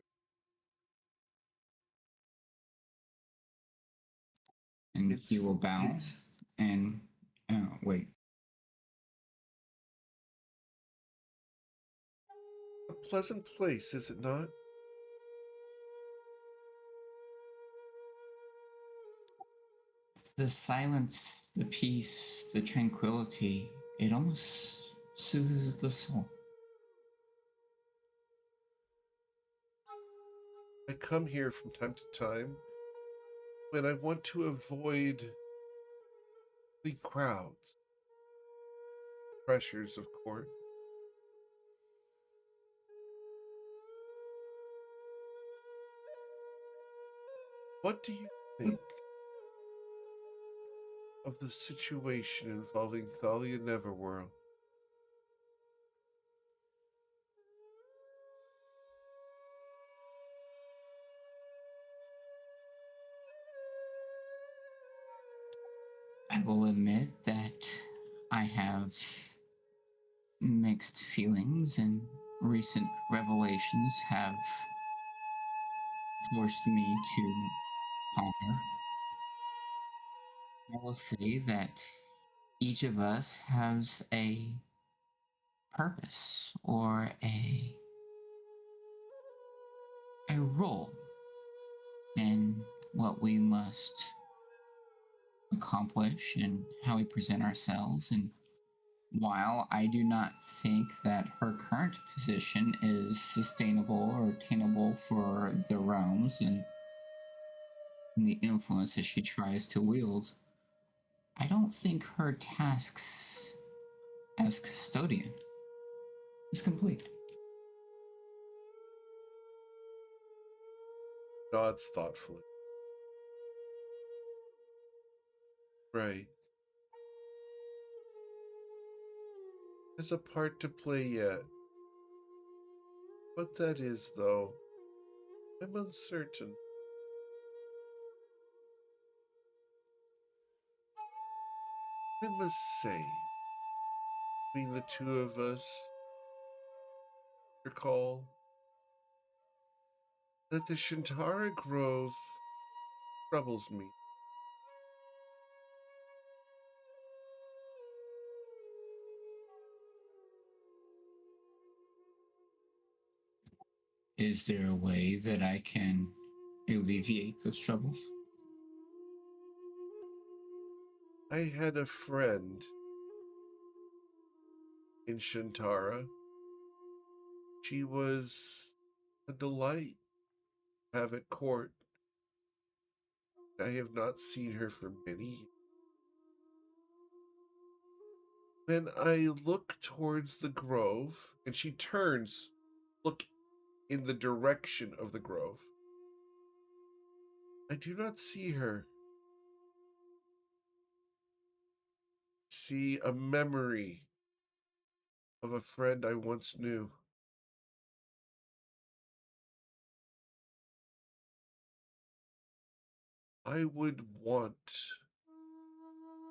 Speaker 2: And he will bow and wait.
Speaker 1: A pleasant place, is it not?
Speaker 2: The silence, the peace, the tranquility, it almost soothes the soul.
Speaker 1: I come here from time to time when I want to avoid the crowds, pressures of court. What do you think of the situation involving Thalia Neverworld?
Speaker 2: I will admit that I have mixed feelings, and recent revelations have forced me to ponder. I will say that each of us has a purpose or a role in what we must accomplish and how we present ourselves. And while I do not think that her current position is sustainable or attainable for the realms and the influence that she tries to wield, I don't think her tasks as custodian is complete.
Speaker 1: Nods thoughtfully. Right. There's a part to play yet. What that is, though, I'm uncertain. I must say, between the two of us, recall that the Shintara Grove troubles me.
Speaker 2: Is there a way that I can alleviate those troubles?
Speaker 1: I had a friend in Shintara. She was a delight to have at court. I have not seen her for many years. When I look towards the grove, and she turns, look in the direction of the grove, I do not see her. See a memory of a friend I once knew. I would want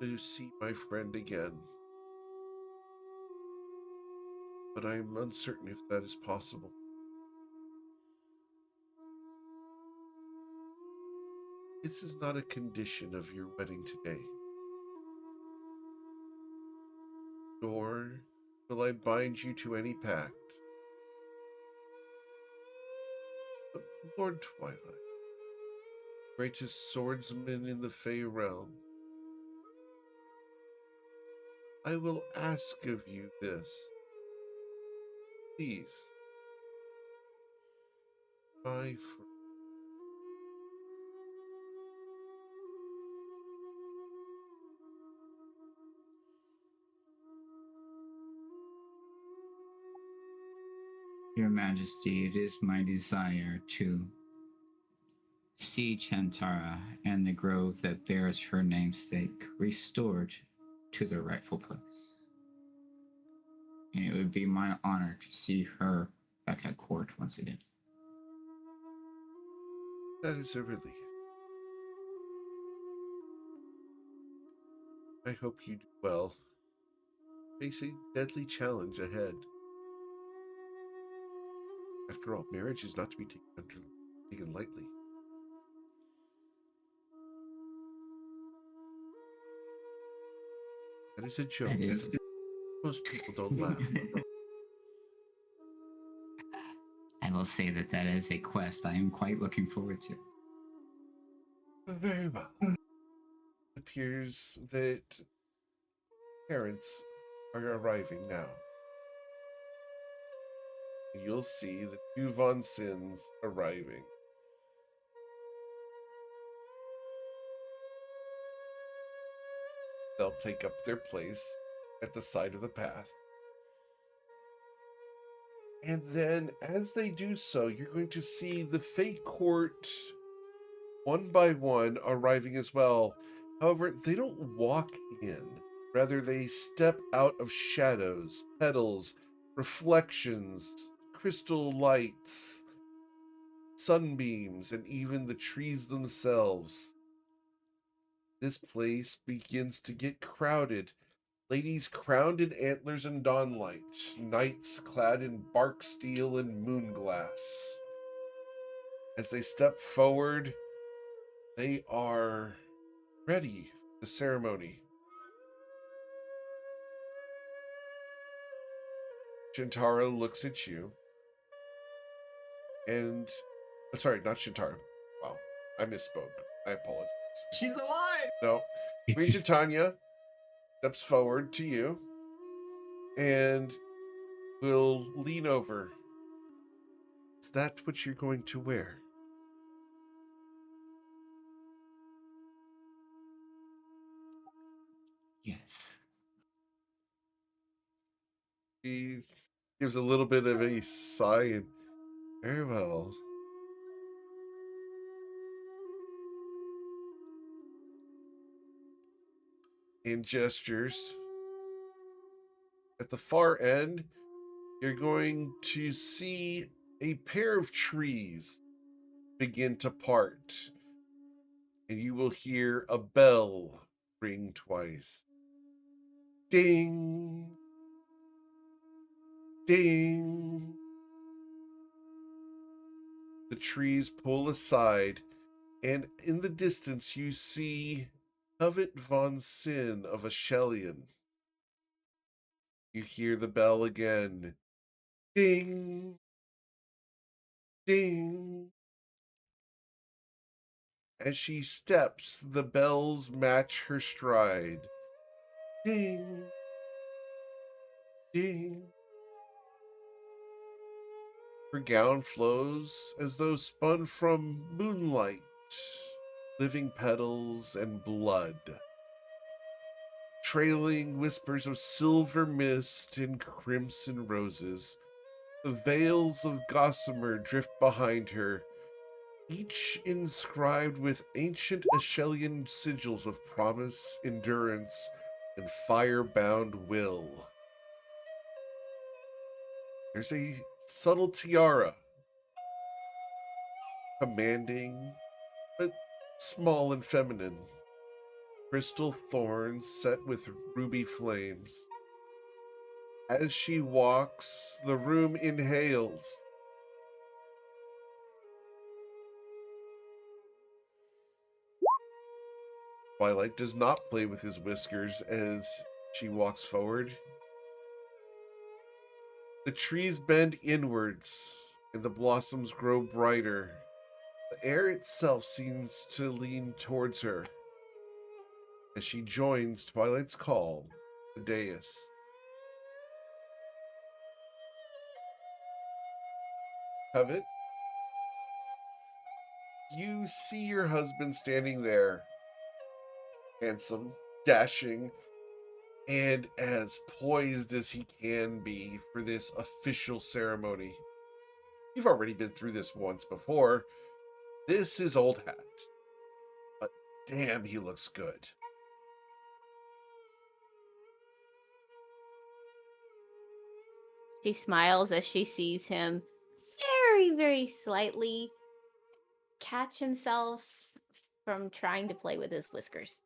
Speaker 1: to see my friend again, but I am uncertain if that is possible. This is not a condition of your wedding today, nor will I bind you to any pact. But Lord Twilight, greatest swordsman in the Fey realm, I will ask of you this. Please, my friend.
Speaker 2: Your Majesty, it is my desire to see Chantara and the grove that bears her namesake restored to their rightful place. And it would be my honor to see her back at court once again.
Speaker 1: That is a relief. I hope you do well. Face a deadly challenge ahead. After all, marriage is not to be taken lightly. That is a joke.
Speaker 2: That is.
Speaker 1: Most people don't laugh.
Speaker 2: I will say that that is a quest I am quite looking forward to.
Speaker 1: Very well. It appears that parents are arriving now. You'll see the two Von Sins arriving. They'll take up their place at the side of the path. And then as they do so, you're going to see the Fate Court one by one arriving as well. However, they don't walk in. Rather, they step out of shadows, petals, reflections, crystal lights, sunbeams, and even the trees themselves. This place begins to get crowded. Ladies crowned in antlers and dawnlight, knights clad in bark steel and moonglass. As they step forward, they are ready for the ceremony. Shintara looks at you, and sorry, not Shintara. Wow, I misspoke. I apologize.
Speaker 2: She's alive!
Speaker 1: No, Queen Titania steps forward to you and will lean over. Is that what you're going to wear?
Speaker 2: Yes.
Speaker 1: He gives a little bit of a sigh and very well. In gestures. At the far end, you're going to see a pair of trees begin to part. And you will hear a bell ring twice. Ding! Ding! The trees pull aside, and in the distance you see Covet von Sin of Ashelion. You hear the bell again. Ding! Ding! As she steps, the bells match her stride. Ding! Ding! Her gown flows as though spun from moonlight, living petals, and blood. Trailing whispers of silver mist and crimson roses, the veils of gossamer drift behind her, each inscribed with ancient Ashelian sigils of promise, endurance, and fire-bound will. There's a subtle tiara, commanding, but small and feminine. Crystal thorns set with ruby flames. As she walks, the room inhales. Twilight does not play with his whiskers as she walks forward. The trees bend inwards and the blossoms grow brighter. The air itself seems to lean towards her as she joins Twilight's call, the dais. Covet, you see your husband standing there, handsome, dashing, and as poised as he can be for this official ceremony. You've already been through this once before. This is Old Hat, but damn, he looks good.
Speaker 3: She smiles as she sees him very, very slightly catch himself from trying to play with his whiskers.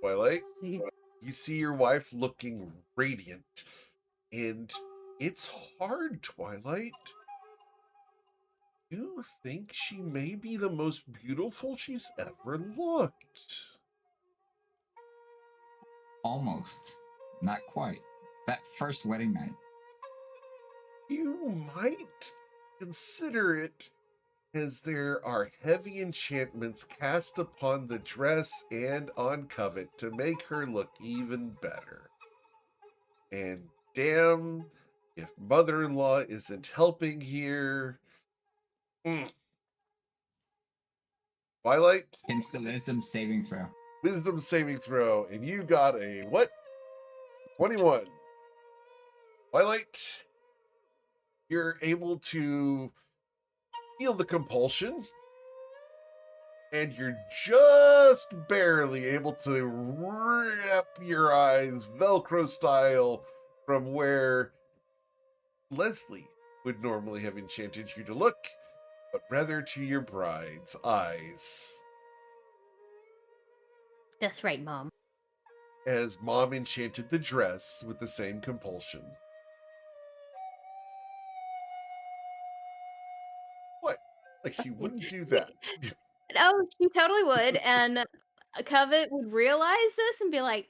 Speaker 1: Twilight, you see your wife looking radiant, and it's hard, Twilight. You think she may be the most beautiful she's ever looked.
Speaker 2: Almost. Not quite. That first wedding night.
Speaker 1: You might consider it, as there are heavy enchantments cast upon the dress and on Covet to make her look even better. And damn, if mother-in-law isn't helping here. Twilight,
Speaker 2: It's the wisdom saving throw.
Speaker 1: wisdom saving throw, and you got a what? 21. Twilight, you're able to feel the compulsion, and you're just barely able to wrap your eyes Velcro style from where Leslie would normally have enchanted you to look, but rather to your bride's eyes.
Speaker 3: That's right, Mom.
Speaker 1: As Mom enchanted the dress with the same compulsion. What? Like she wouldn't do that.
Speaker 3: No, she totally would. And Covet would realize this and be like,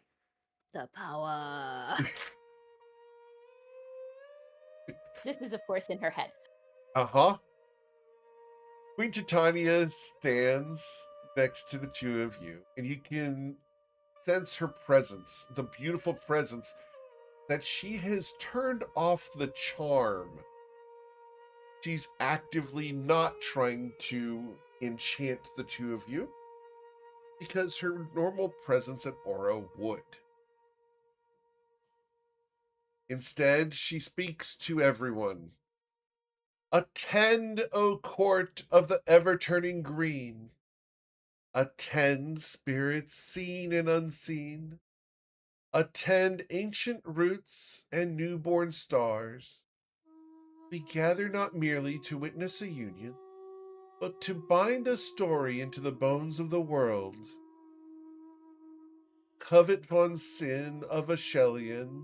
Speaker 3: the power. This is, of course, in her head.
Speaker 1: Uh-huh. Queen Titania stands next to the two of you, and you can sense her presence, the beautiful presence, that she has turned off the charm. She's actively not trying to enchant the two of you because her normal presence at Oro would. Instead, she speaks to everyone. Attend, O court of the ever-turning green. Attend, spirits seen and unseen. Attend, ancient roots and newborn stars. We gather not merely to witness a union, but to bind a story into the bones of the world. Covet von Sin of Ashelion,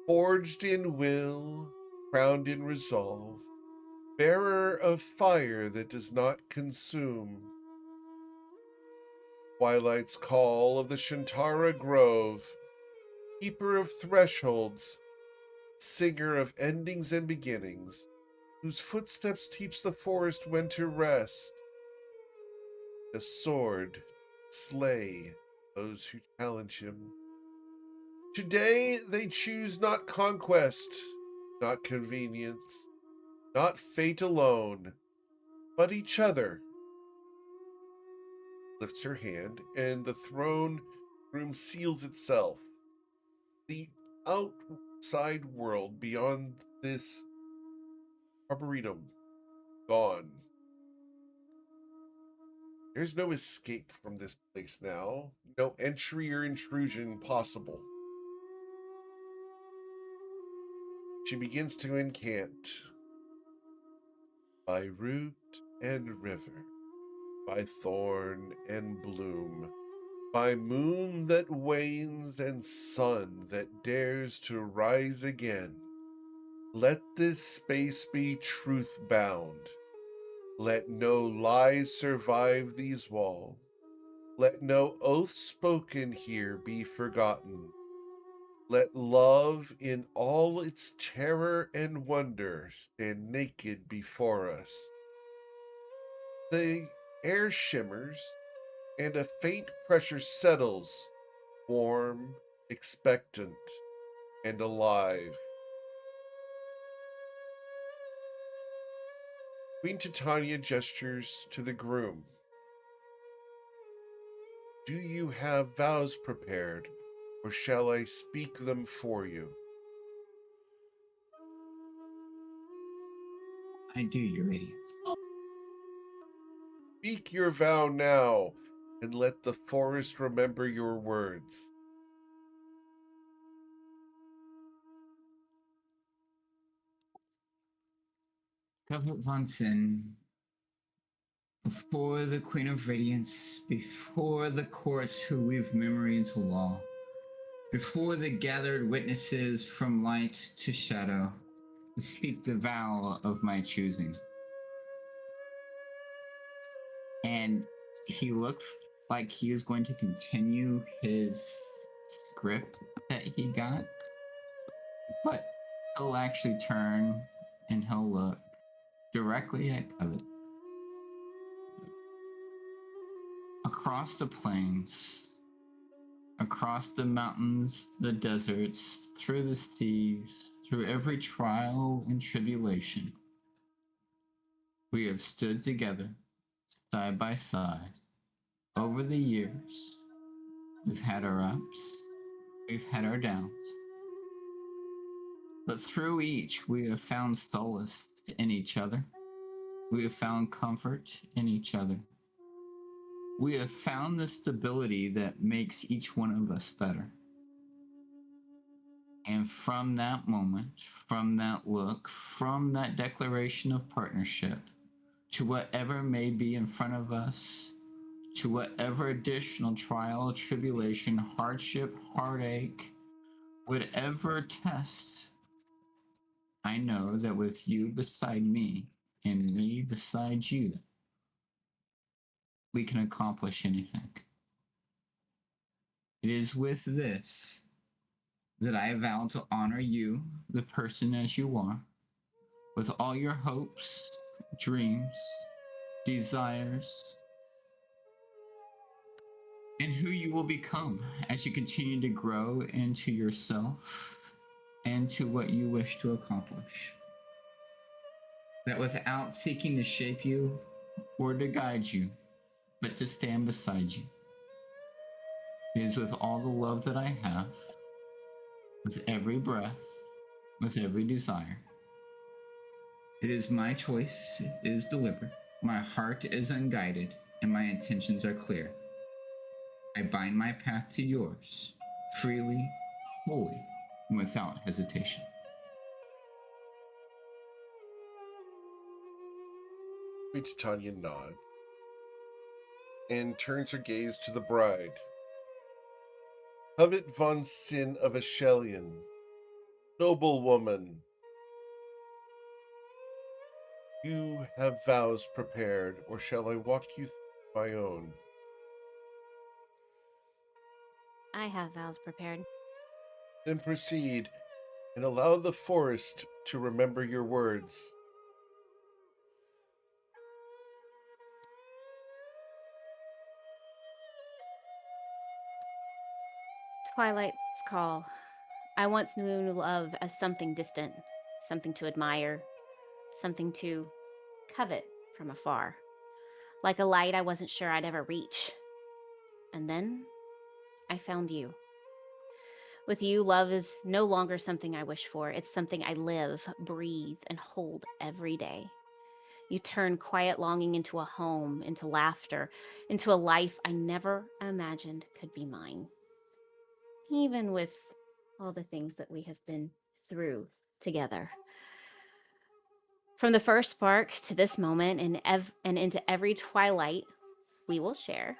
Speaker 1: forged in will, crowned in resolve, bearer of fire that does not consume. Twilight's call of the Shantara Grove, keeper of thresholds, singer of endings and beginnings, whose footsteps teach the forest when to rest. A sword slay those who challenge him. Today they choose not conquest, not convenience, not fate alone, but each other. Lifts her hand, and the throne room seals itself. The outside world beyond this arboretum gone. There's no escape from this place now. No entry or intrusion possible. She begins to incant. By root and river, by thorn and bloom, by moon that wanes and sun that dares to rise again, let this space be truth bound. Let no lies survive these walls. Let no oath spoken here be forgotten. Let love in all its terror and wonder stand naked before us. The air shimmers, and a faint pressure settles, warm, expectant, and alive. Queen Titania gestures to the groom. Do you have vows prepared, or shall I speak them for you?
Speaker 2: I do, Your Radiance.
Speaker 1: Speak your vow now, and let the forest remember your words.
Speaker 2: Covenant von Sin, before the Queen of Radiance, before the courts who weave memory into law, before the gathered witnesses from light to shadow, I speak the vow of my choosing. And he looks like he is going to continue his script that he got, but he'll actually turn and he'll look directly at Covet. Across the plains, across the mountains, the deserts, through the seas, through every trial and tribulation, we have stood together, side by side. Over the years, we've had our ups, we've had our downs. But through each, we have found solace in each other. We have found comfort in each other. We have found the stability that makes each one of us better. And from that moment, from that look, from that declaration of partnership, to whatever may be in front of us, to whatever additional trial, tribulation, hardship, heartache, whatever test, I know that with you beside me and me beside you, we can accomplish anything. It is with this that I vow to honor you, the person as you are, with all your hopes, dreams, desires, and who you will become as you continue to grow into yourself and to what you wish to accomplish. That without seeking to shape you or to guide you, but to stand beside you. It is with all the love that I have, with every breath, with every desire. It is my choice, it is deliberate, my heart is unguided, and my intentions are clear. I bind my path to yours, freely, wholly, and without hesitation.
Speaker 1: Queen Titania nods and turns her gaze to the bride. Covet von Sin of Aschelion, noble woman, you have vows prepared, or shall I walk you through my own?
Speaker 3: I have vows prepared.
Speaker 1: Then proceed, and allow the forest to remember your words.
Speaker 3: Twilight's call. I once knew love as something distant, something to admire, something to covet from afar, like a light I wasn't sure I'd ever reach. And then I found you. With you, love is no longer something I wish for. It's something I live, breathe, and hold every day. You turn quiet longing into a home, into laughter, into a life I never imagined could be mine. Even with all the things that we have been through together. From the first spark to this moment and into every twilight we will share,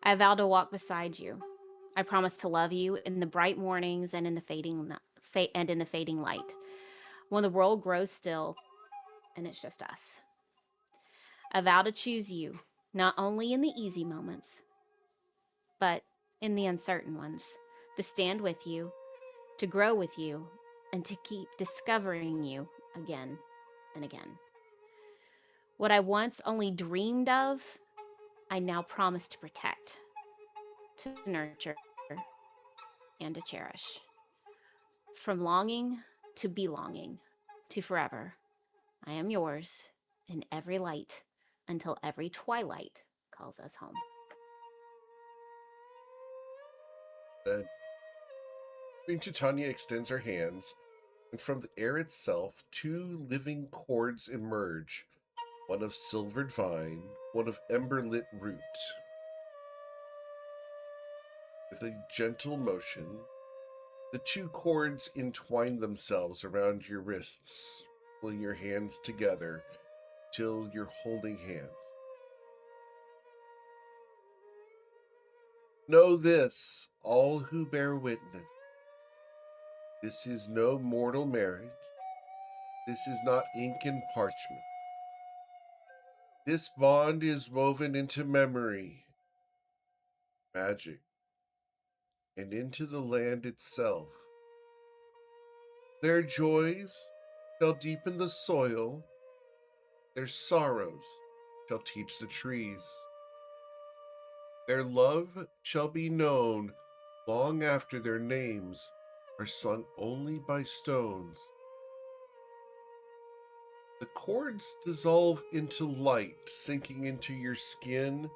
Speaker 3: I vow to walk beside you. I promise to love you in the bright mornings and in the fading light. When the world grows still and it's just us. I vow to choose you, not only in the easy moments, but in the uncertain ones, to stand with you, to grow with you, and to keep discovering you again and again. What I once only dreamed of, I now promise to protect, to nurture, and to cherish. From longing to belonging to forever, I am yours in every light until every twilight calls us home.
Speaker 1: Then Queen Titania extends her hands, and from the air itself, two living cords emerge, one of silvered vine, one of ember-lit root. With a gentle motion, the two cords entwine themselves around your wrists, pulling your hands together till you're holding hands. Know this, all who bear witness. This is no mortal marriage. This is not ink and parchment. This bond is woven into memory, magic, and into the land itself. Their joys shall deepen the soil, their sorrows shall teach the trees. Their love shall be known long after their names are sung only by stones. The cords dissolve into light, sinking into your skin,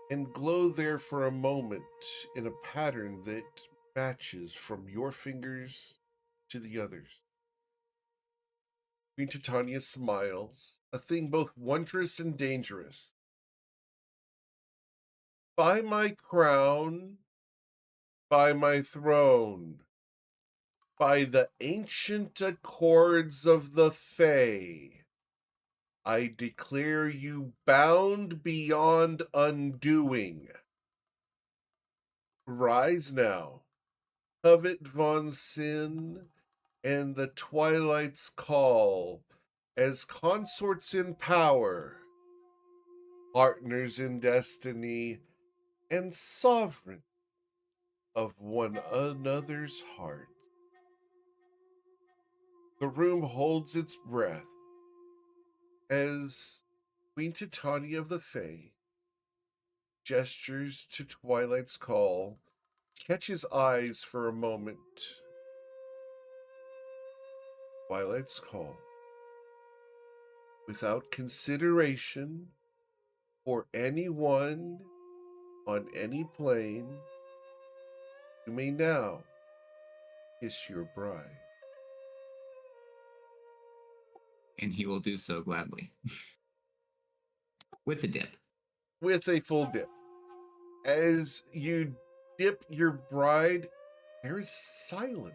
Speaker 1: and glow there for a moment in a pattern that matches from your fingers to the others. Queen Titania smiles, a thing both wondrous and dangerous. By my crown, by my throne, by the ancient accords of the Fae, I declare you bound beyond undoing. Rise now, covet von Sin, and the twilight's call, as consorts in power, partners in destiny, and sovereign of one another's heart. The room holds its breath as Queen Titania of the Fae gestures to Twilight's call, catches eyes for a moment. Twilight's call. Without consideration for anyone on any plane, you may now kiss your bride.
Speaker 2: And he will do so gladly. With a dip.
Speaker 1: With a full dip. As you dip your bride, there is silence.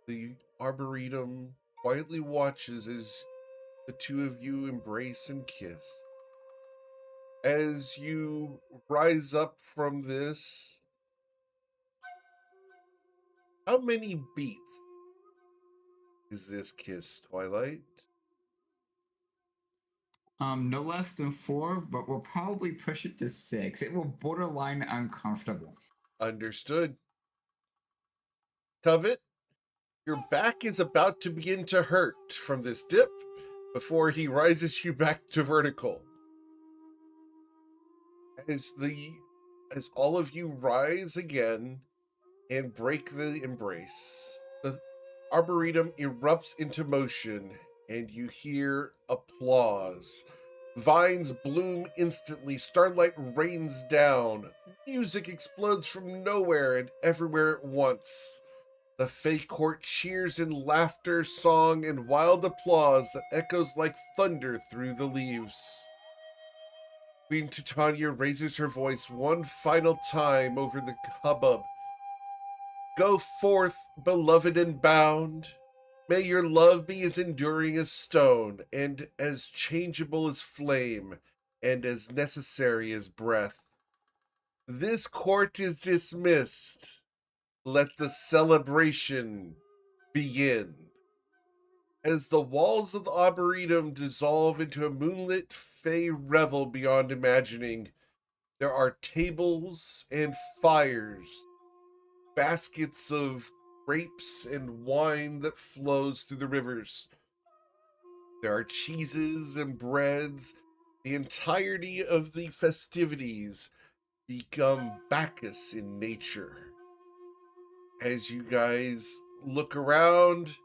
Speaker 1: The Arboretum quietly watches as the two of you embrace and kiss. As you rise up from this, how many beats is this kiss, Twilight?
Speaker 2: No less than 4, but we'll probably push it to 6. It will borderline uncomfortable.
Speaker 1: Understood. Covet, your back is about to begin to hurt from this dip before he rises you back to vertical. As all of you rise again and break the embrace, the Arboretum erupts into motion and you hear applause. Vines bloom instantly, starlight rains down, music explodes from nowhere and everywhere at once. The Fae Court cheers in laughter, song, and wild applause that echoes like thunder through the leaves. Queen Titania raises her voice one final time over the hubbub Go forth, beloved and bound. May your love be as enduring as stone, and as changeable as flame, and as necessary as breath. This court is dismissed. Let the celebration begin. As the walls of the Arboretum dissolve into a moonlit fey revel beyond imagining, there are tables and fires, baskets of grapes and wine that flows through the rivers. There are cheeses and breads. The entirety of the festivities become Bacchus in nature. As you guys look around,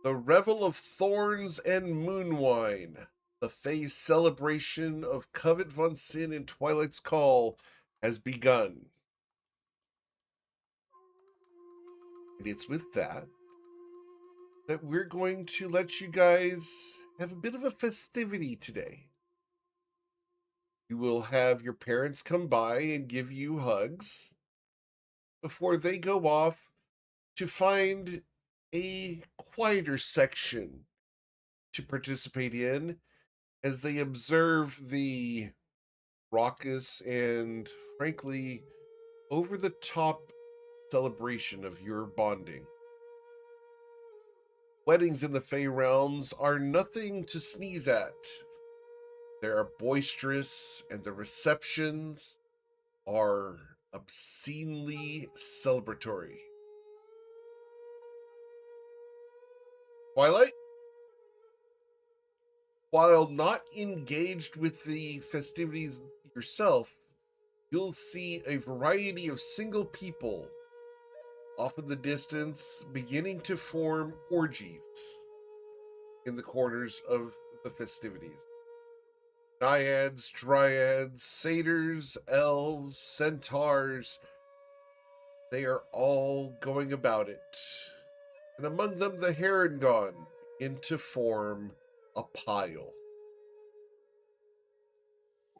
Speaker 1: the revel of thorns and moon wine, the Fae celebration of Covet von Sin and Twilight's Call, has begun. And it's with that we're going to let you guys have a bit of a festivity today. You will have your parents come by and give you hugs before they go off to find a quieter section to participate in as they observe the raucous and, frankly, over the top celebration of your bonding. Weddings in the Fey realms are nothing to sneeze at. They are boisterous, and the receptions are obscenely celebratory. Twilight, while not engaged with the festivities yourself, you'll see a variety of single people off in the distance beginning to form orgies in the corners of the festivities. Naiads, dryads, satyrs, elves, centaurs, they are all going about it. And among them the Herongon begin to form a pile.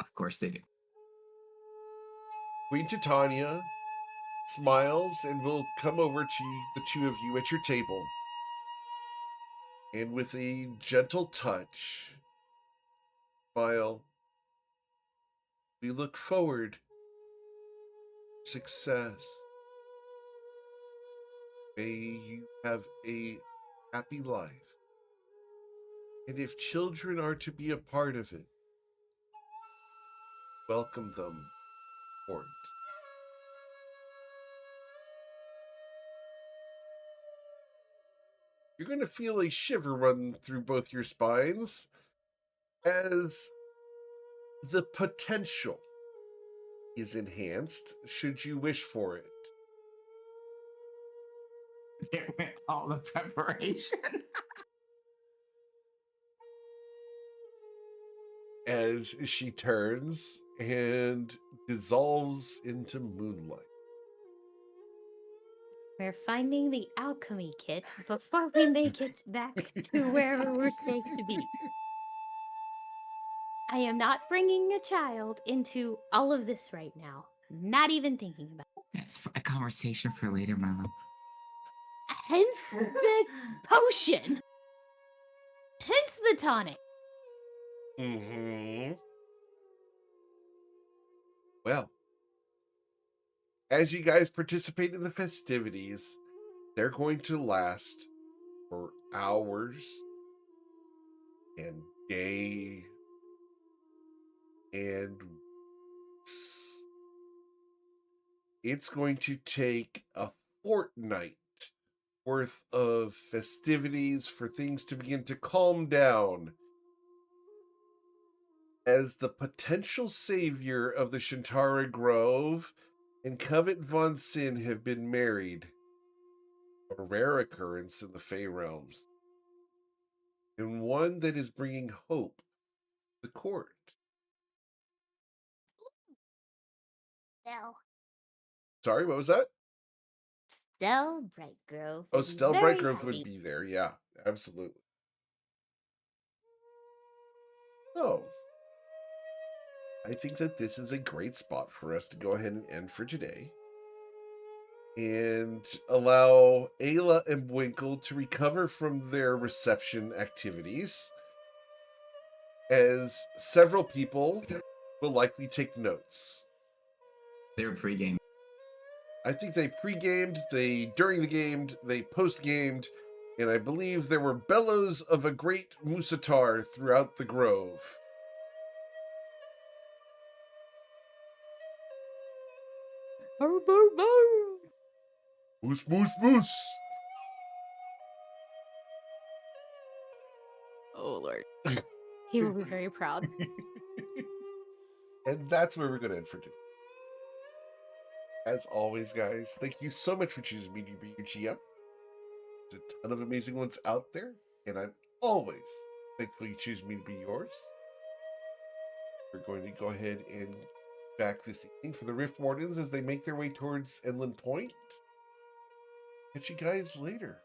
Speaker 2: Of course they do.
Speaker 1: Queen Titania smiles and will come over to the two of you at your table. And with a gentle touch, smile, we look forward to success. May you have a happy life. And if children are to be a part of it, welcome them for it. You're going to feel a shiver run through both your spines as the potential is enhanced should you wish for it.
Speaker 2: There went all the preparation.
Speaker 1: As she turns and dissolves into moonlight.
Speaker 3: We're finding the alchemy kit before we make it back to wherever we're supposed to be. I am not bringing a child into all of this right now. Not even thinking about it.
Speaker 2: That's a conversation for later, Mama.
Speaker 3: Hence the potion. Hence the tonic.
Speaker 1: Mm-hmm. Well, as you guys participate in the festivities, they're going to last for hours and days and weeks. It's going to take a fortnight worth of festivities for things to begin to calm down as the potential savior of the Shantara Grove and Covet von Sin have been married, a rare occurrence in the Fey realms, and one that is bringing hope to the court.
Speaker 3: Stell.
Speaker 1: Sorry, what was that?
Speaker 3: Stell Brightgrove.
Speaker 1: Oh,
Speaker 3: would be
Speaker 1: Stell
Speaker 3: very
Speaker 1: Brightgrove would
Speaker 3: happy.
Speaker 1: be there. Yeah, absolutely. So, I think that this is a great spot for us to go ahead and end for today. and allow Ayla and Winkle to recover from their reception activities, as several people will likely take notes.
Speaker 2: They were pre-game.
Speaker 1: I think they pre-gamed, they during the game, they post-gamed, and I believe there were bellows of a great musatar throughout the grove. Moose, moose, moose!
Speaker 3: Oh, Lord. He will be very proud.
Speaker 1: And that's where we're going to end for today. As always, guys, thank you so much for choosing me to be your GM. There's a ton of amazing ones out there, and I'm always thankful you choose me to be yours. We're going to go ahead and back this evening for the Rift Wardens as they make their way towards Inland Point. Catch you guys later.